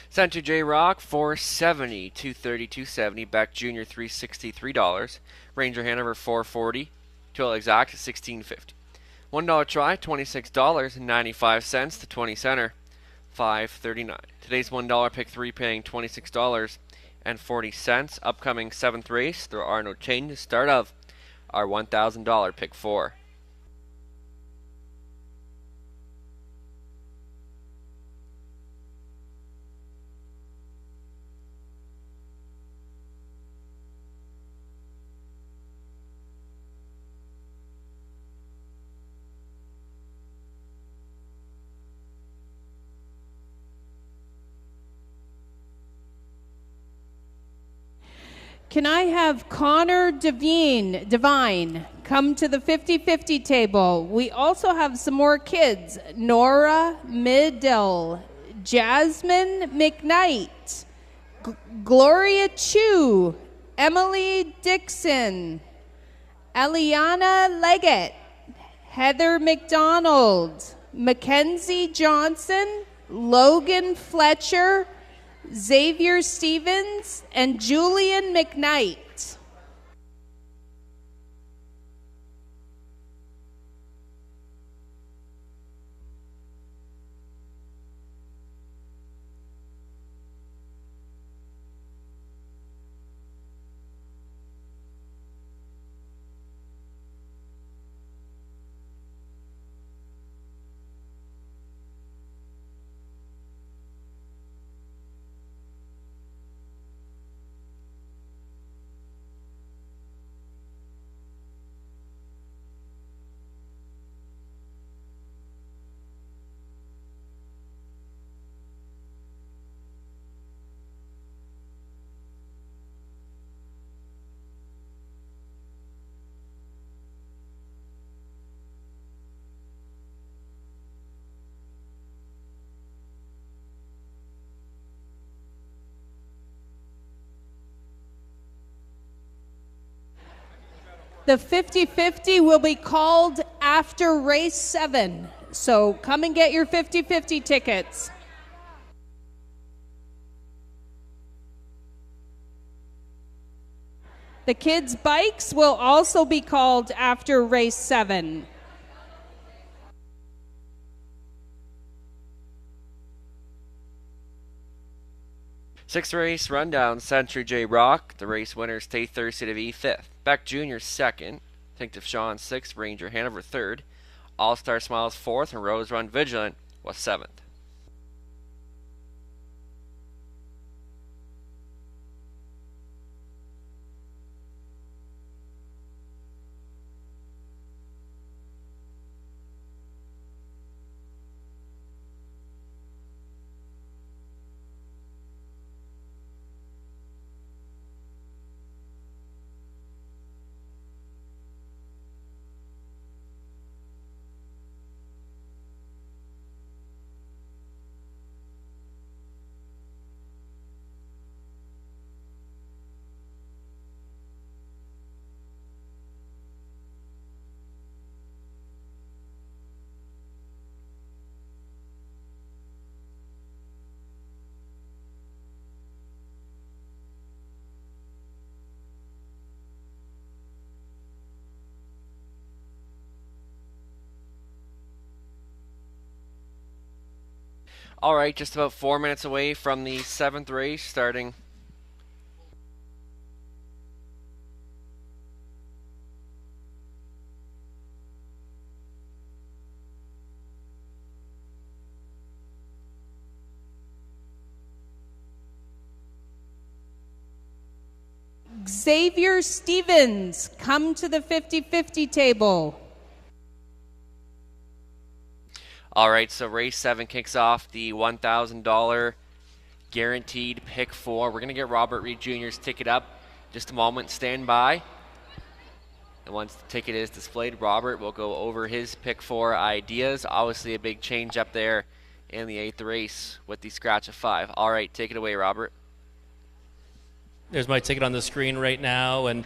Century J Rock 470, 230, 270. Beck Jr. $363. Ranger Hanover 440. Total exact $16.50. $1 try $26.95 to 20 center $5.39. Today's $1 pick 3 paying $26.40. Upcoming 7th race, there are no changes. Start of our $1,000 pick 4. Can I have Connor Devine come to the 50-50 table? We also have some more kids. Nora Middle, Jasmine McKnight, Gloria Chu, Emily Dixon, Eliana Leggett, Heather McDonald, Mackenzie Johnson, Logan Fletcher, Xavier Stevens, and Julian McKnight. The 50-50 will be called after race 7. So come and get your 50-50 tickets. The kids' bikes will also be called after race 7. Sixth race rundown, Century J Rock. The race winners, Tate Thursday to be 5th. Beck Jr. 2nd. Distinctive Sean 6th. Ranger Hanover 3rd. All-Star Smiles 4th. And Rose Run Vigilant was 7th. All right, just about 4 minutes away from the 7th race starting. Xavier Stevens, come to the 50-50 table. All right, so race 7 kicks off the $1,000 guaranteed pick 4. We're going to get Robert Reed Jr.'s ticket up. Just a moment, stand by. And once the ticket is displayed, Robert will go over his pick 4 ideas. Obviously a big change up there in the 8th race with the scratch of 5. All right, take it away, Robert. There's my ticket on the screen right now, and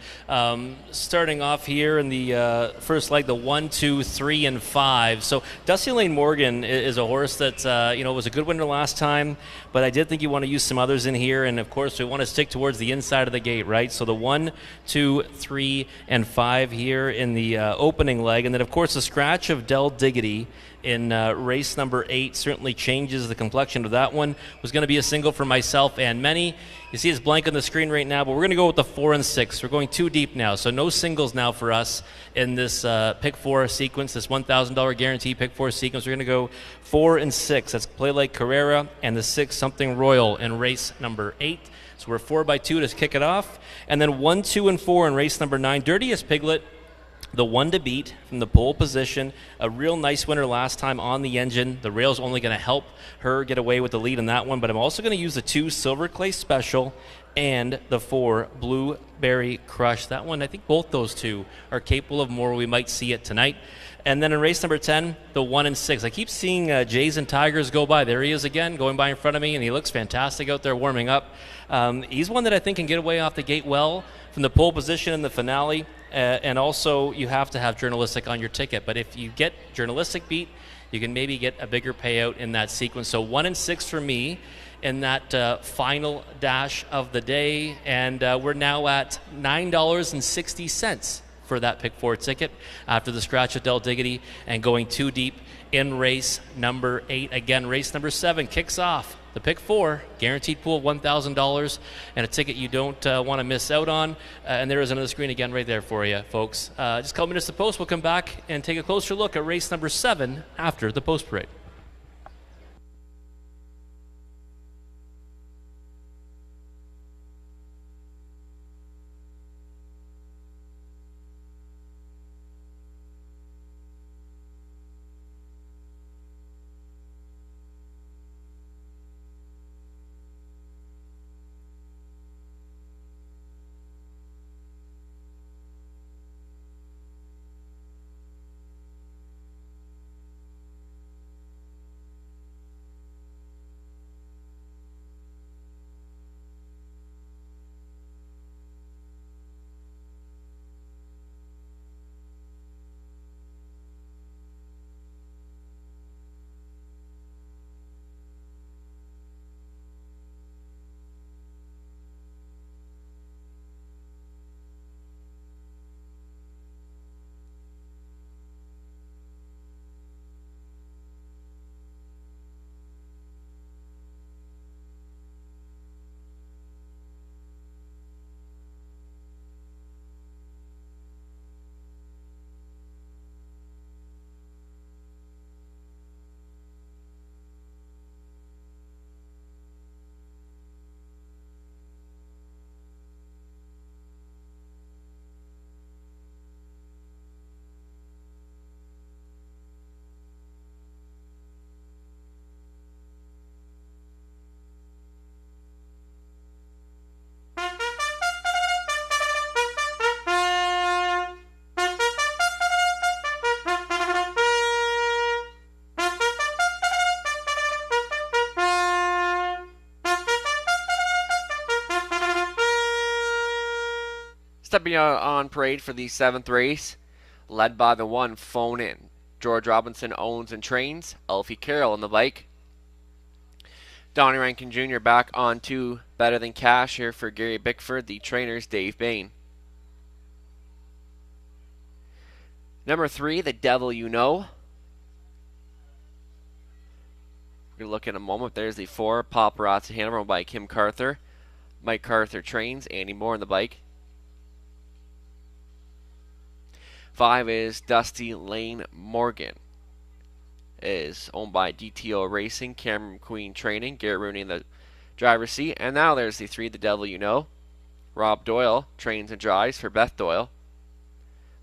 starting off here in the first leg, the 1, 2, 3, and 5. So Dusty Lane Morgan is a horse that was a good winner last time, but I did think you want to use some others in here, and of course we want to stick towards the inside of the gate, right? So the 1, 2, 3, and 5 here in the opening leg, and then of course the scratch of Del Diggity in race number 8 certainly changes the complexion of that one. Was going to be a single for myself and many. You see it's blank on the screen right now, but we're going to go with the 4 and 6. We're going too deep now, so no singles now for us in this pick 4 sequence, this $1,000 guarantee pick 4 sequence. We're going to go 4 and 6. That's Play Like Carrera, and the 6 Something Royal in race number 8. So we're 4x2 to kick it off, and then 1, 2, and 4 in race number 9. Dirtiest Piglet, the one to beat from the pole position. A real nice winner last time on the engine. The rail's only going to help her get away with the lead in that one, but I'm also going to use the 2 Silver Clay Special and the 4 Blueberry Crush. That one, I think both those two are capable of more. We might see it tonight. And then in race number 10, the 1 and 6. I keep seeing Jays and Tigers go by. There he is again, going by in front of me, and he looks fantastic out there warming up. He's one that I think can get away off the gate well from the pole position in the finale. And also, you have to have journalistic on your ticket. But if you get journalistic beat, you can maybe get a bigger payout in that sequence. So 1 and 6 for me in that final dash of the day. And we're now at $9.60 for that pick 4 ticket after the scratch of Del Diggity and going too deep in race number 8. Again, race number 7 kicks off the pick 4, guaranteed pool of $1,000, and a ticket you don't want to miss out on. And there is another screen again right there for you, folks. Just a couple minutes to post. We'll come back and take a closer look at race number 7 after the post parade. Stepping out on parade for the 7th race, led by the 1 Phone In. George Robinson owns and trains. Elfie Carroll on the bike. Donnie Rankin Jr. back on 2 Better Than Cash here for Gary Bickford. The trainer's Dave Bain. Number 3, The Devil You Know. We're going to look in a moment. There's the 4, Paparazzi Hanover, owned by Kim Carther. Mike Carther trains, Andy Moore on the bike. 5 is Dusty Lane Morgan. Is owned by DTO Racing, Cameron McQueen training, Garrett Rooney in the driver's seat. And now there's the 3, The Devil You Know. Rob Doyle trains and drives for Beth Doyle.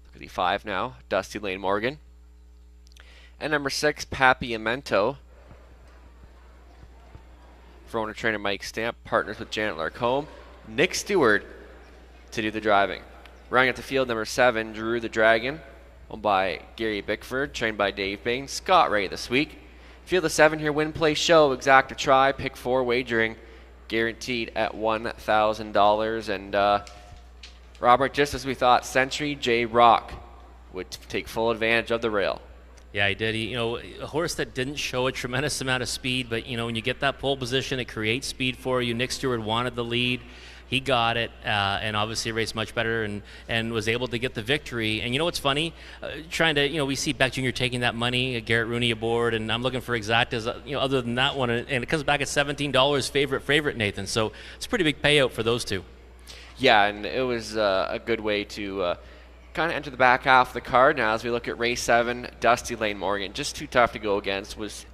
Look at the 5 now, Dusty Lane Morgan. And number 6, Pappy Amento. For owner trainer Mike Stamp, partners with Janet Larcombe. Nick Stewart to do the driving. Running at the field, number 7, Drew the Dragon, owned by Gary Bickford, trained by Dave Bain. Scott Ray this week. Field of 7 here, win, play, show, exact or try, pick 4 wagering, guaranteed at $1,000. And Robert, just as we thought, Century J Rock would take full advantage of the rail. Yeah, he did. A horse that didn't show a tremendous amount of speed, but, when you get that pole position, it creates speed for you. Nick Stewart wanted the lead. He got it, and obviously raced much better and was able to get the victory. And you know what's funny? We see Beck Jr. taking that money, Garrett Rooney aboard, and I'm looking for exactas, other than that one, and it comes back at $17 favorite, Nathan. So it's a pretty big payout for those two. Yeah, and it was a good way to kind of enter the back half of the card. Now, as we look at race 7, Dusty Lane Morgan, just too tough to go against. He's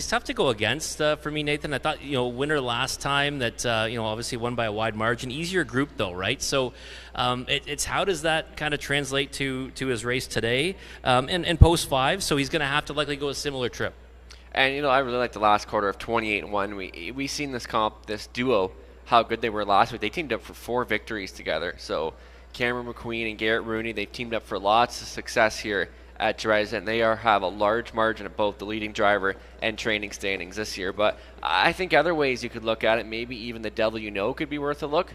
tough to go against for me, Nathan. I thought, winner last time that, obviously won by a wide margin. Easier group, though, right? So it's how does that kind of translate to his race today and post 5? So he's going to have to likely go a similar trip. And, I really like the last quarter of 28-1. We seen this duo, how good they were last week. They teamed up for 4 victories together. So Cameron McQueen and Garrett Rooney, they've teamed up for lots of success here at Jerez, and they have a large margin of both the leading driver and training standings this year. But I think other ways you could look at it, maybe even the Devil You Know could be worth a look.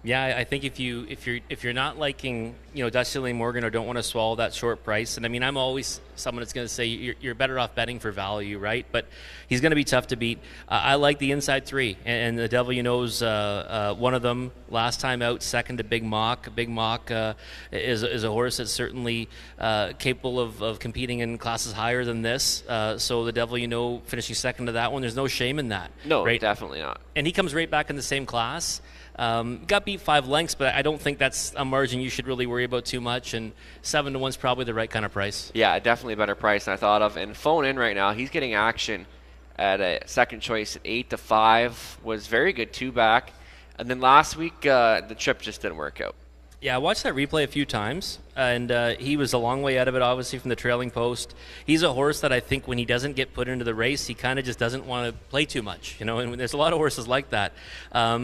Yeah, I think if you're not liking Dusty Lane Morgan or don't want to swallow that short price, and I mean I'm always someone that's going to say you're better off betting for value, right? But he's going to be tough to beat. I like the inside 3, and the Devil You Know's one of them. Last time out, second to Big Mock. Big Mock is a horse that's certainly capable of competing in classes higher than this. So the Devil You Know finishing second to that one, there's no shame in that. No, right? Definitely not. And he comes right back in the same class. Got beat 5 lengths, but I don't think that's a margin you should really worry about too much. And 7-1 is probably the right kind of price. Yeah, definitely a better price than I thought of. And phone in right now, he's getting action at a second choice at 8-5. Was very good 2-back. And then last week, the trip just didn't work out. Yeah, I watched that replay a few times, and he was a long way out of it, obviously, from the trailing post. He's a horse that I think when he doesn't get put into the race, he kind of just doesn't want to play too much, and there's a lot of horses like that.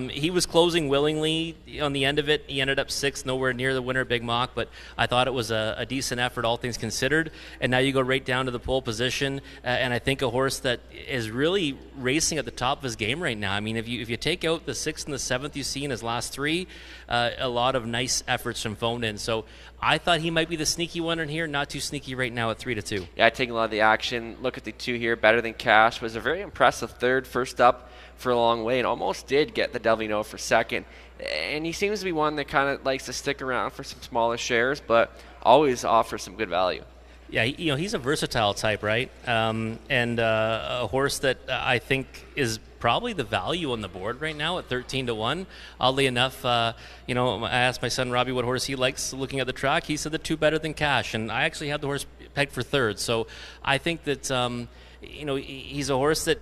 He was closing willingly on the end of it. He ended up 6th, nowhere near the winner, Big Mock, but I thought it was a decent effort, all things considered. And now you go right down to the pole position, and I think a horse that is really racing at the top of his game right now. I mean, if you take out the 6th and the 7th you see in his last 3, a lot of nice efforts from phone in. So I thought he might be the sneaky one in here. Not too sneaky right now at 3-2. Yeah, taking a lot of the action. Look at the 2 here. Better Than Cash was a very impressive third, first up for a long way, and almost did get the Devil You Know for second. And he seems to be one that kind of likes to stick around for some smaller shares, but always offers some good value. Yeah, he's a versatile type, right? And a horse that I think is probably the value on the board right now at 13-1. Oddly enough, I asked my son Robbie what horse he likes looking at the track. He said the 2 Better Than Cash, and I actually had the horse pegged for 3rd. So I think that he's a horse that,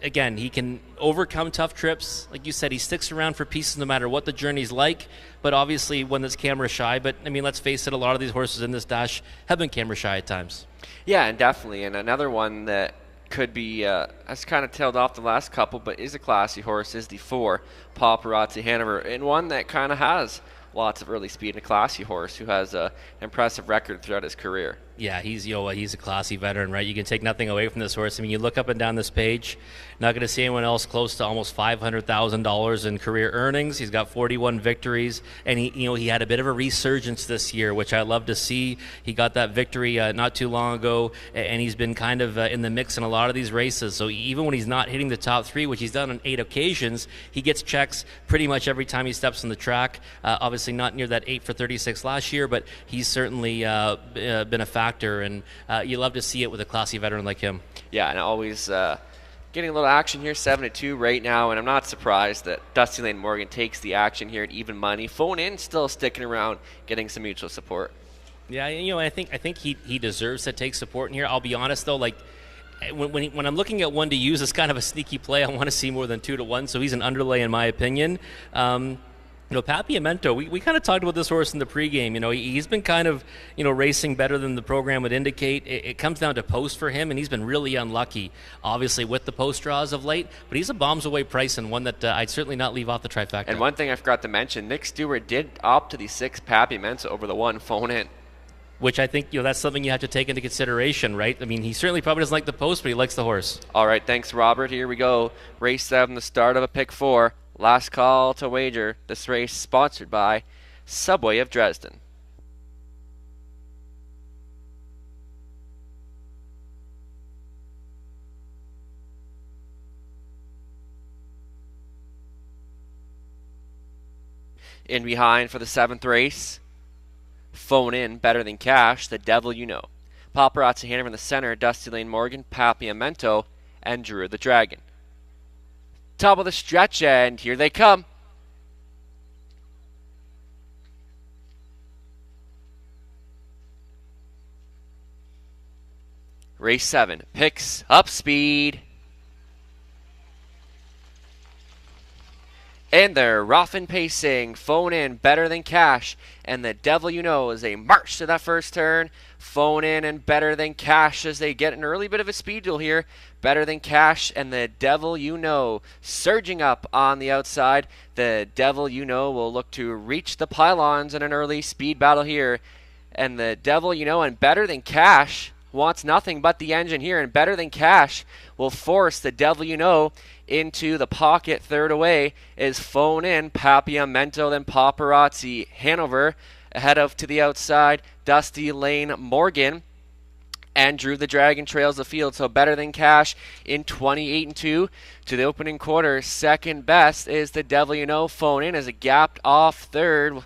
again, he can overcome tough trips. Like you said, he sticks around for pieces no matter what the journey's like, but obviously one that's camera shy. But, I mean, let's face it, a lot of these horses in this dash have been camera shy at times. Yeah, and definitely. And another one that could be, has kind of tailed off the last couple, but is a classy horse, is the 4, Paparazzi Hanover, and one that kind of has lots of early speed and a classy horse who has an impressive record throughout his career. Yeah, he's a classy veteran, right? You can take nothing away from this horse. I mean, you look up and down this page, not going to see anyone else close to almost $500,000 in career earnings. He's got 41 victories, and he had a bit of a resurgence this year, which I love to see. He got that victory not too long ago, and he's been kind of in the mix in a lot of these races. So even when he's not hitting the top 3, which he's done on 8 occasions, he gets checks pretty much every time he steps on the track. Obviously not near that 8 for 36 last year, but he's certainly been a factor factor, and you love to see it with a classy veteran like him. Yeah, and always getting a little action here, 7-2 right now, and I'm not surprised that Dusty Lane Morgan takes the action here at even money. Phone in, still sticking around, getting some mutual support. Yeah, I think he deserves to take support in here. I'll be honest though, like when I'm looking at one to use as kind of a sneaky play, I want to see more than 2-1. So he's an underlay in my opinion. Papiamento, we kind of talked about this horse in the pregame. He's been kind of, racing better than the program would indicate. It comes down to post for him, and he's been really unlucky, obviously, with the post draws of late. But he's a bombs away price and one that I'd certainly not leave off the trifecta. And one thing I forgot to mention, Nick Stewart did opt to the 6 Papiamento over the 1 Phone In. Which I think, that's something you have to take into consideration, right? I mean, he certainly probably doesn't like the post, but he likes the horse. All right, thanks, Robert. Here we go. Race 7, the start of a pick 4. Last call to wager. This race sponsored by Subway of Dresden. In behind for the 7th race, Phone In, Better Than Cash, The Devil You Know. Paparazzi Hanover in the center, Dusty Lane Morgan, Papiamento, and Drew the Dragon. Top of the stretch, and here they come. Race 7 picks up speed. And they're rough and pacing. Phone In, Better Than Cash, and The Devil You Know as they march to that first turn. Phone In and Better Than Cash as they get an early bit of a speed duel here. Better Than Cash and The Devil You Know surging up on the outside. The Devil You Know will look to reach the pylons in an early speed battle here. And The Devil You Know and Better Than Cash wants nothing but the engine here. And Better Than Cash will force The Devil You Know into the pocket. Third away is Phone In, Papiamento, then Paparazzi Hanover. Ahead of to the outside, Dusty Lane Morgan and Drew the Dragon trails the field. So Better Than Cash in 28-2 to the opening quarter. Second best is The Devil You Know. Phone In as it gapped off third.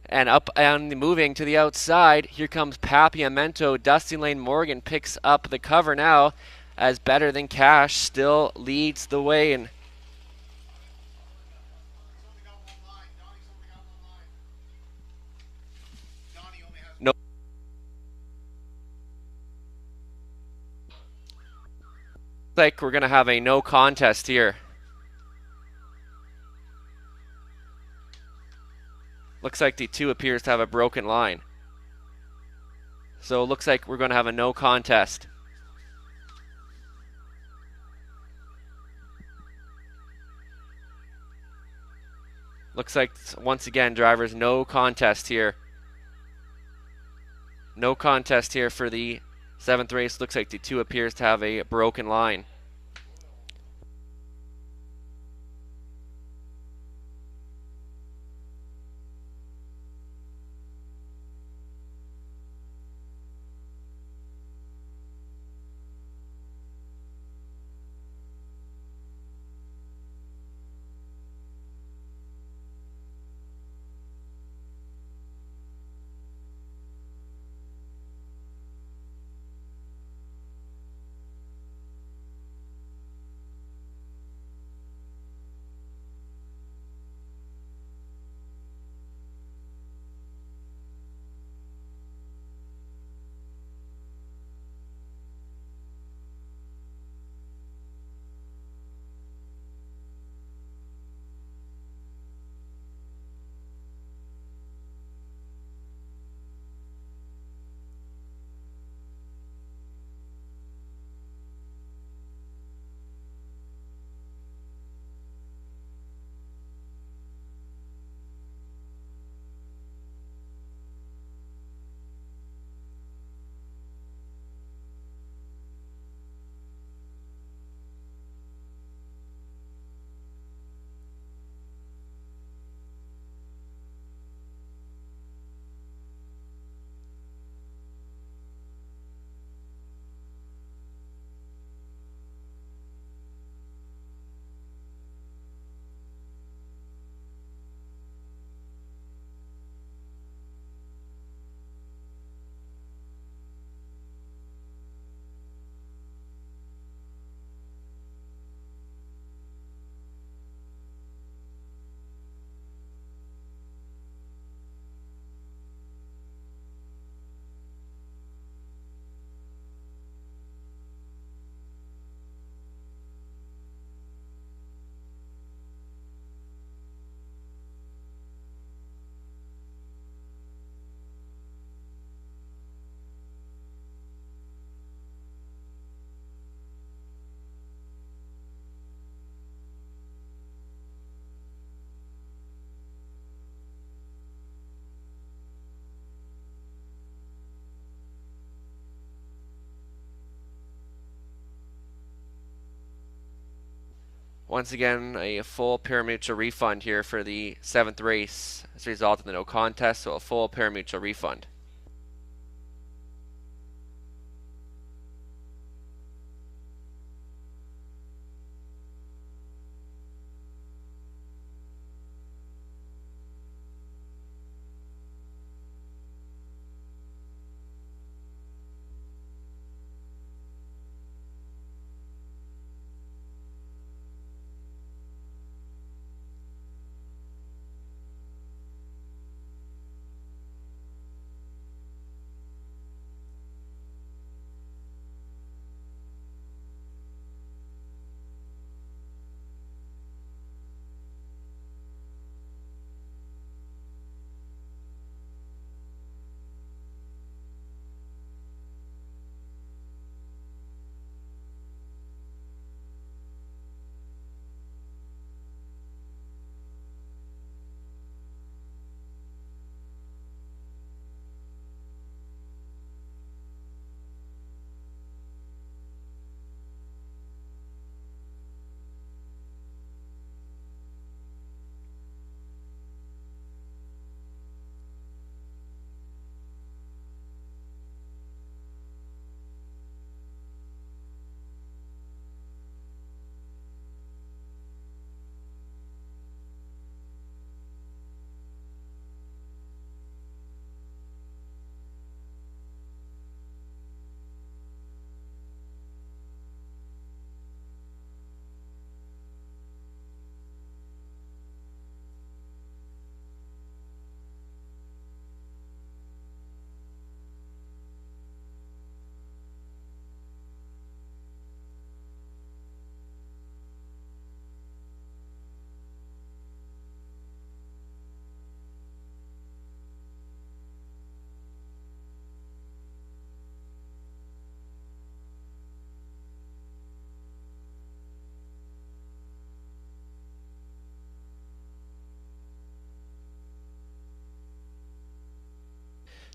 And up and moving to the outside, here comes Papiamento. Dusty Lane Morgan picks up the cover now as Better Than Cash still leads the way. And no, like we're going to have a no contest here. Looks like the 2 appears to have a broken line. So it looks like we're going to have a no contest. Looks like, once again, drivers, no contest here. No contest here for the 7th race. Looks like the 2 appears to have a broken line. Once again, a full pari-mutuel refund here for the 7th race as a result of the no contest, so a full pari-mutuel refund.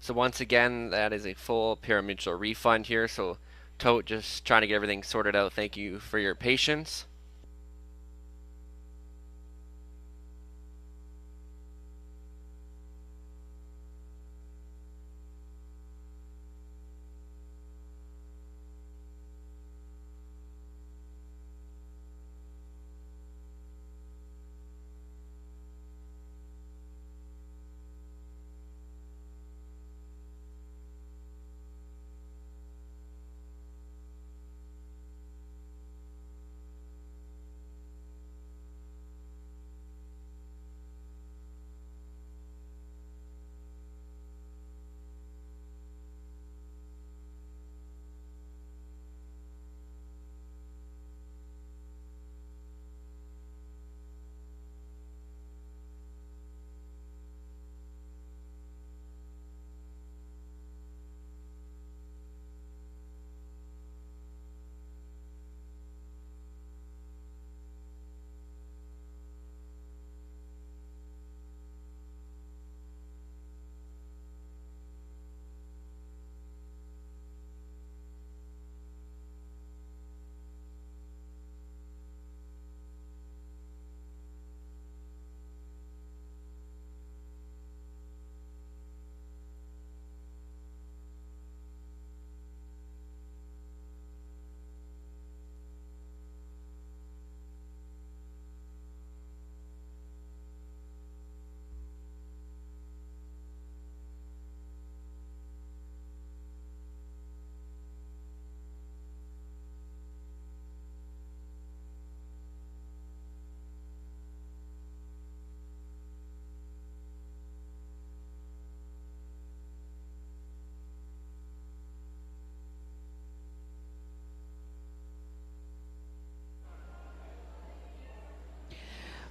So once again, that is a full pari-mutuel refund here. So Tote just trying to get everything sorted out. Thank you for your patience.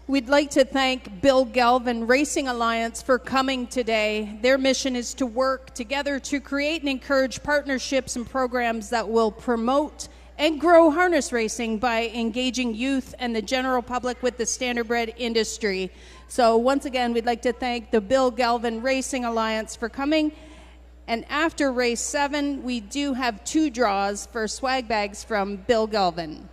We'd like to thank Bill Galvin Racing Alliance for coming today. Their mission is to work together to create and encourage partnerships and programs that will promote and grow harness racing by engaging youth and the general public with the standardbred industry. So once again, we'd like to thank the Bill Galvin Racing Alliance for coming. And after race 7, we do have 2 draws for swag bags from Bill Galvin.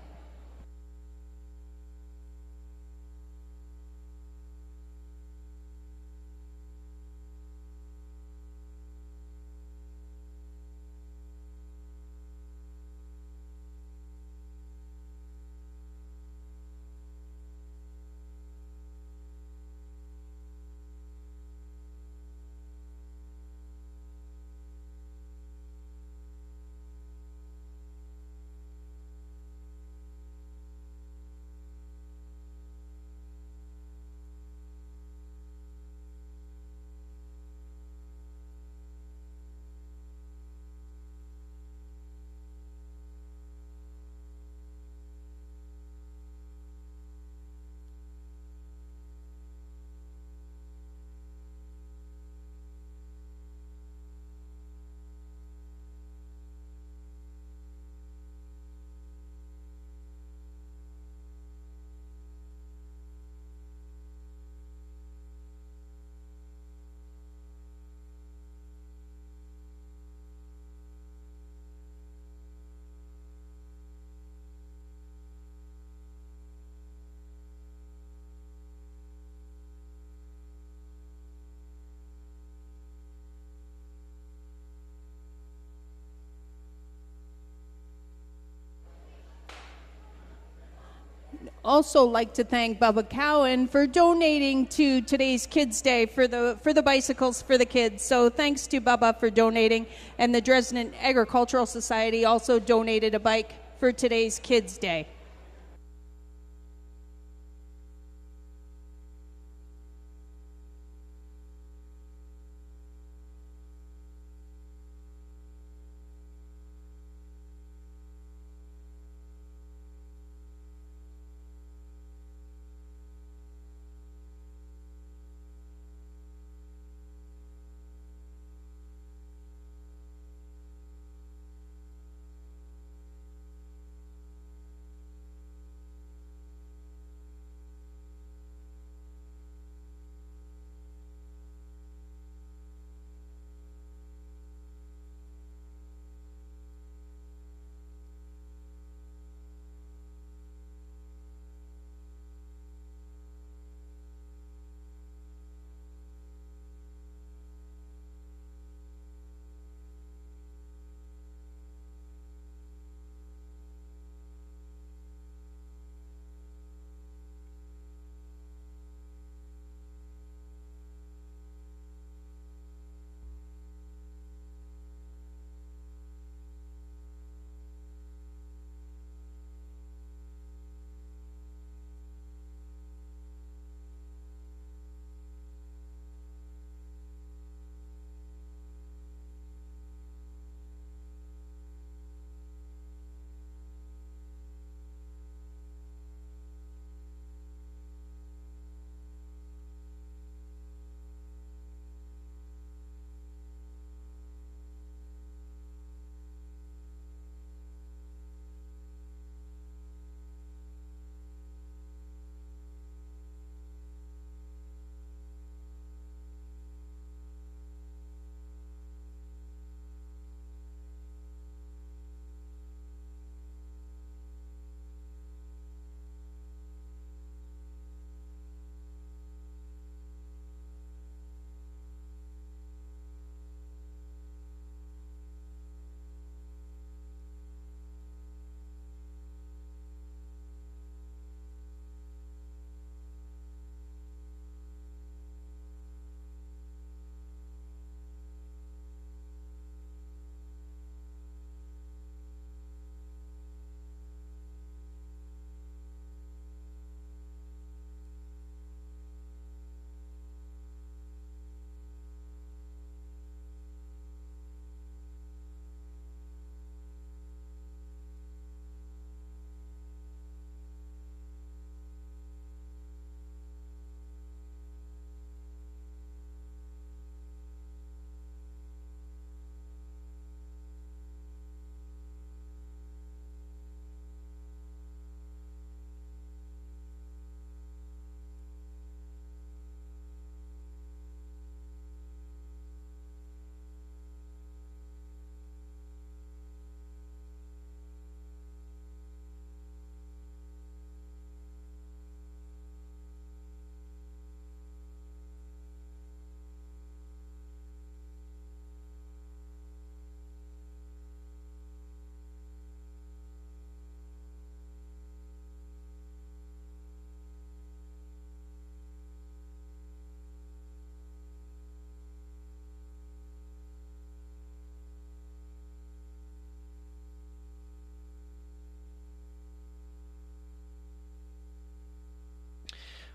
also like to thank Bubba Cowan for donating to today's Kids Day for the bicycles for the kids. So thanks to Bubba for donating, and the Dresden Agricultural Society also donated a bike for today's Kids Day.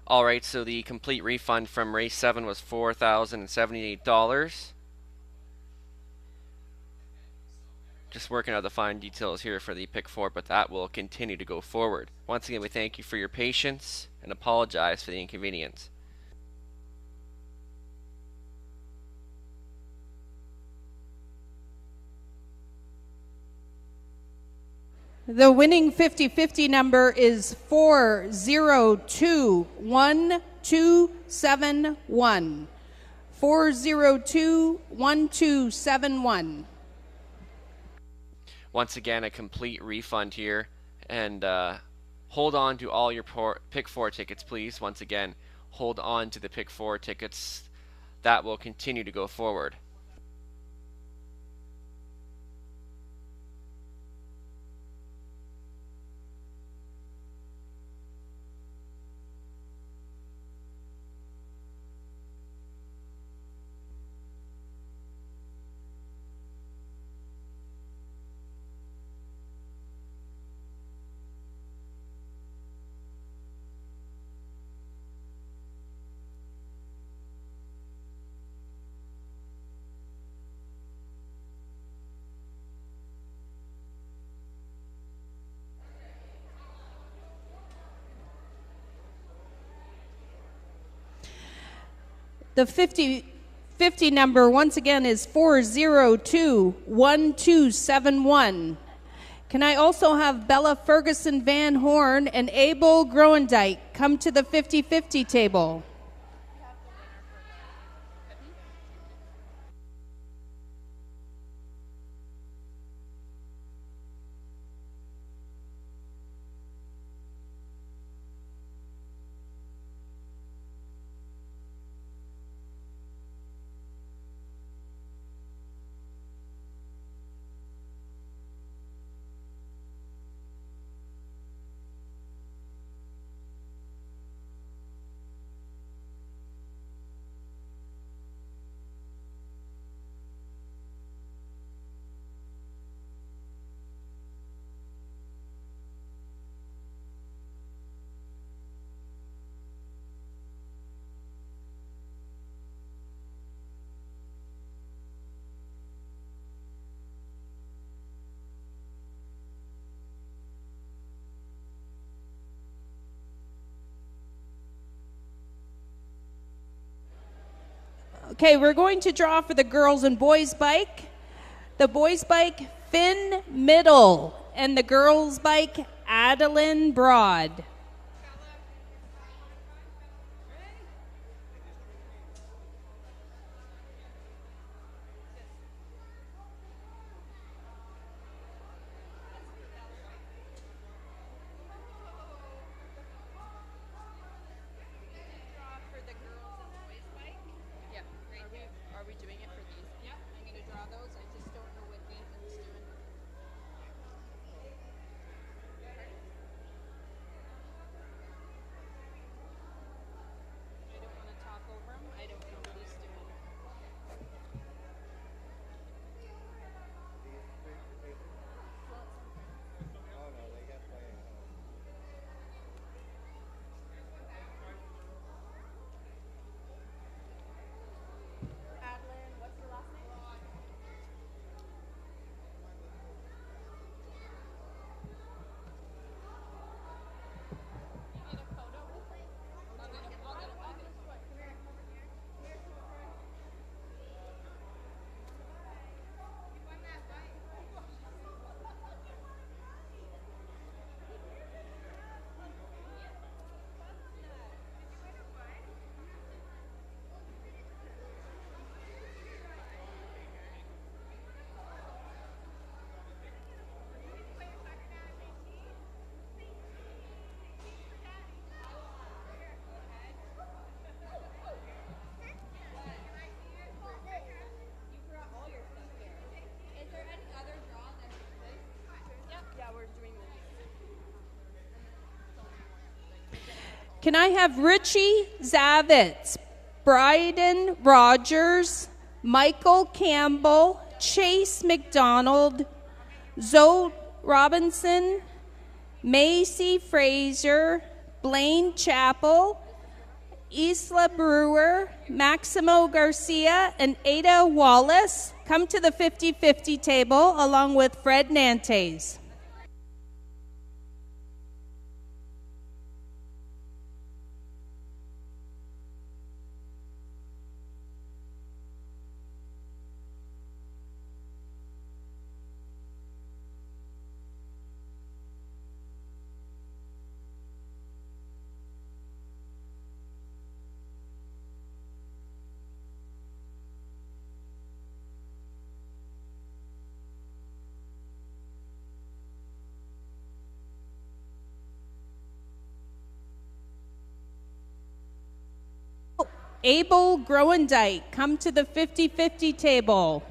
All right, so the complete refund from race 7 was $4,078. Just working out the fine details here for the pick 4, but that will continue to go forward. Once again, we thank you for your patience and apologize for the inconvenience. The winning 50-50 number is 4021271. 4021271. Once again, a complete refund here, and hold on to all your pick 4 tickets, please. Once again, hold on to the pick 4 tickets. That will continue to go forward. The 50 number once again is 402-1271. Can I also have Bella Ferguson Van Horn and Abel Groendijk come to the 50-50 table? Okay, we're going to draw for the girls and boys bike. The boys bike, Finn Middle, and the girls bike, Adeline Broad. Are we doing it for these? Yeah, I'm going to draw those. I just don't know what Nathan's doing. I don't want to talk over him. I don't know what he's doing. Adeline, what's your last name? You need a photo? I'll get a photo. Is there any other draw than this? Yeah, we're doing this. Can I have Richie Zavitz, Bryden Rogers, Michael Campbell, Chase McDonald, Zoe Robinson, Macy Fraser, Blaine Chappell, Isla Brewer, Maximo Garcia, and Ada Wallace come to the 50-50 table along with Fred Nantes. Abel Groendijk, come to the 50-50 table.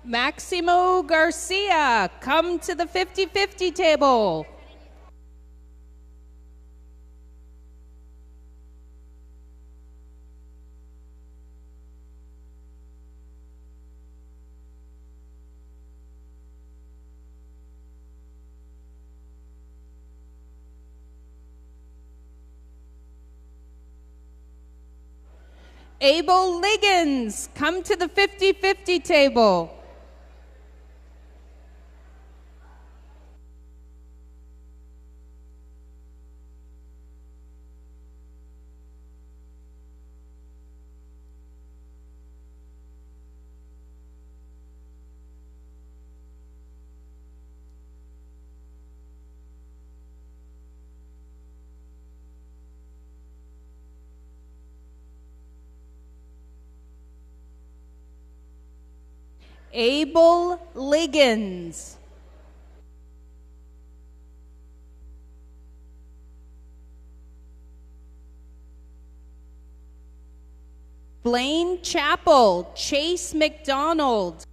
Maximo Garcia, come to the 50-50 table. Abel Liggins, come to the 50-50 table. Abel Liggins. Blaine Chappell, Chase McDonald.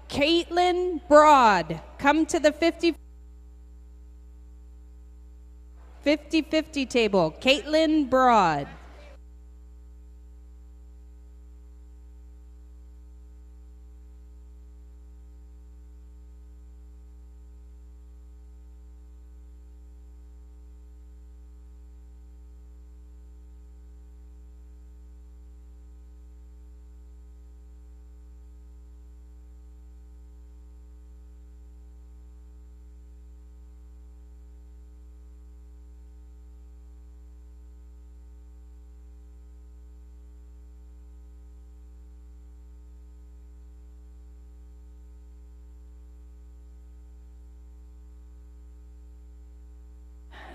Caitlin Broad, come to the 50-50 table. Caitlin Broad.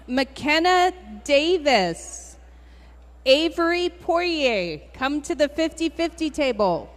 McKenna Davis. Avery Poirier, come to the 50-50 table.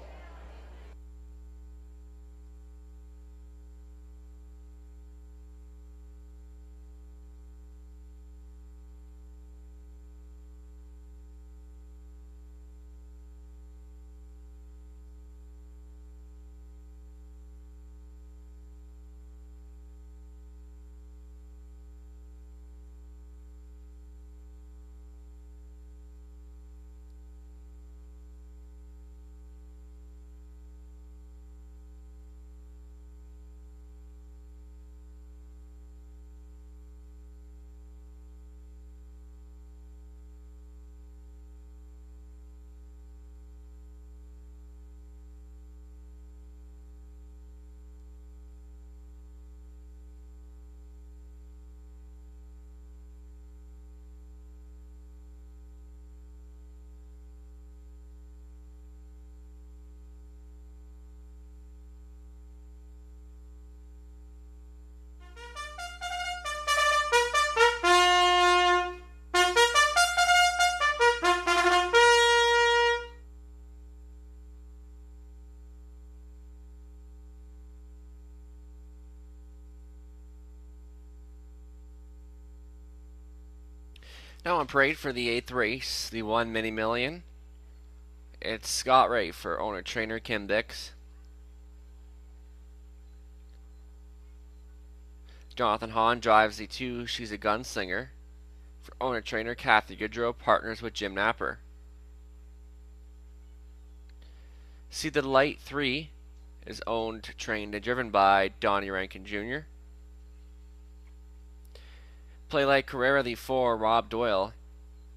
Now on parade for the 8th race, the 1 mini million. It's Scott Ray for owner-trainer Kim Dix. Jonathan Hahn drives the 2 She's a Gunslinger for owner-trainer Kathy Goodrow, partners with Jim Napper. See the Light 3 is owned, trained, and driven by Donnie Rankin Jr. Play Like Carrera the 4 Rob Doyle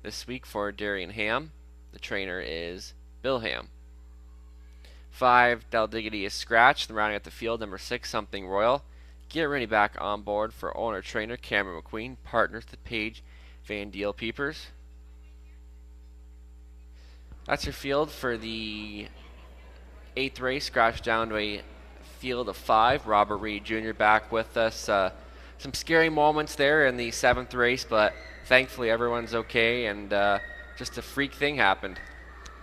this week for Darian Ham. The trainer is Bill Ham. 5 Del Diggity is scratched, and rounding out the field, number 6 Something Royal Get Rooney back on board for owner-trainer Cameron McQueen, partners to Paige Van Deel Peepers. That's your field for the 8th race, scratched down to a field of 5. Robert Reed Jr. back with us. Some scary moments there in the 7th race, but thankfully everyone's okay, and just a freak thing happened.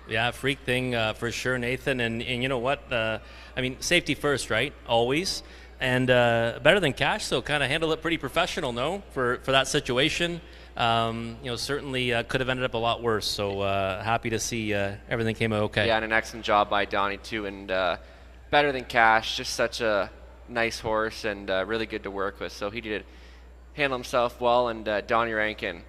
Yeah, freak thing for sure, Nathan. And you know what? I mean, safety first, right? Always. And better than cash, so kind of handled it pretty professional, no? For that situation. Certainly could have ended up a lot worse. So happy to see everything came out okay. Yeah, and an excellent job by Donnie, too. And better than cash, just such a nice horse and really good to work with. So he did handle himself well, and Donnie Rankin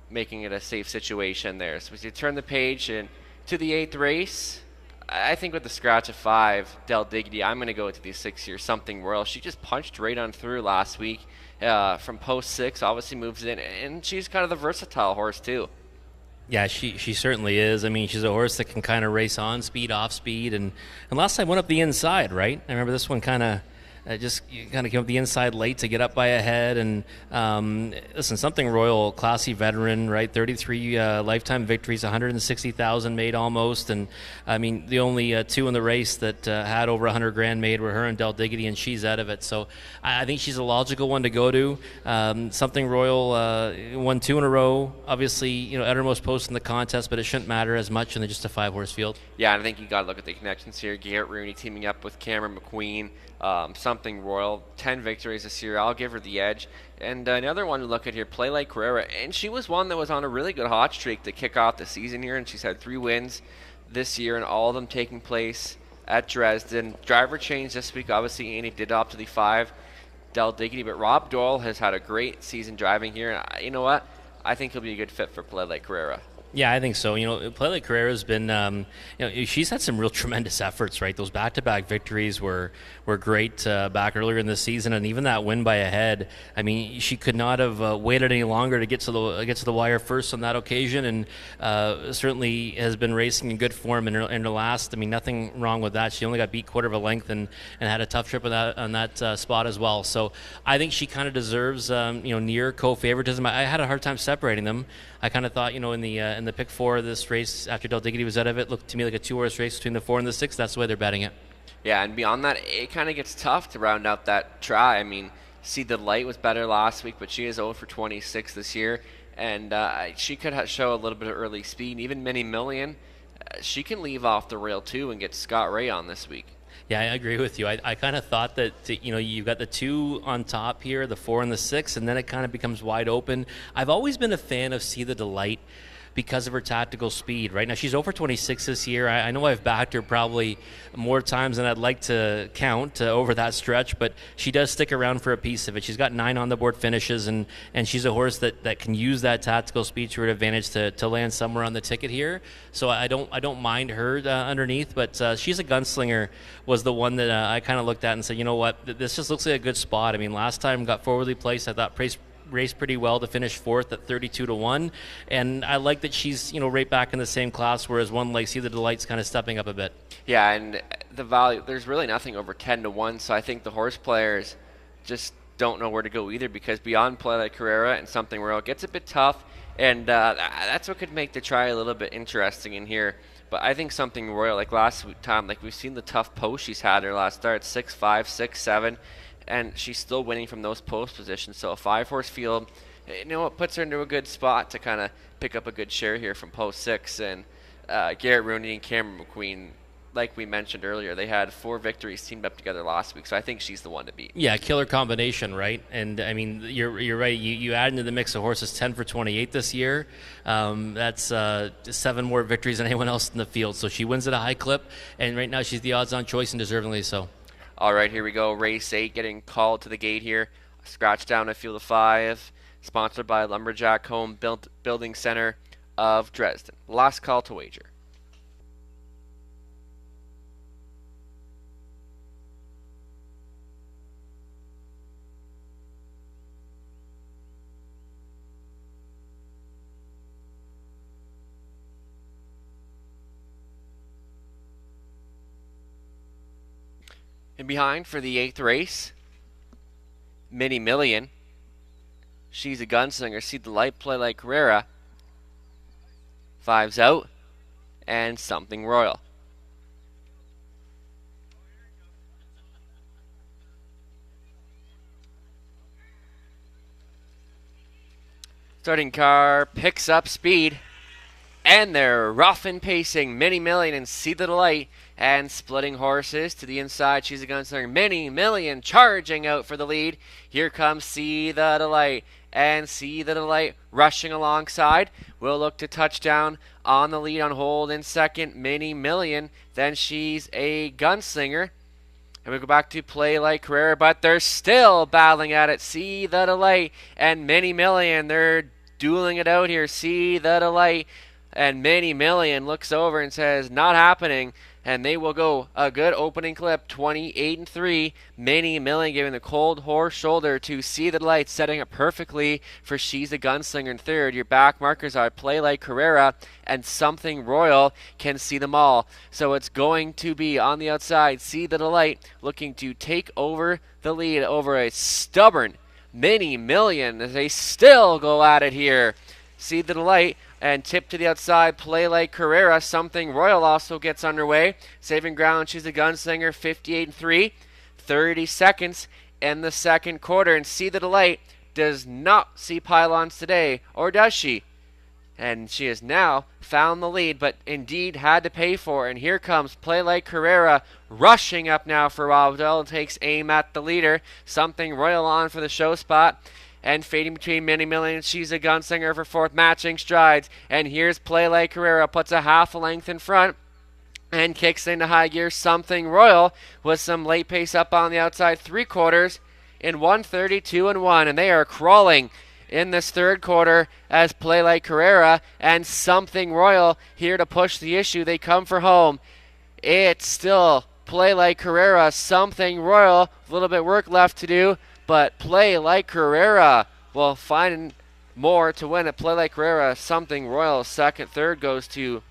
making it a safe situation there. So as you turn the page and to the 8th race, I think with the scratch of 5, Del Diggity, I'm going to go to the 6-year Something Royal. She just punched right on through last week from post 6, obviously moves in, and she's kind of the versatile horse too. Yeah, she certainly is. I mean, she's a horse that can kind of race on speed, off speed, and last time went up the inside, right? I remember this one kind of came up the inside late to get up by a head. And listen, Something Royal, classy veteran, right? 33 lifetime victories, 160,000 made almost. And I mean, the only 2 in the race that had over 100 grand made were her and Del Diggity, and she's out of it. So I think she's a logical one to go to. Something Royal won 2 in a row. Obviously, outermost post in the contest, but it shouldn't matter as much in just a 5-horse field. Yeah, and I think you got to look at the connections here. Garrett Rooney teaming up with Cameron McQueen. Something Royal, 10 victories this year. I'll give her the edge. And another one to look at here, Play Like Carrera. And she was one that was on a really good hot streak to kick off the season here. And she's had 3 wins this year, and all of them taking place at Dresden. Driver change this week. Obviously, Annie did opt to the 5, Del Diggity. But Rob Doyle has had a great season driving here. And you know what? I think he'll be a good fit for Play Like Carrera. Yeah, I think so. Play Like Carrera's been, she's had some real tremendous efforts, right? Those back-to-back victories were great back earlier in the season, and even that win by a head. I mean, she could not have waited any longer to get to the wire first on that occasion, and certainly has been racing in good form in her last. I mean, nothing wrong with that. She only got beat quarter of a length and had a tough trip on that spot as well. So I think she kind of deserves, near co-favoritism. I had a hard time separating them. I kind of thought, in the pick 4 of this race, after Del Diggity was out of it, looked to me like a 2-horse race between the 4 and the 6. That's the way they're betting it. Yeah, and beyond that, it kind of gets tough to round out that try. I mean, See the Light was better last week, but she is 0 for 26 this year, and she could show a little bit of early speed. Even Minnie Million, she can leave off the rail too and get Scott Ray on this week. Yeah, I agree with you. I kind of thought that, you've got the 2 on top here, the 4 and the 6, and then it kind of becomes wide open. I've always been a fan of See the Delight because of her tactical speed. Right now, she's over 26 this year. I know I've backed her probably more times than I'd like to count over that stretch, but she does stick around for a piece of it. She's got 9 on-the-board finishes, and she's a horse that can use that tactical speed to her advantage to land somewhere on the ticket here. So I don't mind her underneath, but She's a Gunslinger was the one that I kind of looked at and said, you know what, this just looks like a good spot. I mean, last time got forwardly placed. I thought raced pretty well to finish 4th at 32-1, and I like that she's right back in the same class, whereas one like See the Delight's kind of stepping up a bit. Yeah, and the value, there's really nothing over 10-1, so I think the horse players just don't know where to go either, because beyond Play Like Carrera and Something Royal, it gets a bit tough, and that's what could make the try a little bit interesting in here. But I think Something Royal, like last time, like we've seen the tough post she's had in her last start, 6-5, 6-7, and she's still winning from those post positions. So a 5-horse field, it puts her into a good spot to kind of pick up a good share here from post 6. And Garrett Rooney and Cameron McQueen, like we mentioned earlier, they had 4 victories teamed up together last week. So I think she's the one to beat. Yeah, killer combination, right? And I mean, you're right. You add into the mix of horses 10 for 28 this year. That's 7 more victories than anyone else in the field. So she wins at a high clip, and right now she's the odds-on choice, and deservingly so. All right, here we go. Race 8 getting called to the gate here. Scratch down at field of 5. Sponsored by Lumberjack Home Building Center of Dresden. Last call to wager. And behind for the 8th race, Mini Million. She's a Gunslinger. See the Light, Play Like Carrera. 5's out. And Something Royal. Starting car picks up speed. And they're rough and pacing. Mini Million and See the Delight. And splitting horses to the inside. She's a Gunslinger. Mini Million charging out for the lead. Here comes See the Delight. And See the Delight rushing alongside. Will look to touchdown on the lead on hold in second. Mini Million. Then She's a Gunslinger. And we go back to Play Like Carrera. But they're still battling at it. See the Delight and Mini Million. They're dueling it out here. See the Delight. And Mini Million looks over and says, not happening. And they will go a good opening clip, 28-3. Mini Million giving the cold horse shoulder to See the Delight, setting it perfectly for She's a Gunslinger in third. Your back markers are Play Like Carrera and Something Royal. Can see them all. So it's going to be on the outside. See the Delight looking to take over the lead over a stubborn Mini Million as they still go at it here. See the Delight and tip to the outside, Play Like Carrera. Something Royal also gets underway. Saving ground, She's a Gunslinger, 58-3. 30 seconds in the second quarter. And See the Delight does not see pylons today, or does she? And she has now found the lead, but indeed had to pay for it. And here comes Play Like Carrera rushing up now for Rob Doyle and takes aim at the leader. Something Royal on for the show spot. And fading between Mini Million and She's a Gunslinger for fourth, matching strides. And here's Play Like Carrera, puts a half a length in front and kicks into high gear. Something Royal with some late pace up on the outside, 3/4 in 1:32-1. And they are crawling in this third quarter as Play Like Carrera and Something Royal here to push the issue. They come for home. It's still Play Like Carrera, Something Royal. A little bit work left to do. But Play Like Carrera will find more to win it. Play Like Carrera, Something Royal. Second, third goes to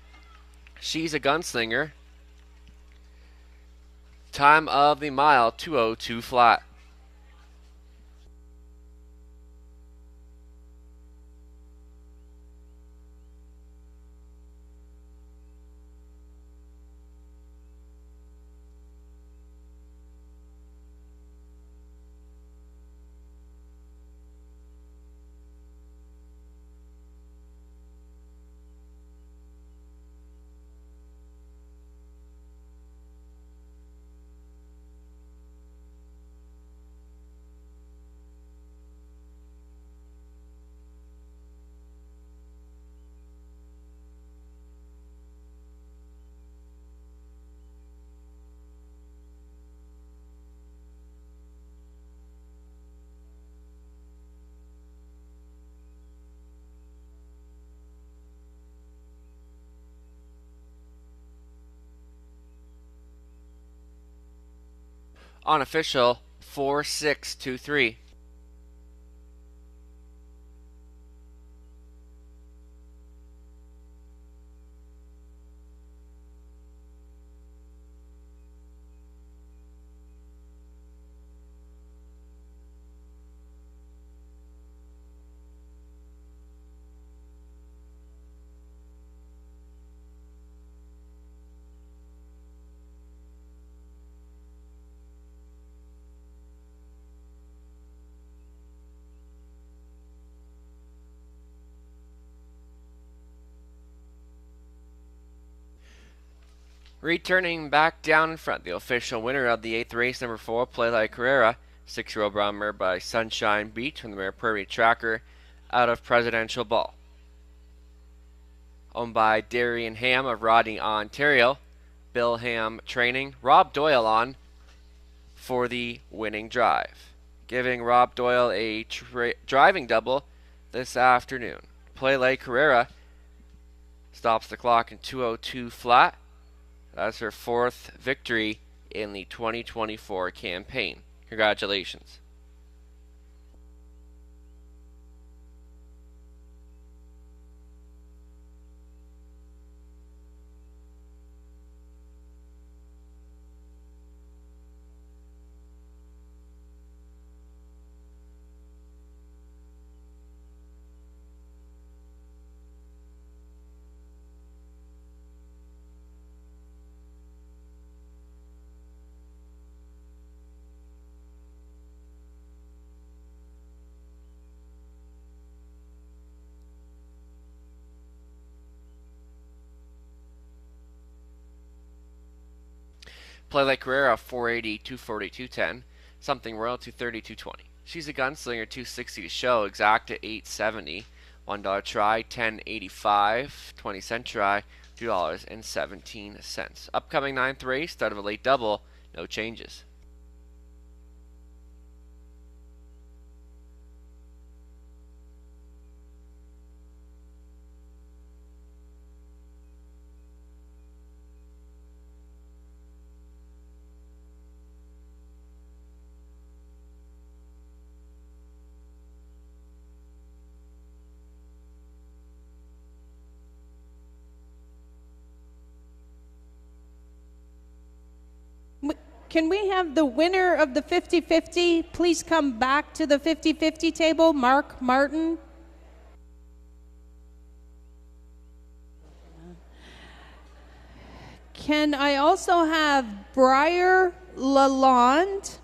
She's a Gunslinger. Time of the mile, 2:02 flat. Unofficial, 4-6-2-3. Returning back down in front, the official winner of the 8th race, number 4, Play Like Carrera, 6-year-old brown mare by Sunshine Beach from the Mare Prairie Tracker out of Presidential Ball. Owned by Darian Ham of Rodney, Ontario. Bill Ham training. Rob Doyle on for the winning drive. Giving Rob Doyle a driving double this afternoon. Play Like Carrera stops the clock in 2:02 flat. That's her 4th victory in the 2024 campaign. Congratulations. Play like Carrera 480, 240, 210. Something Royal 230, 220. She's a Gunslinger 260 to show. Exacta 870. $1 try 10.85. 20-cent try $2.17. Upcoming 9th race, start of a late double. No changes. Can we have the winner of the 50-50 please come back to the 50-50 table? Mark Martin. Can I also have Briar Lalonde,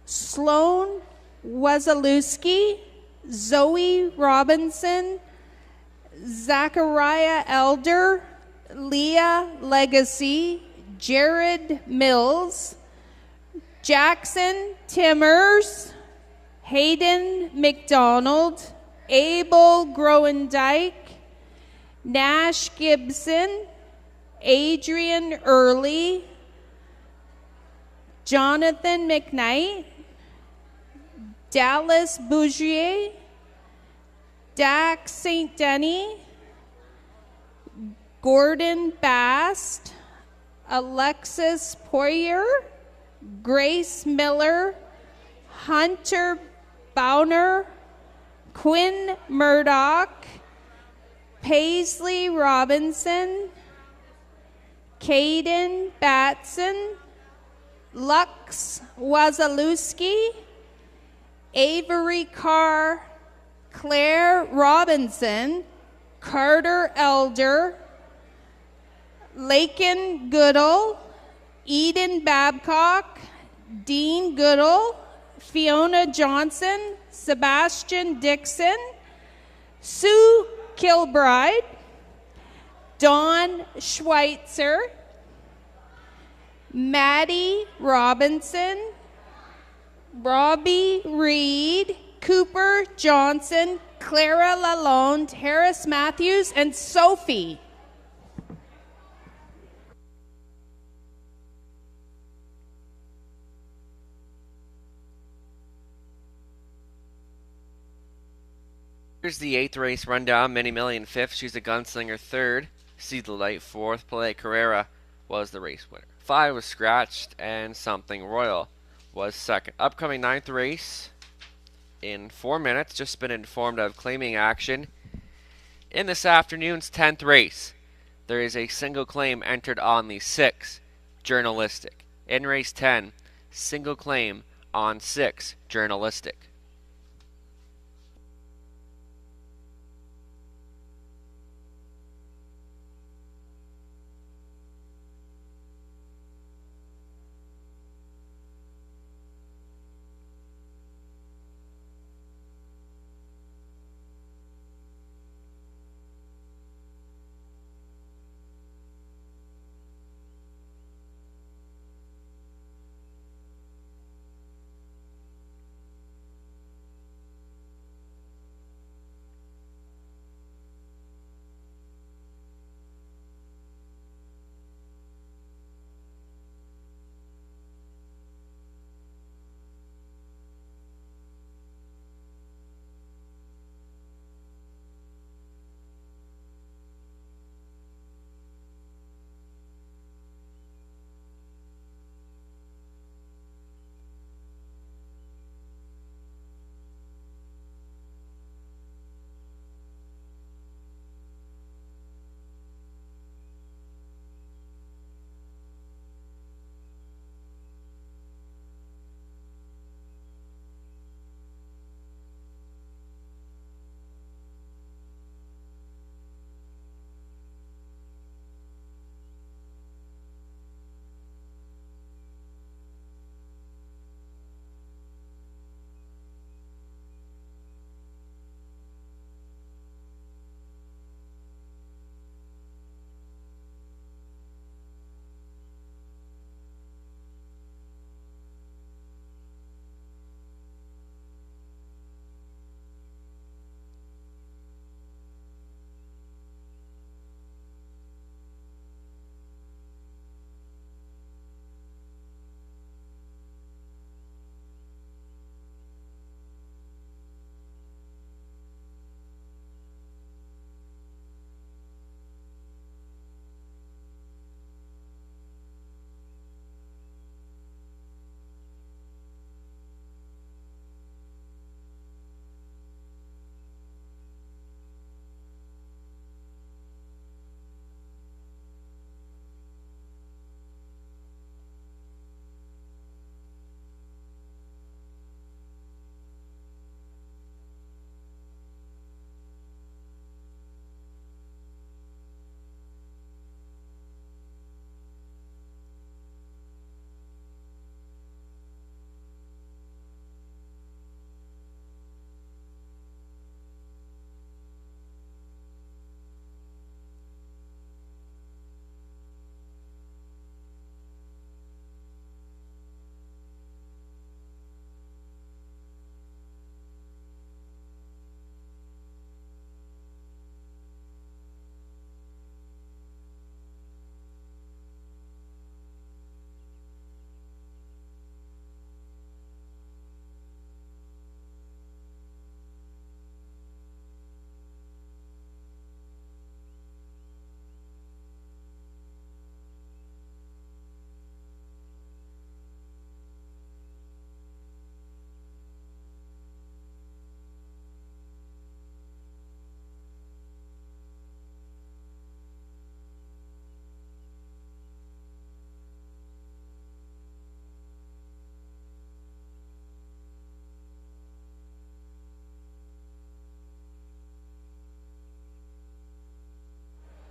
Sloan Wazalewski, Zoe Robinson, Zachariah Elder, Leah Legacy, Jared Mills, Jackson Timmers, Hayden McDonald, Abel Groendyke, Nash Gibson, Adrian Early, Jonathan McKnight, Dallas Bougier, Dak St. Denis, Gordon Bast, Alexis Poirier, Grace Miller, Hunter Bowner, Quinn Murdoch, Paisley Robinson, Caden Batson, Lux Wazalewski, Avery Carr, Claire Robinson, Carter Elder, Lakin Goodall, Eden Babcock, Dean Goodall, Fiona Johnson, Sebastian Dixon, Sue Kilbride, Dawn Schweitzer, Maddie Robinson, Robbie Reed, Cooper Johnson, Clara Lalonde, Harris Matthews, and Sophie. Here's the 8th race rundown. Minnie Million 5th. She's a Gunslinger 3rd. See the Light 4th. Play Carrera was the race winner. 5 was scratched, and Something Royal was 2nd. Upcoming 9th race in 4 minutes. Just been informed of claiming action. In this afternoon's 10th race, there is a single claim entered on the 6, Journalistic. In race 10, single claim on 6, Journalistic.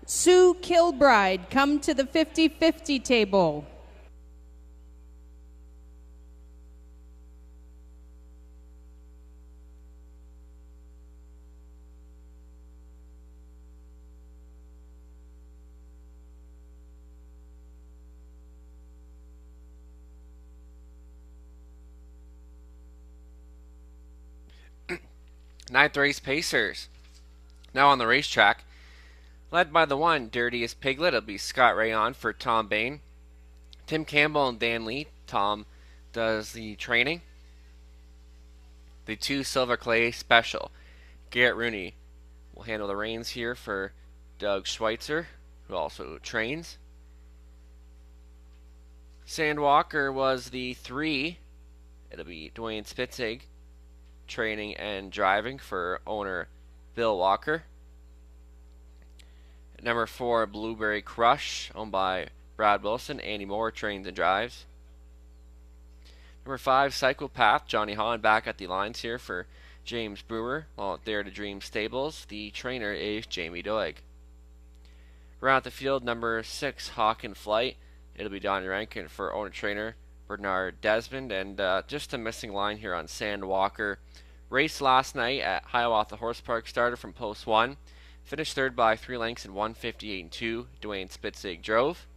Sue Kilbride, come to the 50-50 table. Ninth race Pacers. Now on the racetrack, led by the one Dirtiest Piglet, it'll be Scott Rayon for Tom Bain. Tim Campbell and Dan Lee. Tom does the training. The 2 Silver Clay Special. Garrett Rooney will handle the reins here for Doug Schweitzer, who also trains. Sandwalker was the 3. It'll be Dwayne Spitzig training and driving for owner Bill Walker. Number 4, Blueberry Crush, owned by Brad Wilson. Andy Moore trains and drives. Number 5, Psychopath, Johnny Hahn back at the lines here for James Brewer, while at Dare to Dream Stables. The trainer is Jamie Doig. Around the field, number 6, Hawk in Flight. It'll be Donnie Rankin for owner trainer Bernard Desmond. And just a missing line here on Sandwalker. Race last night at Hiawatha Horse Park, started from post 1. Finished third by 3 lengths in 1:58.2. Dwayne Spitzig drove.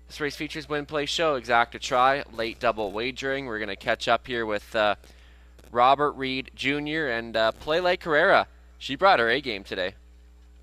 This race features win, play, show, exacta try, late double wagering. We're going to catch up here with Robert Reed Jr. and Play Like Carrera. She brought her A game today.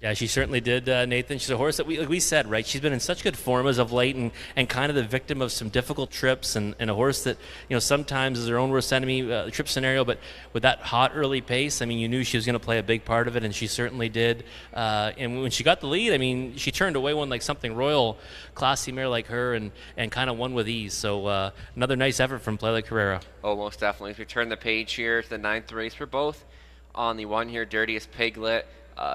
Yeah, she certainly did, Nathan. She's a horse that, like we said, right, she's been in such good form as of late and kind of the victim of some difficult trips and a horse that, sometimes is her own worst enemy, trip scenario, but with that hot early pace, I mean, you knew she was going to play a big part of it, and she certainly did. And when she got the lead, I mean, she turned away one like Something Royal, classy mare like her, and kind of won with ease. So another nice effort from Play Like Carrera. Oh, most definitely. If we turn the page here to the 9th race, we're both on the one here, Dirtiest Piglet.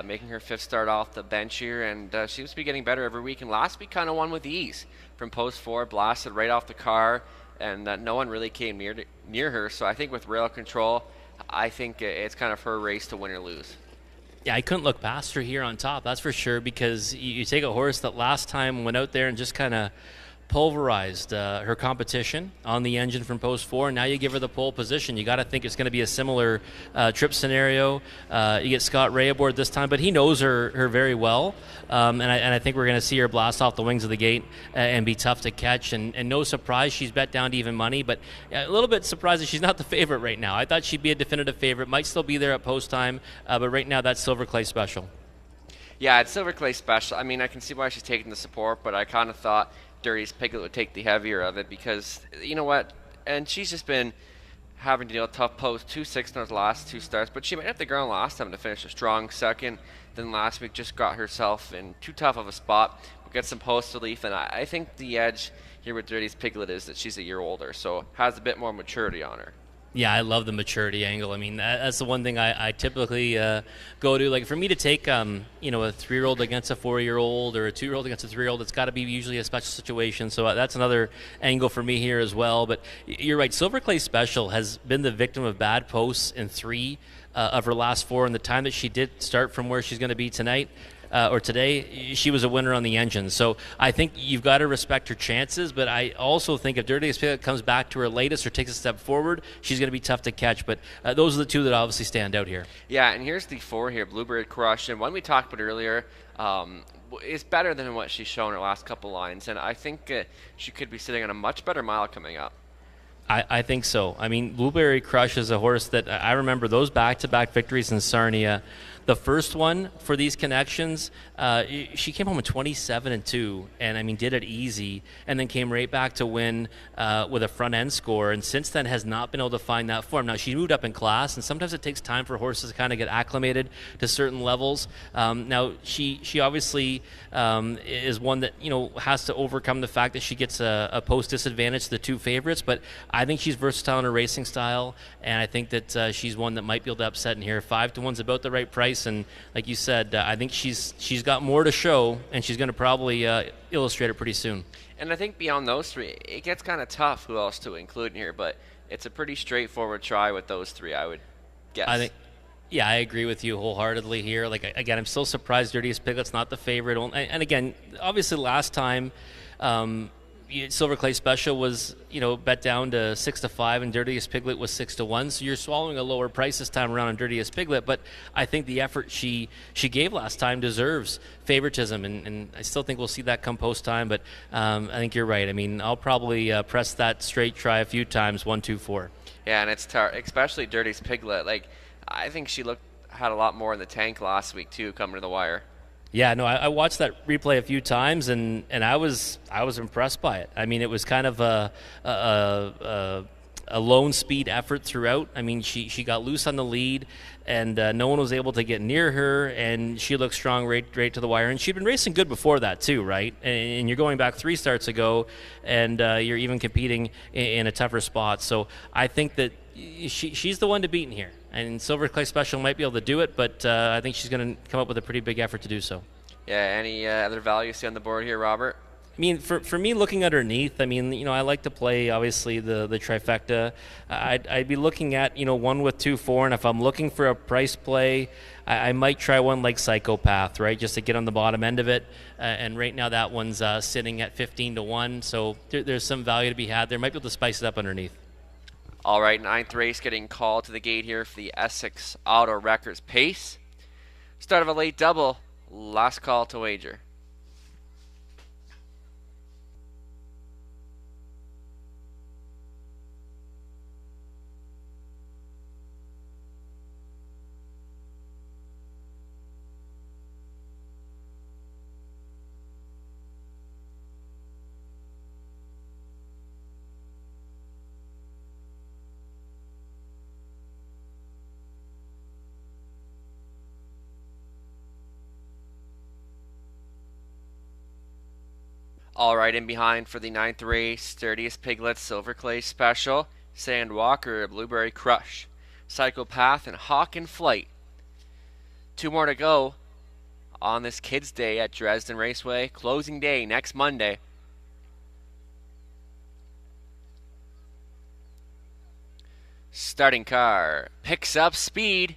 Making her 5th start off the bench here, and she seems to be getting better every week. And last week kind of won with ease from post 4, blasted right off the car, and no one really came near her. So I think with rail control, I think it's kind of her race to win or lose. Yeah, I couldn't look past her here on top, that's for sure, because you take a horse that last time went out there and just kind of pulverized her competition on the engine from post 4. Now you give her the pole position. You got to think it's going to be a similar trip scenario. You get Scott Ray aboard this time, but he knows her very well, and I think we're going to see her blast off the wings of the gate and be tough to catch. And no surprise, she's bet down to even money, but a little bit surprised that she's not the favorite right now. I thought she'd be a definitive favorite. Might still be there at post time, but right now that's Silver Clay Special. Yeah, it's Silver Clay Special. I mean, I can see why she's taking the support, but I kind of thought Dirty's Piglet would take the heavier of it because, you know what, and she's just been having to deal with tough posts, 2-6 in those last 2 starts, but she might have the ground last time to finish a strong second. Then last week just got herself in too tough of a spot, but get some post relief, and I think the edge here with Dirty's Piglet is that she's a year older, so has a bit more maturity on her. Yeah, I love the maturity angle. I mean, that's the one thing I typically go to. Like, for me to take, a 3-year-old against a 4-year-old or a 2-year-old against a 3-year-old, it's got to be usually a special situation. So that's another angle for me here as well. But you're right. Silver Clay Special has been the victim of bad posts in 3 of her last 4. And the time that she did start from where she's going to be tonight, or today, she was a winner on the engine. So I think you've got to respect her chances, but I also think if Dirtiest Piglet comes back to her latest or takes a step forward, she's going to be tough to catch. But those are the 2 that obviously stand out here. Yeah, and here's the 4 here, Blueberry Crush. And one we talked about earlier is better than what she's shown her last couple lines, and I think she could be sitting on a much better mile coming up. I think so. I mean, Blueberry Crush is a horse that I remember those back-to-back victories in Sarnia. The first one for these connections, she came home with 27-2, and I mean did it easy, and then came right back to win with a front end score. And since then has not been able to find that form. Now she moved up in class, and sometimes it takes time for horses to kind of get acclimated to certain levels. Now she obviously is one that has to overcome the fact that she gets a post disadvantage to the 2 favorites. But I think she's versatile in her racing style, and I think that she's one that might be able to upset in here. 5-1's about the right price. And like you said, I think she's got more to show, and she's going to probably illustrate it pretty soon. And I think beyond those 3, it gets kind of tough who else to include in here, but it's a pretty straightforward try with those 3, I would guess. Yeah, I agree with you wholeheartedly here. Like, again, I'm still surprised Dirtiest Piglet's not the favorite. And again, obviously last time, Silver Clay Special was, bet down to 6-5, and Dirtiest Piglet was 6-1. So you're swallowing a lower price this time around on Dirtiest Piglet. But I think the effort she gave last time deserves favoritism, and I still think we'll see that come post time. But I think you're right. I mean, I'll probably press that straight try a few times, 1, 2, 4. Yeah, and it's especially Dirty's Piglet. Like, I think she had a lot more in the tank last week too, coming to the wire. Yeah, no, I watched that replay a few times, and I was impressed by it. I mean, it was kind of a lone speed effort throughout. I mean, she got loose on the lead, and no one was able to get near her, and she looked strong right to the wire. And she'd been racing good before that too, right? And you're going back 3 starts ago, and you're even competing in a tougher spot. So I think that she's the one to beat in here. And Silver Clay Special might be able to do it, but I think she's going to come up with a pretty big effort to do so. Yeah, any other value you see on the board here, Robert? I mean, for me, looking underneath, I mean, I like to play, obviously, the trifecta. I'd be looking at, 1 with 2, 4, and if I'm looking for a price play, I might try one like Psychopath, right, just to get on the bottom end of it. And right now that one's sitting at 15-1, so there's some value to be had there. Might be able to spice it up underneath. All right, 9th race getting called to the gate here for the Essex Auto Wreckers Pace. Start of a late double, last call to wager. All right, in behind for the 9th race, Dirtiest Piglet, Silver Clay Special, Sandwalker, Blueberry Crush, Psychopath, and Hawk in Flight. 2 more to go on this Kids' Day at Dresden Raceway. Closing day next Monday. Starting car picks up speed.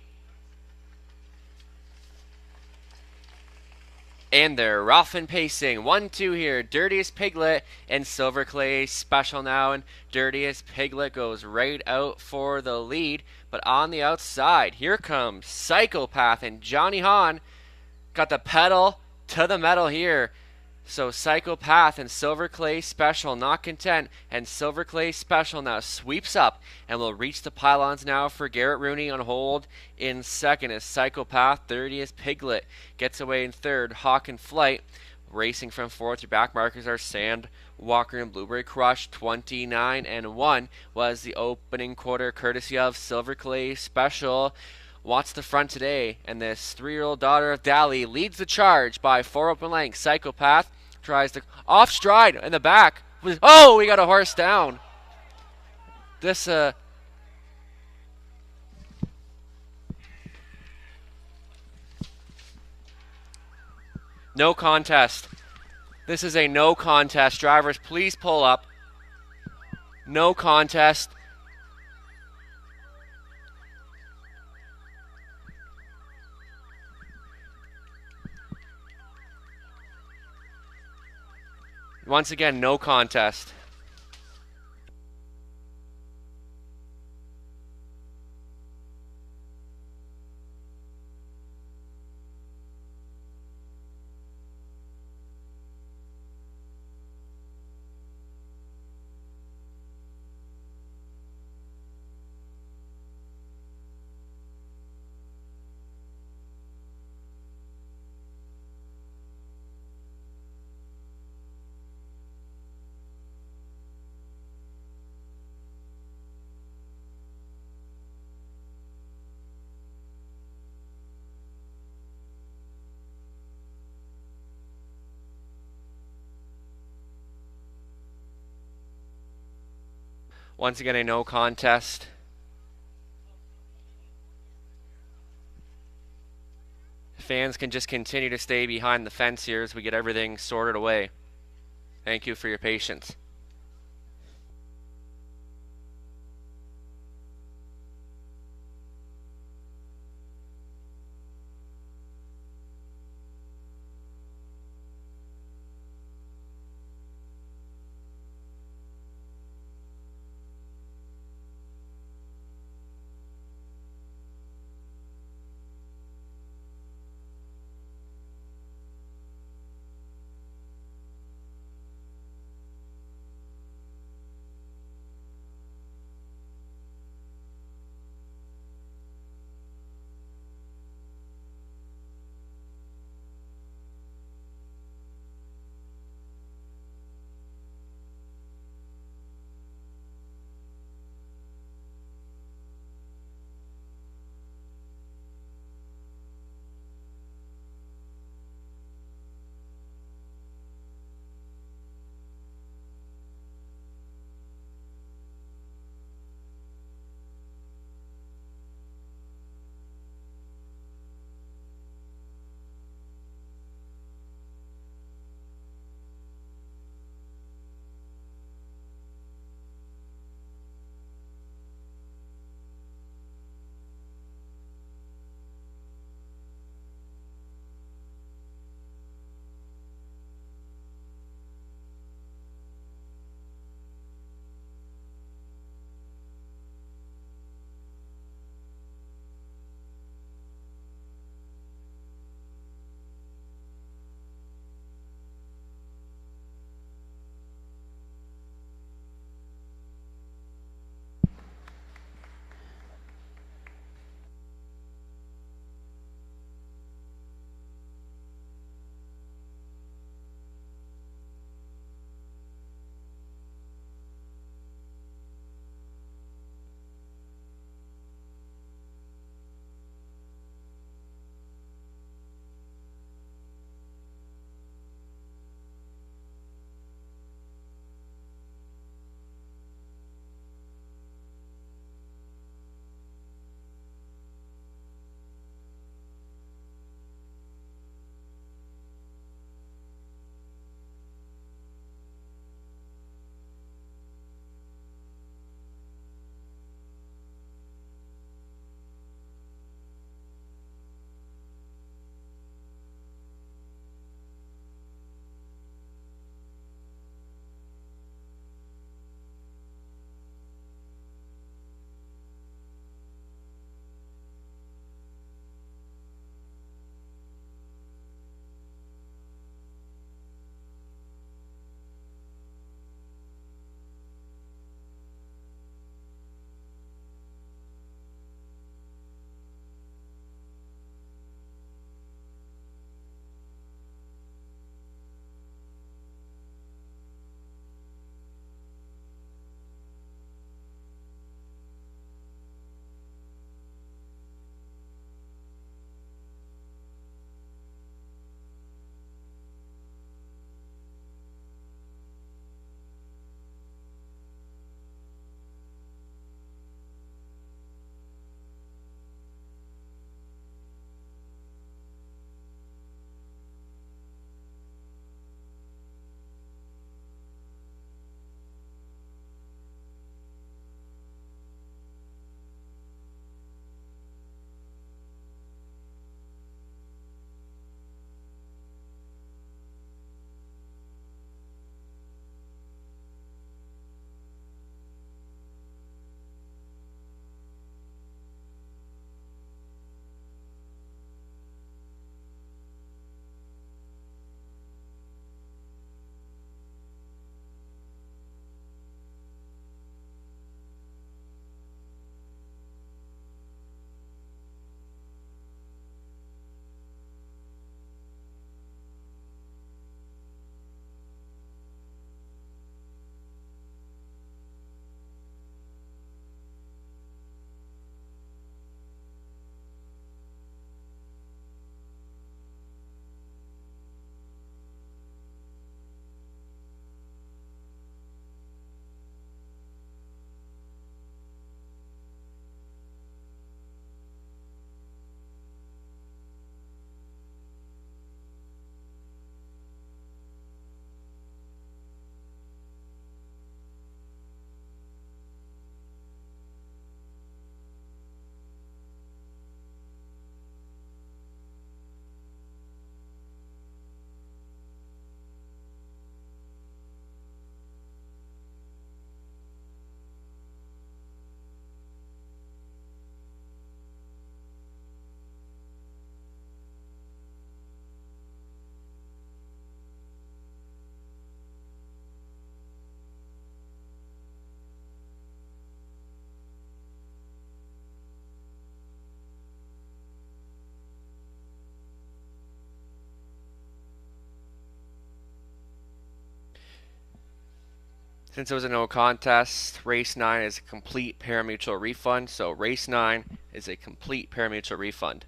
And they're rough and pacing. 1-2 here. Dirtiest Piglet and Silver Clay Special now. And Dirtiest Piglet goes right out for the lead. But on the outside, here comes Psychopath and Johnny Hahn. Got the pedal to the metal here. So Psychopath and Silver Clay Special not content, and Silver Clay Special now sweeps up and will reach the pylons now for Garrett Rooney on hold in second as Psychopath. 30th Piglet gets away in third. Hawk in Flight racing from fourth. Your back markers are Sand Walker and Blueberry Crush. 29-1 was the opening quarter, courtesy of Silver Clay Special. Wants the front today, and this 3-year-old daughter of Dally leads the charge by 4 open lengths. Psychopath tries to off stride in the back. Oh, we got a horse down. This no contest. This is a no contest. Drivers, please pull up. No contest. Once again, no contest. Once again, a no contest. Fans can just continue to stay behind the fence here as we get everything sorted away. Thank you for your patience. Since it was a no contest, race 9 is a complete parimutuel refund. So race 9 is a complete parimutuel refund.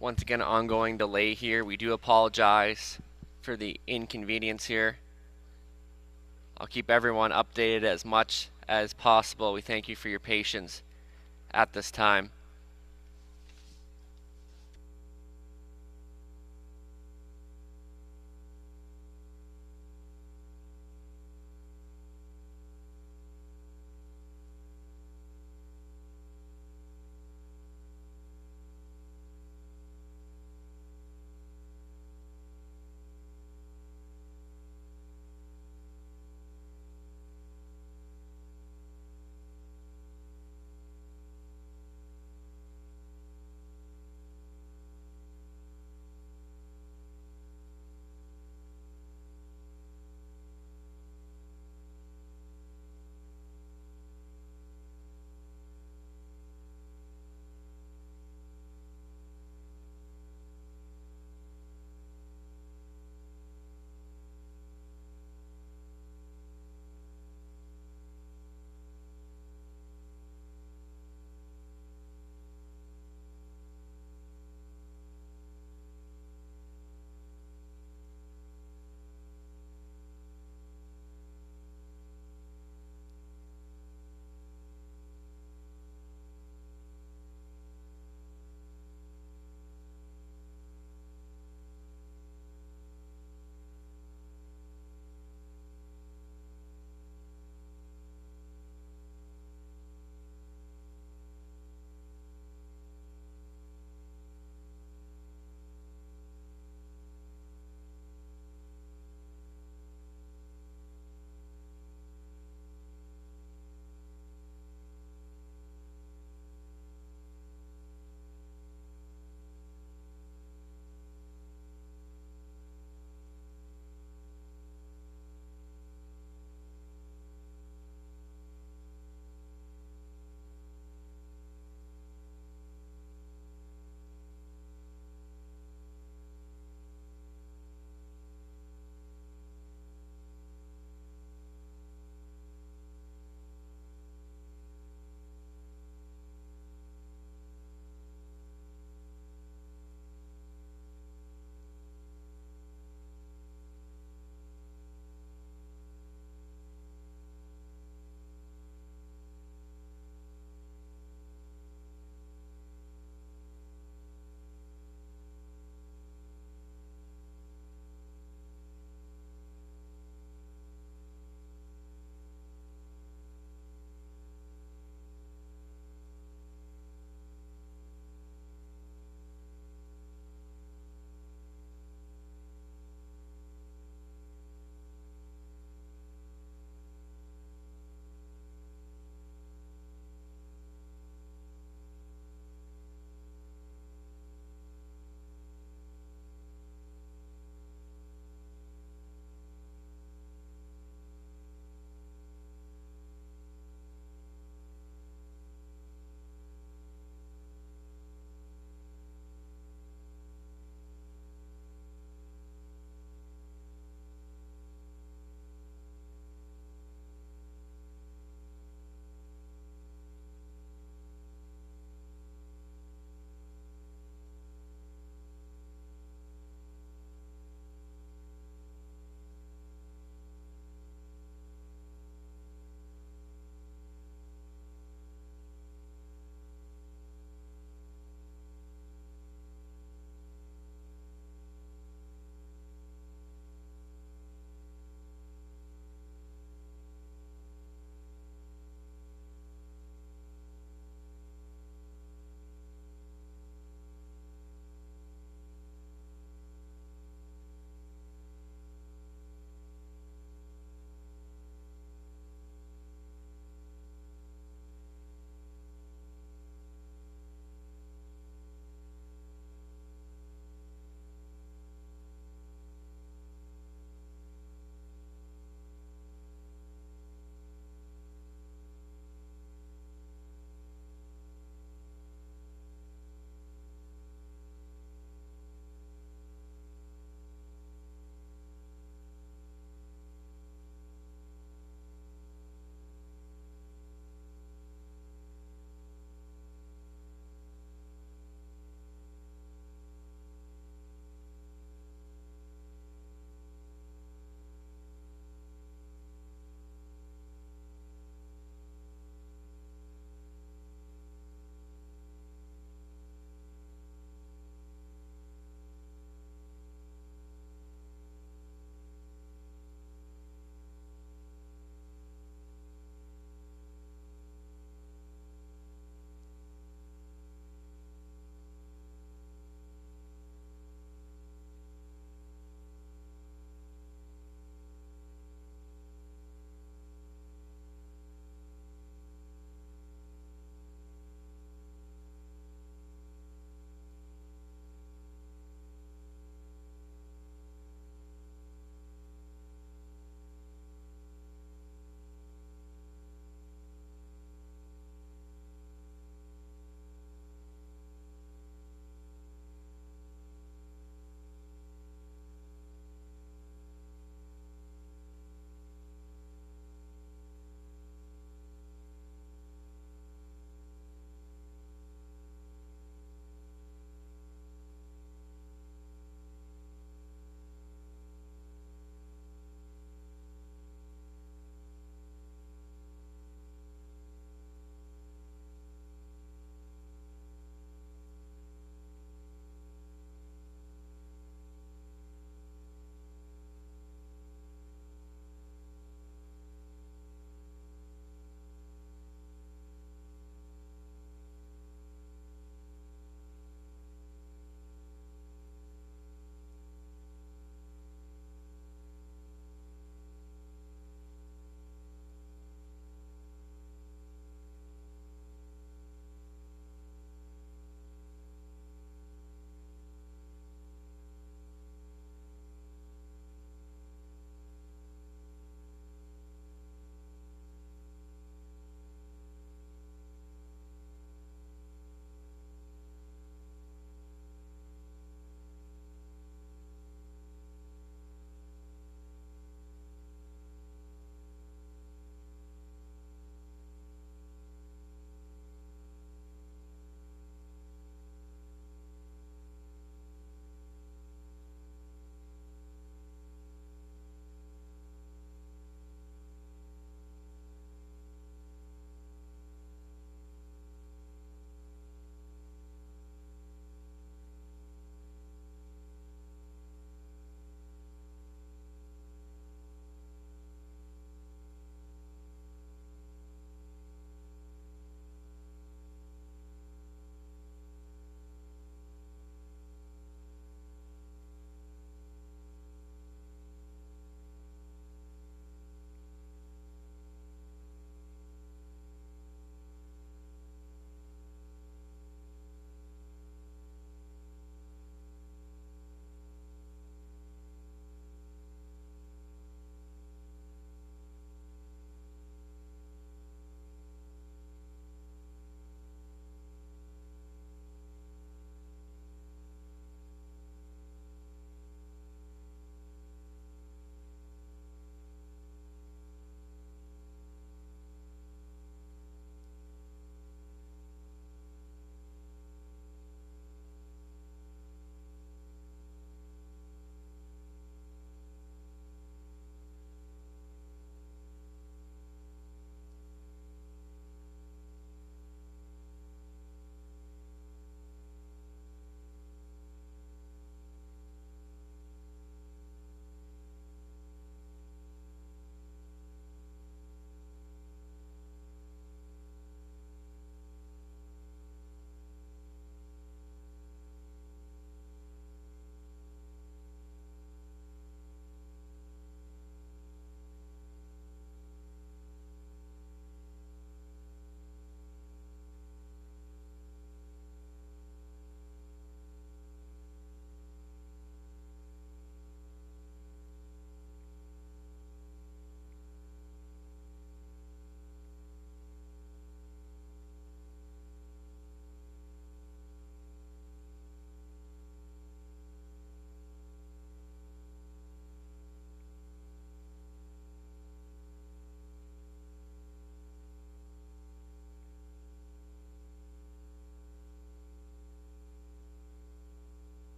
Once again, ongoing delay here. We do apologize for the inconvenience here. I'll keep everyone updated as much as possible. We thank you for your patience at this time.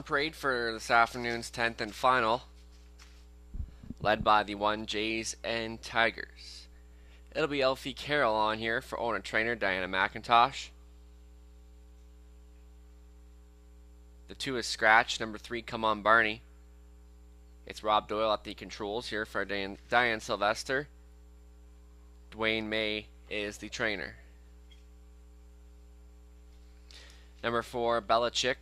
on parade for this afternoon's 10th and final, led by the 1 Jays and Tigers. It'll be Elfie Carroll on here for owner trainer Diana McIntosh. The 2 is Scratch. Number 3, Come On Barney. It's Rob Doyle at the controls here for Diane Sylvester. Dwayne May is the trainer. Number 4, Belichick,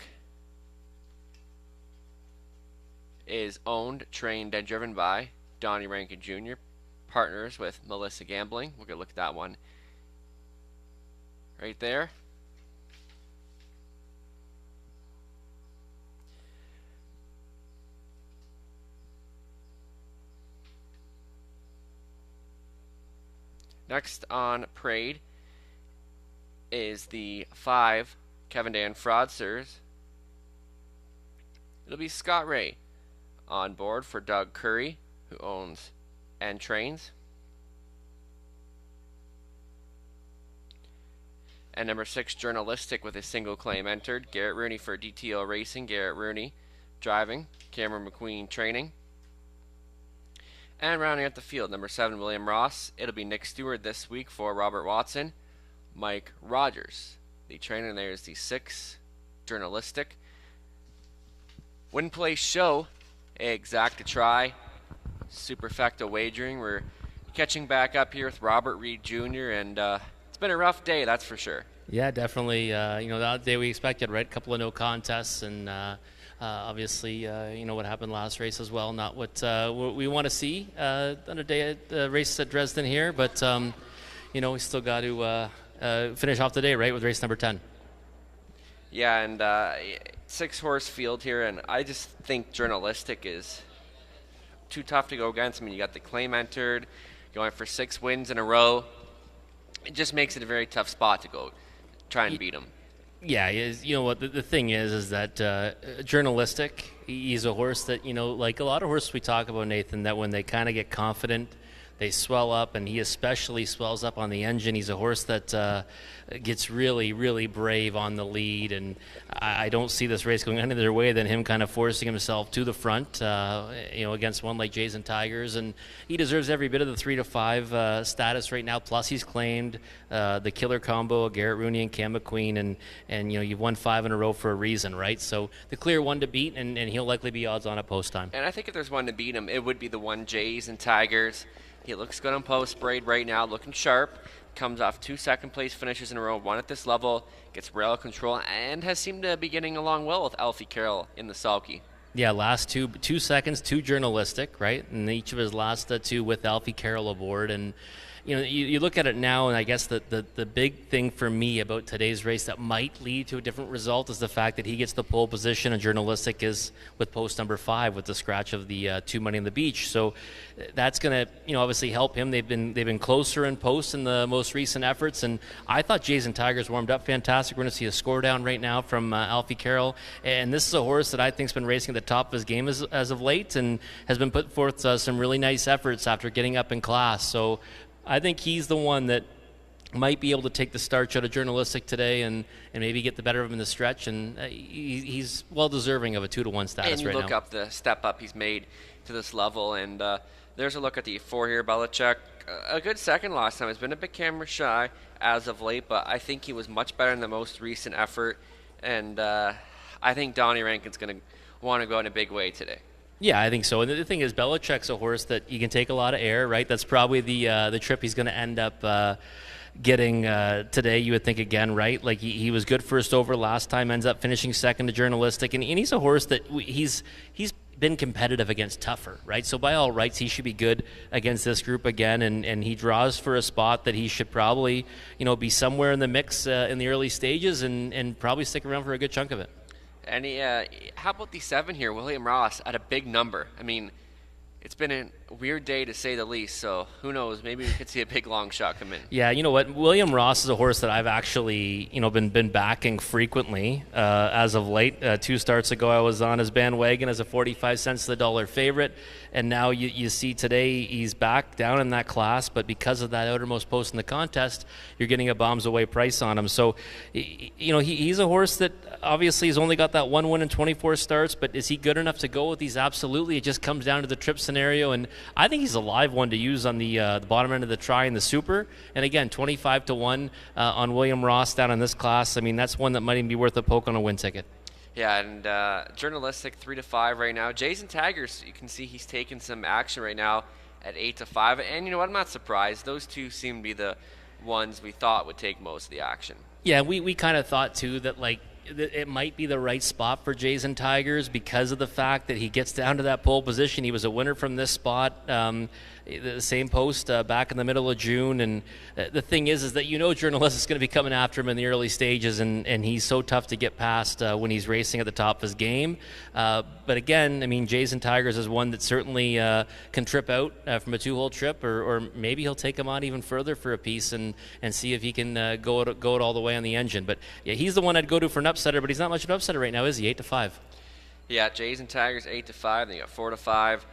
is owned, trained, and driven by Donnie Rankin Jr., partners with Melissa Gambling. We're going to look at that one right there. Next on parade is the 5 Kevin Dan Fraudsters. It'll be Scott Ray on board for Doug Curry, who owns and trains. And number 6, Journalistic, with a single claim entered. Garrett Rooney for DTO Racing. Garrett Rooney driving. Cameron McQueen training. And rounding out the field, number 7, William Ross. It'll be Nick Stewart this week for Robert Watson. Mike Rogers, the trainer there, is the 6, Journalistic. Win Play Show, Exacta Try, Superfecta Wagering. We're catching back up here with Robert Reed Jr., and it's been a rough day, that's for sure. Yeah, definitely. That day we expected, right? A couple of no contests, and obviously, what happened last race as well. Not what we want to see on a day at the race at Dresden here, but we still got to finish off the day, right, with race number 10. Yeah, and 6-horse field here, and I just think Journalistic is too tough to go against. I mean, you got the claim entered, going for 6 wins in a row. It just makes it a very tough spot to go try and beat him. Yeah, you know what, the thing is that Journalistic, he's a horse that, like a lot of horses we talk about, Nathan, that when they kind of get confident, they swell up, and he especially swells up on the engine. He's a horse that gets really, really brave on the lead, and I don't see this race going any other way than him kind of forcing himself to the front, against one like Jays and Tigers, and he deserves every bit of the 3 to 5 status right now. Plus, he's claimed the killer combo of Garrett Rooney and Cam McQueen, and you've won 5 in a row for a reason, right? So the clear one to beat, and he'll likely be odds on at post time. And I think if there's one to beat him, it would be the 1 Jays and Tigers. He looks good on post parade right now, looking sharp. Comes off 2 second-place finishes in a row, 1 at this level, gets rail control, and has seemed to be getting along well with Alfie Carroll in the sulky. Yeah, last 2 seconds, 2 Journalistic, right? And each of his last 2 with Alfie Carroll aboard. And you look at it now, and I guess the big thing for me about today's race that might lead to a different result is the fact that he gets the pole position, and Journalistic is with post number 5 with the scratch of the 2 Money in the Beach. So that's going to obviously help him. They've been closer in post in the most recent efforts, and I thought Jays and Tigers warmed up fantastic. We're going to see a score down right now from Alfie Carroll, and this is a horse that I think's been racing at the top of his game as of late, and has been put forth some really nice efforts after getting up in class. So I think he's the one that might be able to take the starch out of Journalistic today and maybe get the better of him in the stretch, and he's well deserving of a 2-1 status right now. And you look up the step up he's made to this level, and there's a look at the 4 here, Belichick. A good second last time. He's been a bit camera shy as of late, but I think he was much better in the most recent effort, and I think Donnie Rankin's going to want to go in a big way today. Yeah, I think so. And the thing is, Belichick's a horse that he can take a lot of air, right? That's probably the trip he's going to end up getting today, you would think again, right? Like he was good first over last time, ends up finishing second to Journalistic, and he's a horse that he's been competitive against tougher, right? So by all rights, he should be good against this group again, and he draws for a spot that he should probably, be somewhere in the mix in the early stages and probably stick around for a good chunk of it. And how about the 7 here, William Ross, at a big number? I mean, it's been weird day to say the least. So who knows? Maybe we could see a big long shot come in. Yeah, you know what? William Ross is a horse that I've actually, been backing frequently as of late. 2 starts ago, I was on his bandwagon as a 45 cents to the dollar favorite, and now you see today he's back down in that class. But because of that outermost post in the contest, you're getting a bombs away price on him. So, he's a horse that obviously has only got that 1 win in 24 starts. But is he good enough to go with these? Absolutely. It just comes down to the trip scenario, and I think he's a live one to use on the bottom end of the try in the super. And again, 25 to 1 on William Ross down in this class. I mean, that's one that might even be worth a poke on a win ticket. Yeah, and journalistic 3 to 5 right now. Jason Taggers, you can see he's taking some action right now at 8 to 5. And you know what? I'm not surprised. Those two seem to be the ones we thought would take most of the action. Yeah, we kind of thought too that it might be the right spot for Jason Tigers because of the fact that he gets down to that pole position. He was a winner from this spot, the same post back in the middle of June. And the thing is that Journalist is going to be coming after him in the early stages, and he's so tough to get past when he's racing at the top of his game. But again, I mean, Jason Tigers is one that certainly can trip out from a 2-hole trip, or maybe he'll take him on even further for a piece and see if he can go it all the way on the engine. But yeah, he's the one I'd go to for an upsetter, but he's not much of an upsetter right now, is he? 8 to 5. Yeah, Jason Tigers 8 to 5. Then you got 4 to 5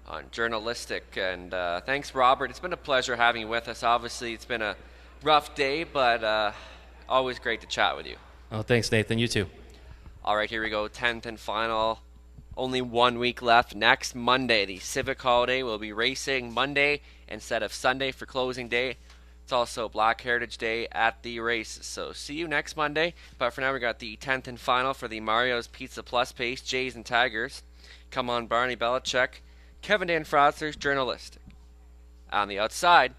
on journalistic. And thanks, Robert. It's been a pleasure having you with us. Obviously, it's been a rough day, but always great to chat with you. Oh, thanks, Nathan. You too. All right, here we go. 10th and final. Only 1 week left. Next Monday, the Civic Holiday, will be racing Monday instead of Sunday for closing day. It's also Black Heritage Day at the races. So see you next Monday. But for now, we got the 10th and final for the Mario's Pizza Plus Pace, Jays and Tigers. Come on, Barney Belichick. Kevin Dan Fraudster's journalistic. On the outside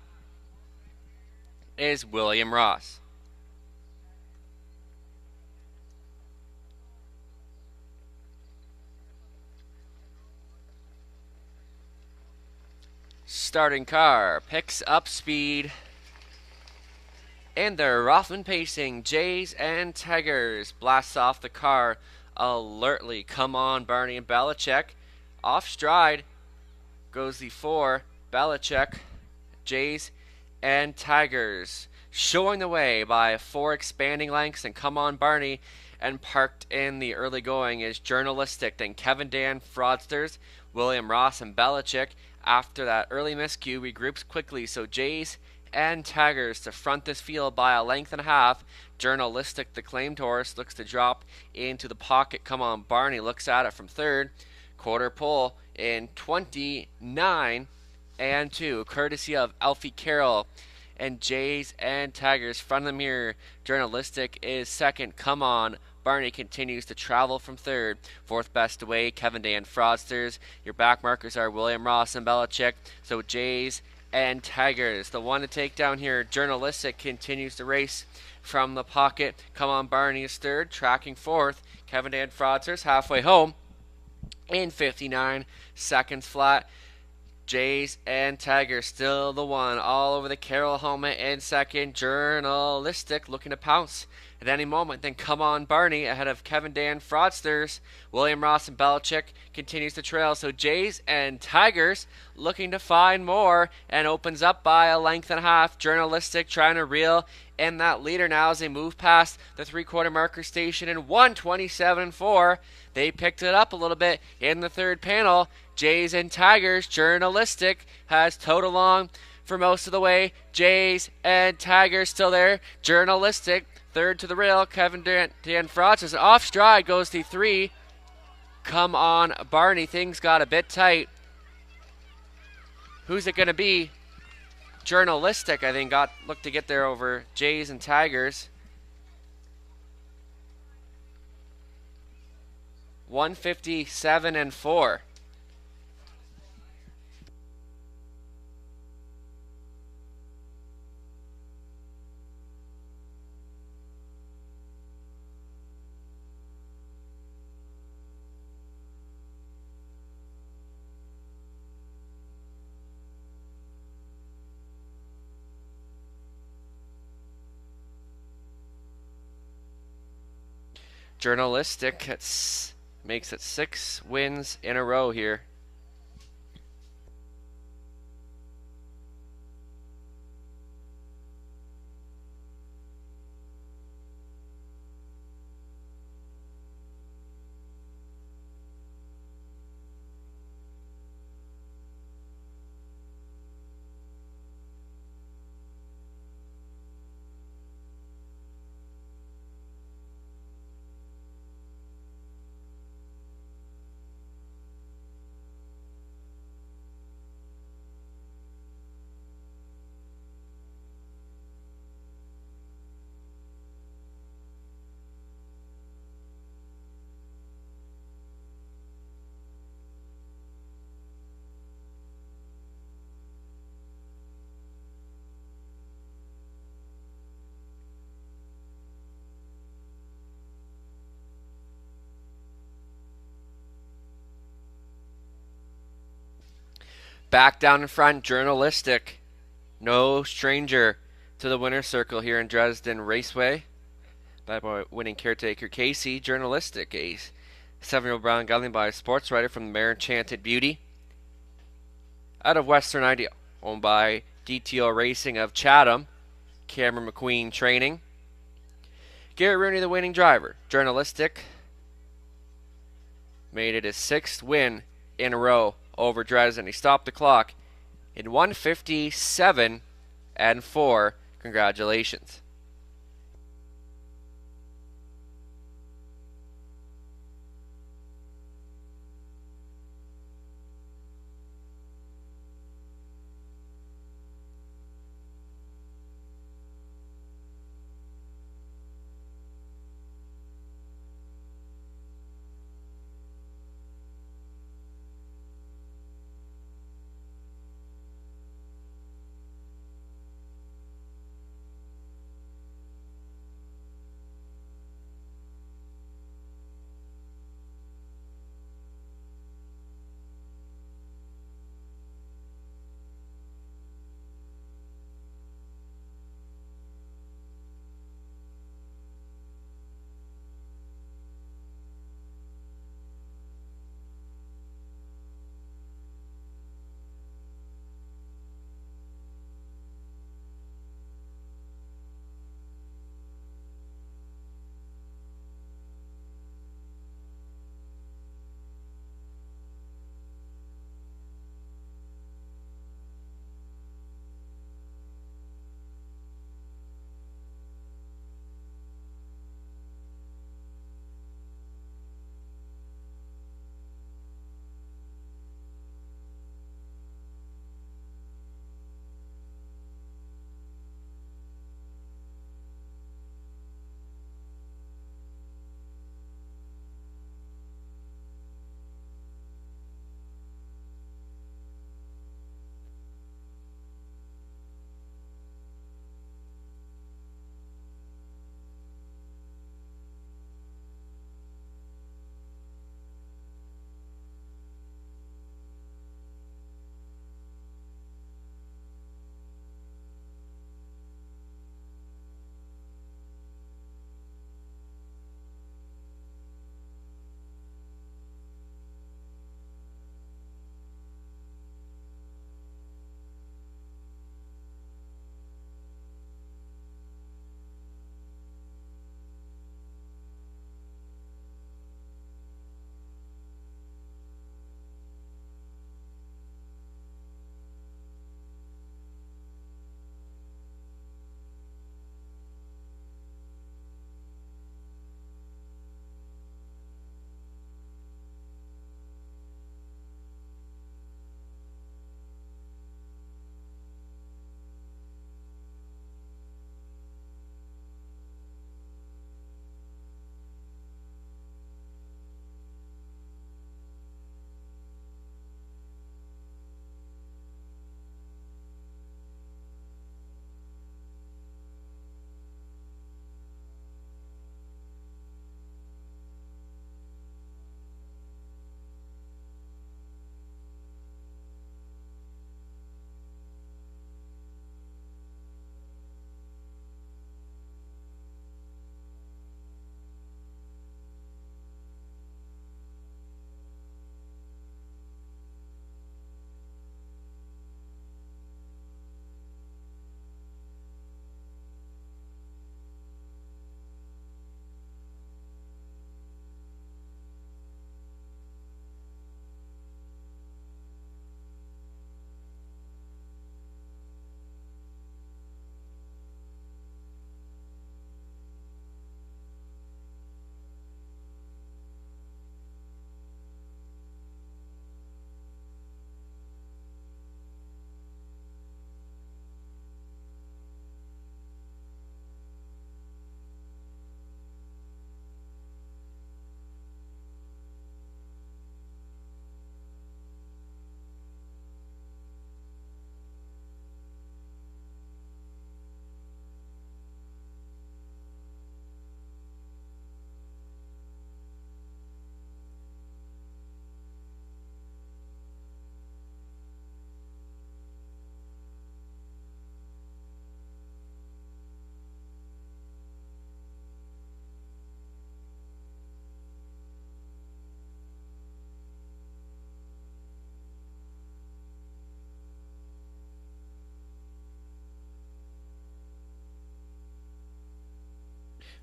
is William Ross. Starting car picks up speed. And the Rothman pacing Jays and Tigers blasts off the car alertly. Come on, Barney and Belichick. Off stride goes the 4, Belichick, Jays, and Tigers. Showing the way by 4 expanding lengths. And come on, Barney. And parked in the early going is journalistic. Then Kevin Dan Fraudsters, William Ross, and Belichick. After that early miscue, regroups quickly. So Jays and Tigers to front this field by a length and a half. Journalistic, the claimed horse, looks to drop into the pocket. Come on, Barney looks at it from third. Quarter pole in 29 and 2, courtesy of Alfie Carroll. And Jays and Tigers front of the mirror. Journalistic is second. Come on, Barney continues to travel from third. Fourth best away, Kevin Dan Fraudsters. Your back markers are William Ross and Belichick. So Jays and Tigers, the one to take down here. Journalistic continues to race from the pocket. Come on, Barney is third, tracking fourth. Kevin Dan Fraudsters halfway home in 59 seconds flat. Jays and Tigers still the one all over the Carroll helmet in second. Journalistic looking to pounce at any moment. Then come on, Barney ahead of Kevin Dan Fraudsters. William Ross and Belichick continues to trail. So Jays and Tigers looking to find more and opens up by a length and a half. Journalistic trying to reel in that leader now as they move past the 3/4 marker station in 1:27.4. They picked it up a little bit in the third panel. Jays and Tigers, journalistic has towed along for most of the way. Jays and Tigers still there. Journalistic third to the rail. Kevin Dan Fraudsters off stride goes to 3. Come on, Barney. Things got a bit tight. Who's it going to be? Journalistic, I think, looked to get there over Jays and Tigers. 157 and 4. Journalistic makes it 6 wins in a row here. Back down in front, Journalistic. No stranger to the winner's circle here in Dresden Raceway. By winning caretaker Casey, Journalistic, a 7-year-old brown gelding by a sports writer from the Mare Enchanted Beauty. Out of Western Ideal, owned by DTO Racing of Chatham, Cameron McQueen Training. Garrett Rooney, the winning driver. Journalistic made it his 6th win in a row over Dresden. He stopped the clock in 1:57.4. Congratulations.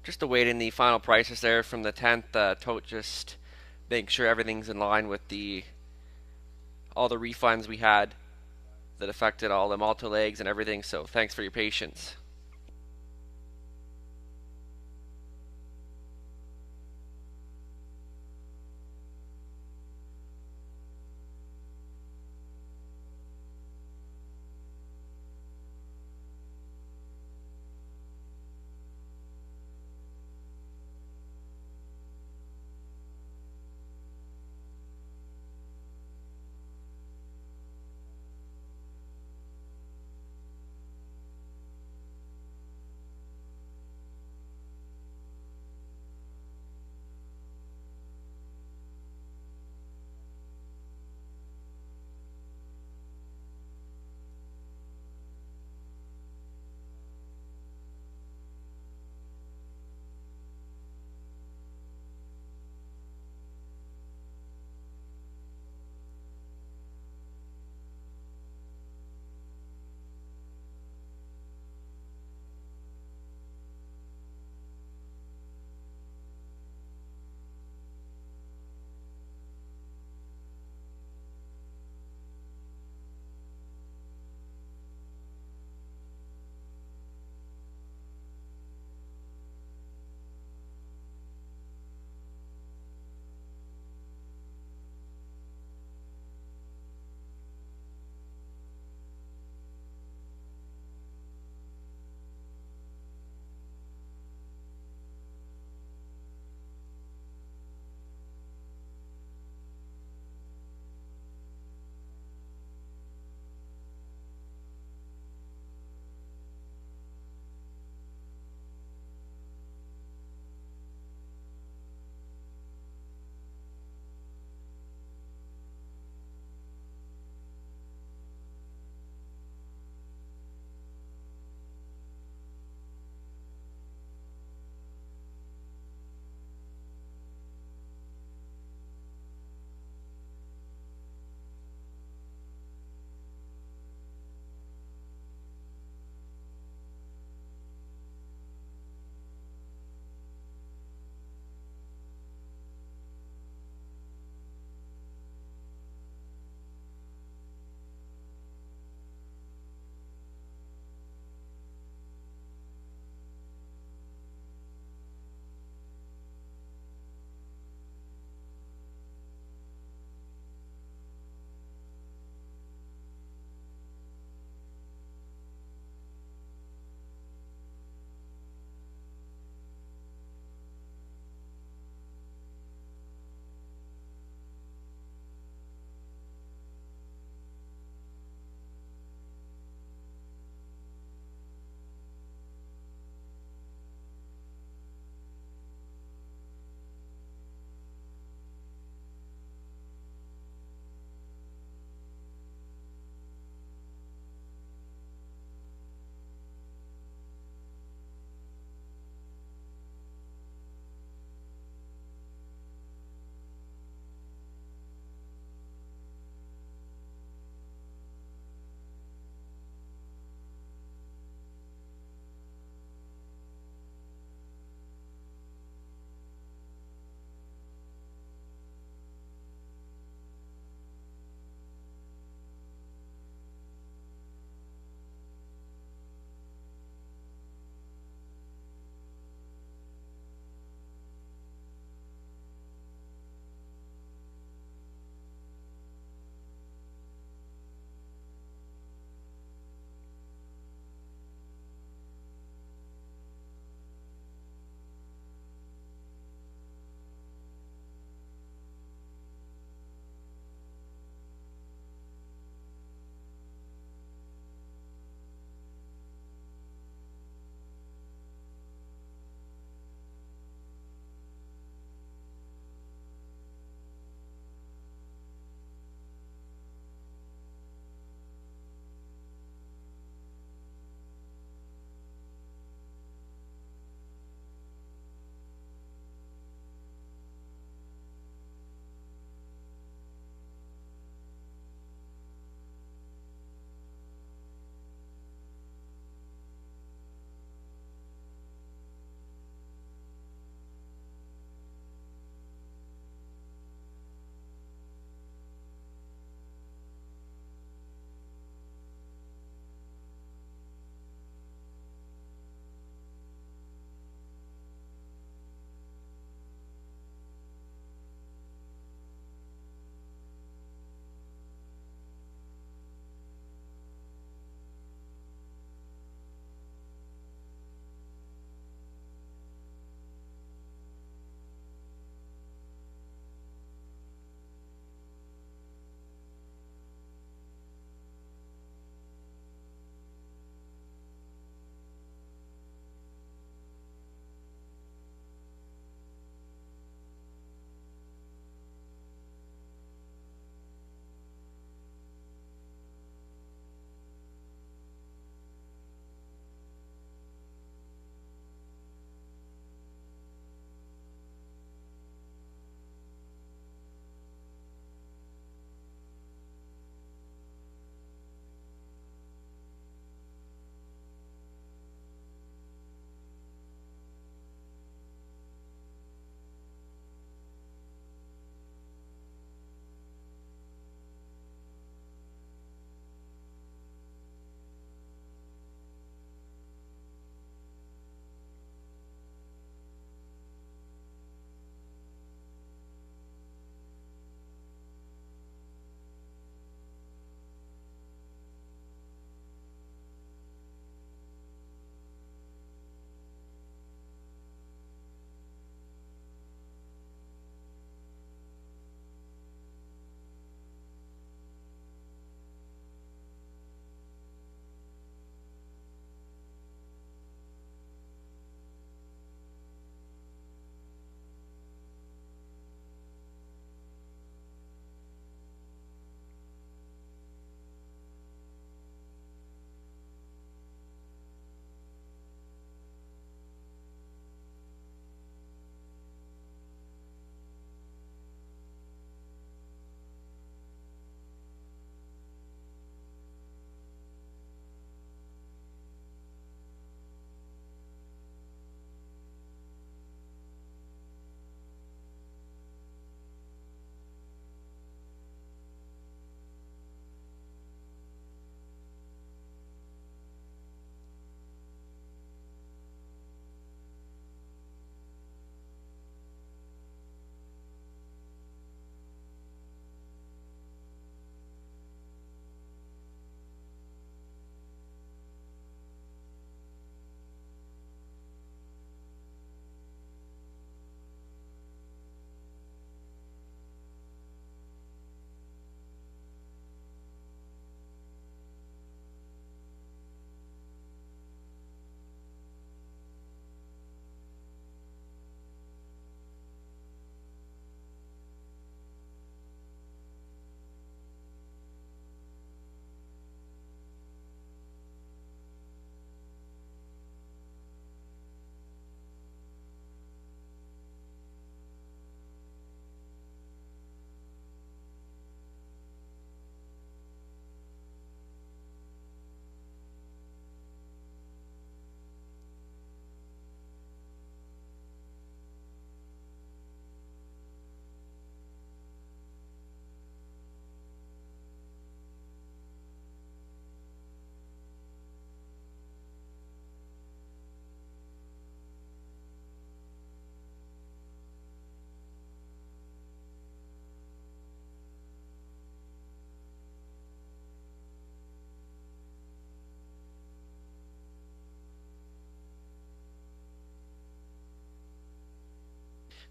just awaiting the final prices there from the 10th tote, just making sure everything's in line with all the refunds we had that affected all the multi legs and everything. So thanks for your patience.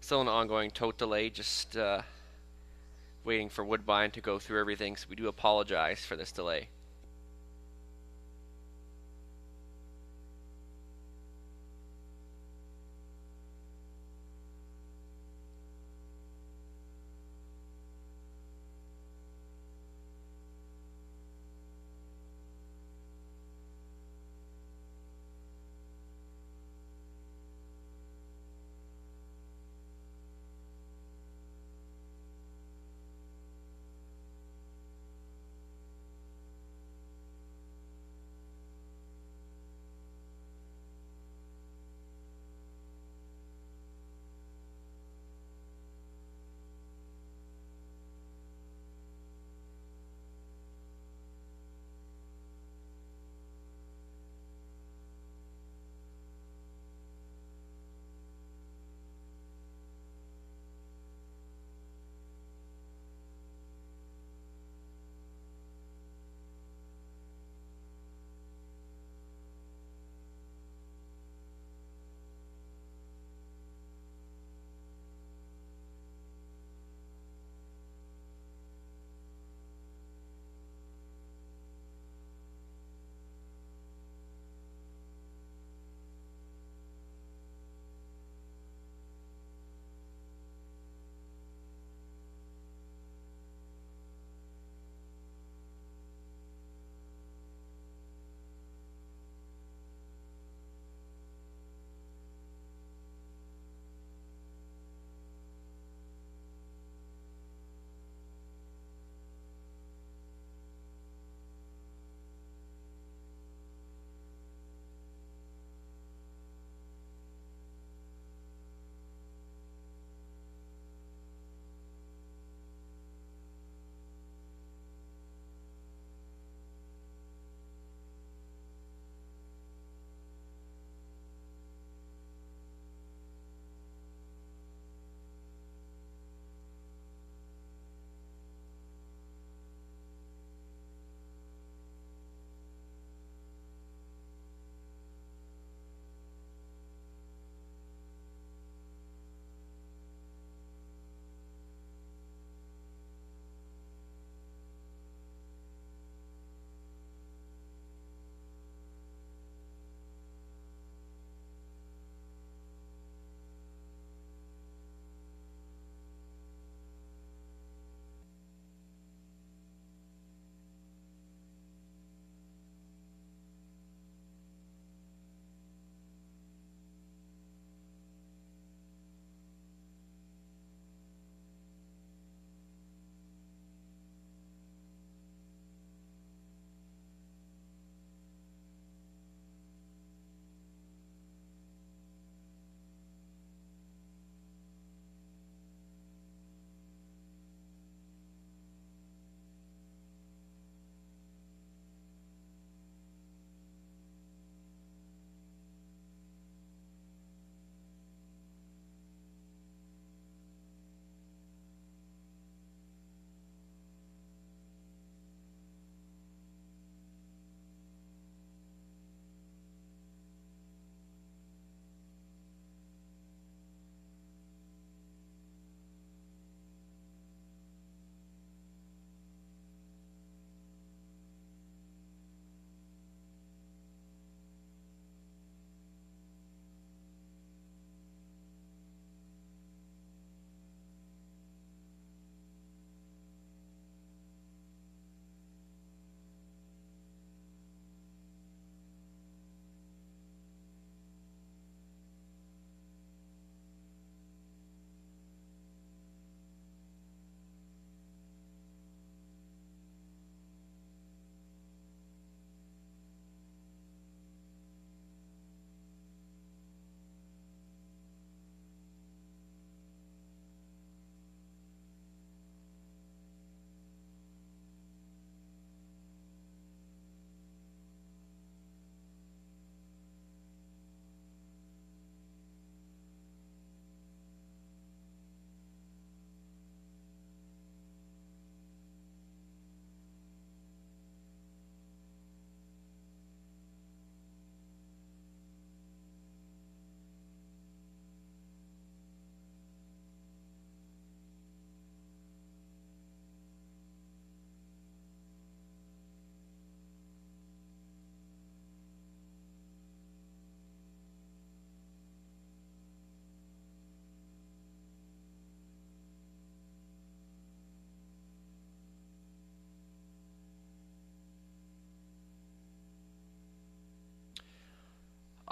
Still an ongoing tote delay, just waiting for Woodbine to go through everything, so we do apologize for this delay.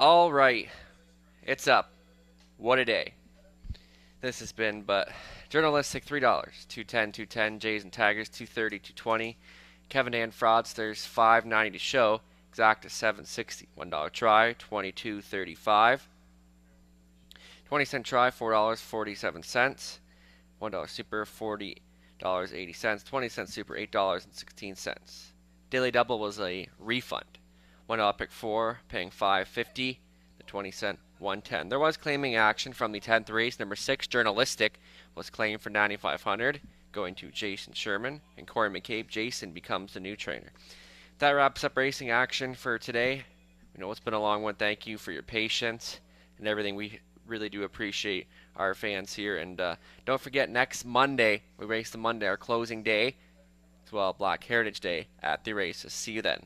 All right. It's up. What a day. This has been, but journalistic $3, 210, Jays and Tigers 230, 220, Kevin and Fraudsters $5.90 to show, exacta $7.60, $1 try 22.35, 20-cent try $4.47, $1 super $40.80, 20-cent super $8.16. Daily double was a refund. $1 pick 4 paying $5.50, the 20-cent 110. There was claiming action from the 10th race. Number 6, Journalistic, was claimed for $9,500, going to Jason Sherman and Corey McCabe. Jason becomes the new trainer. That wraps up racing action for today. We know it's been a long one. Thank you for your patience and everything. We really do appreciate our fans here. And don't forget, next Monday, we race the Monday, our closing day, as well, Black Heritage Day at the races. See you then.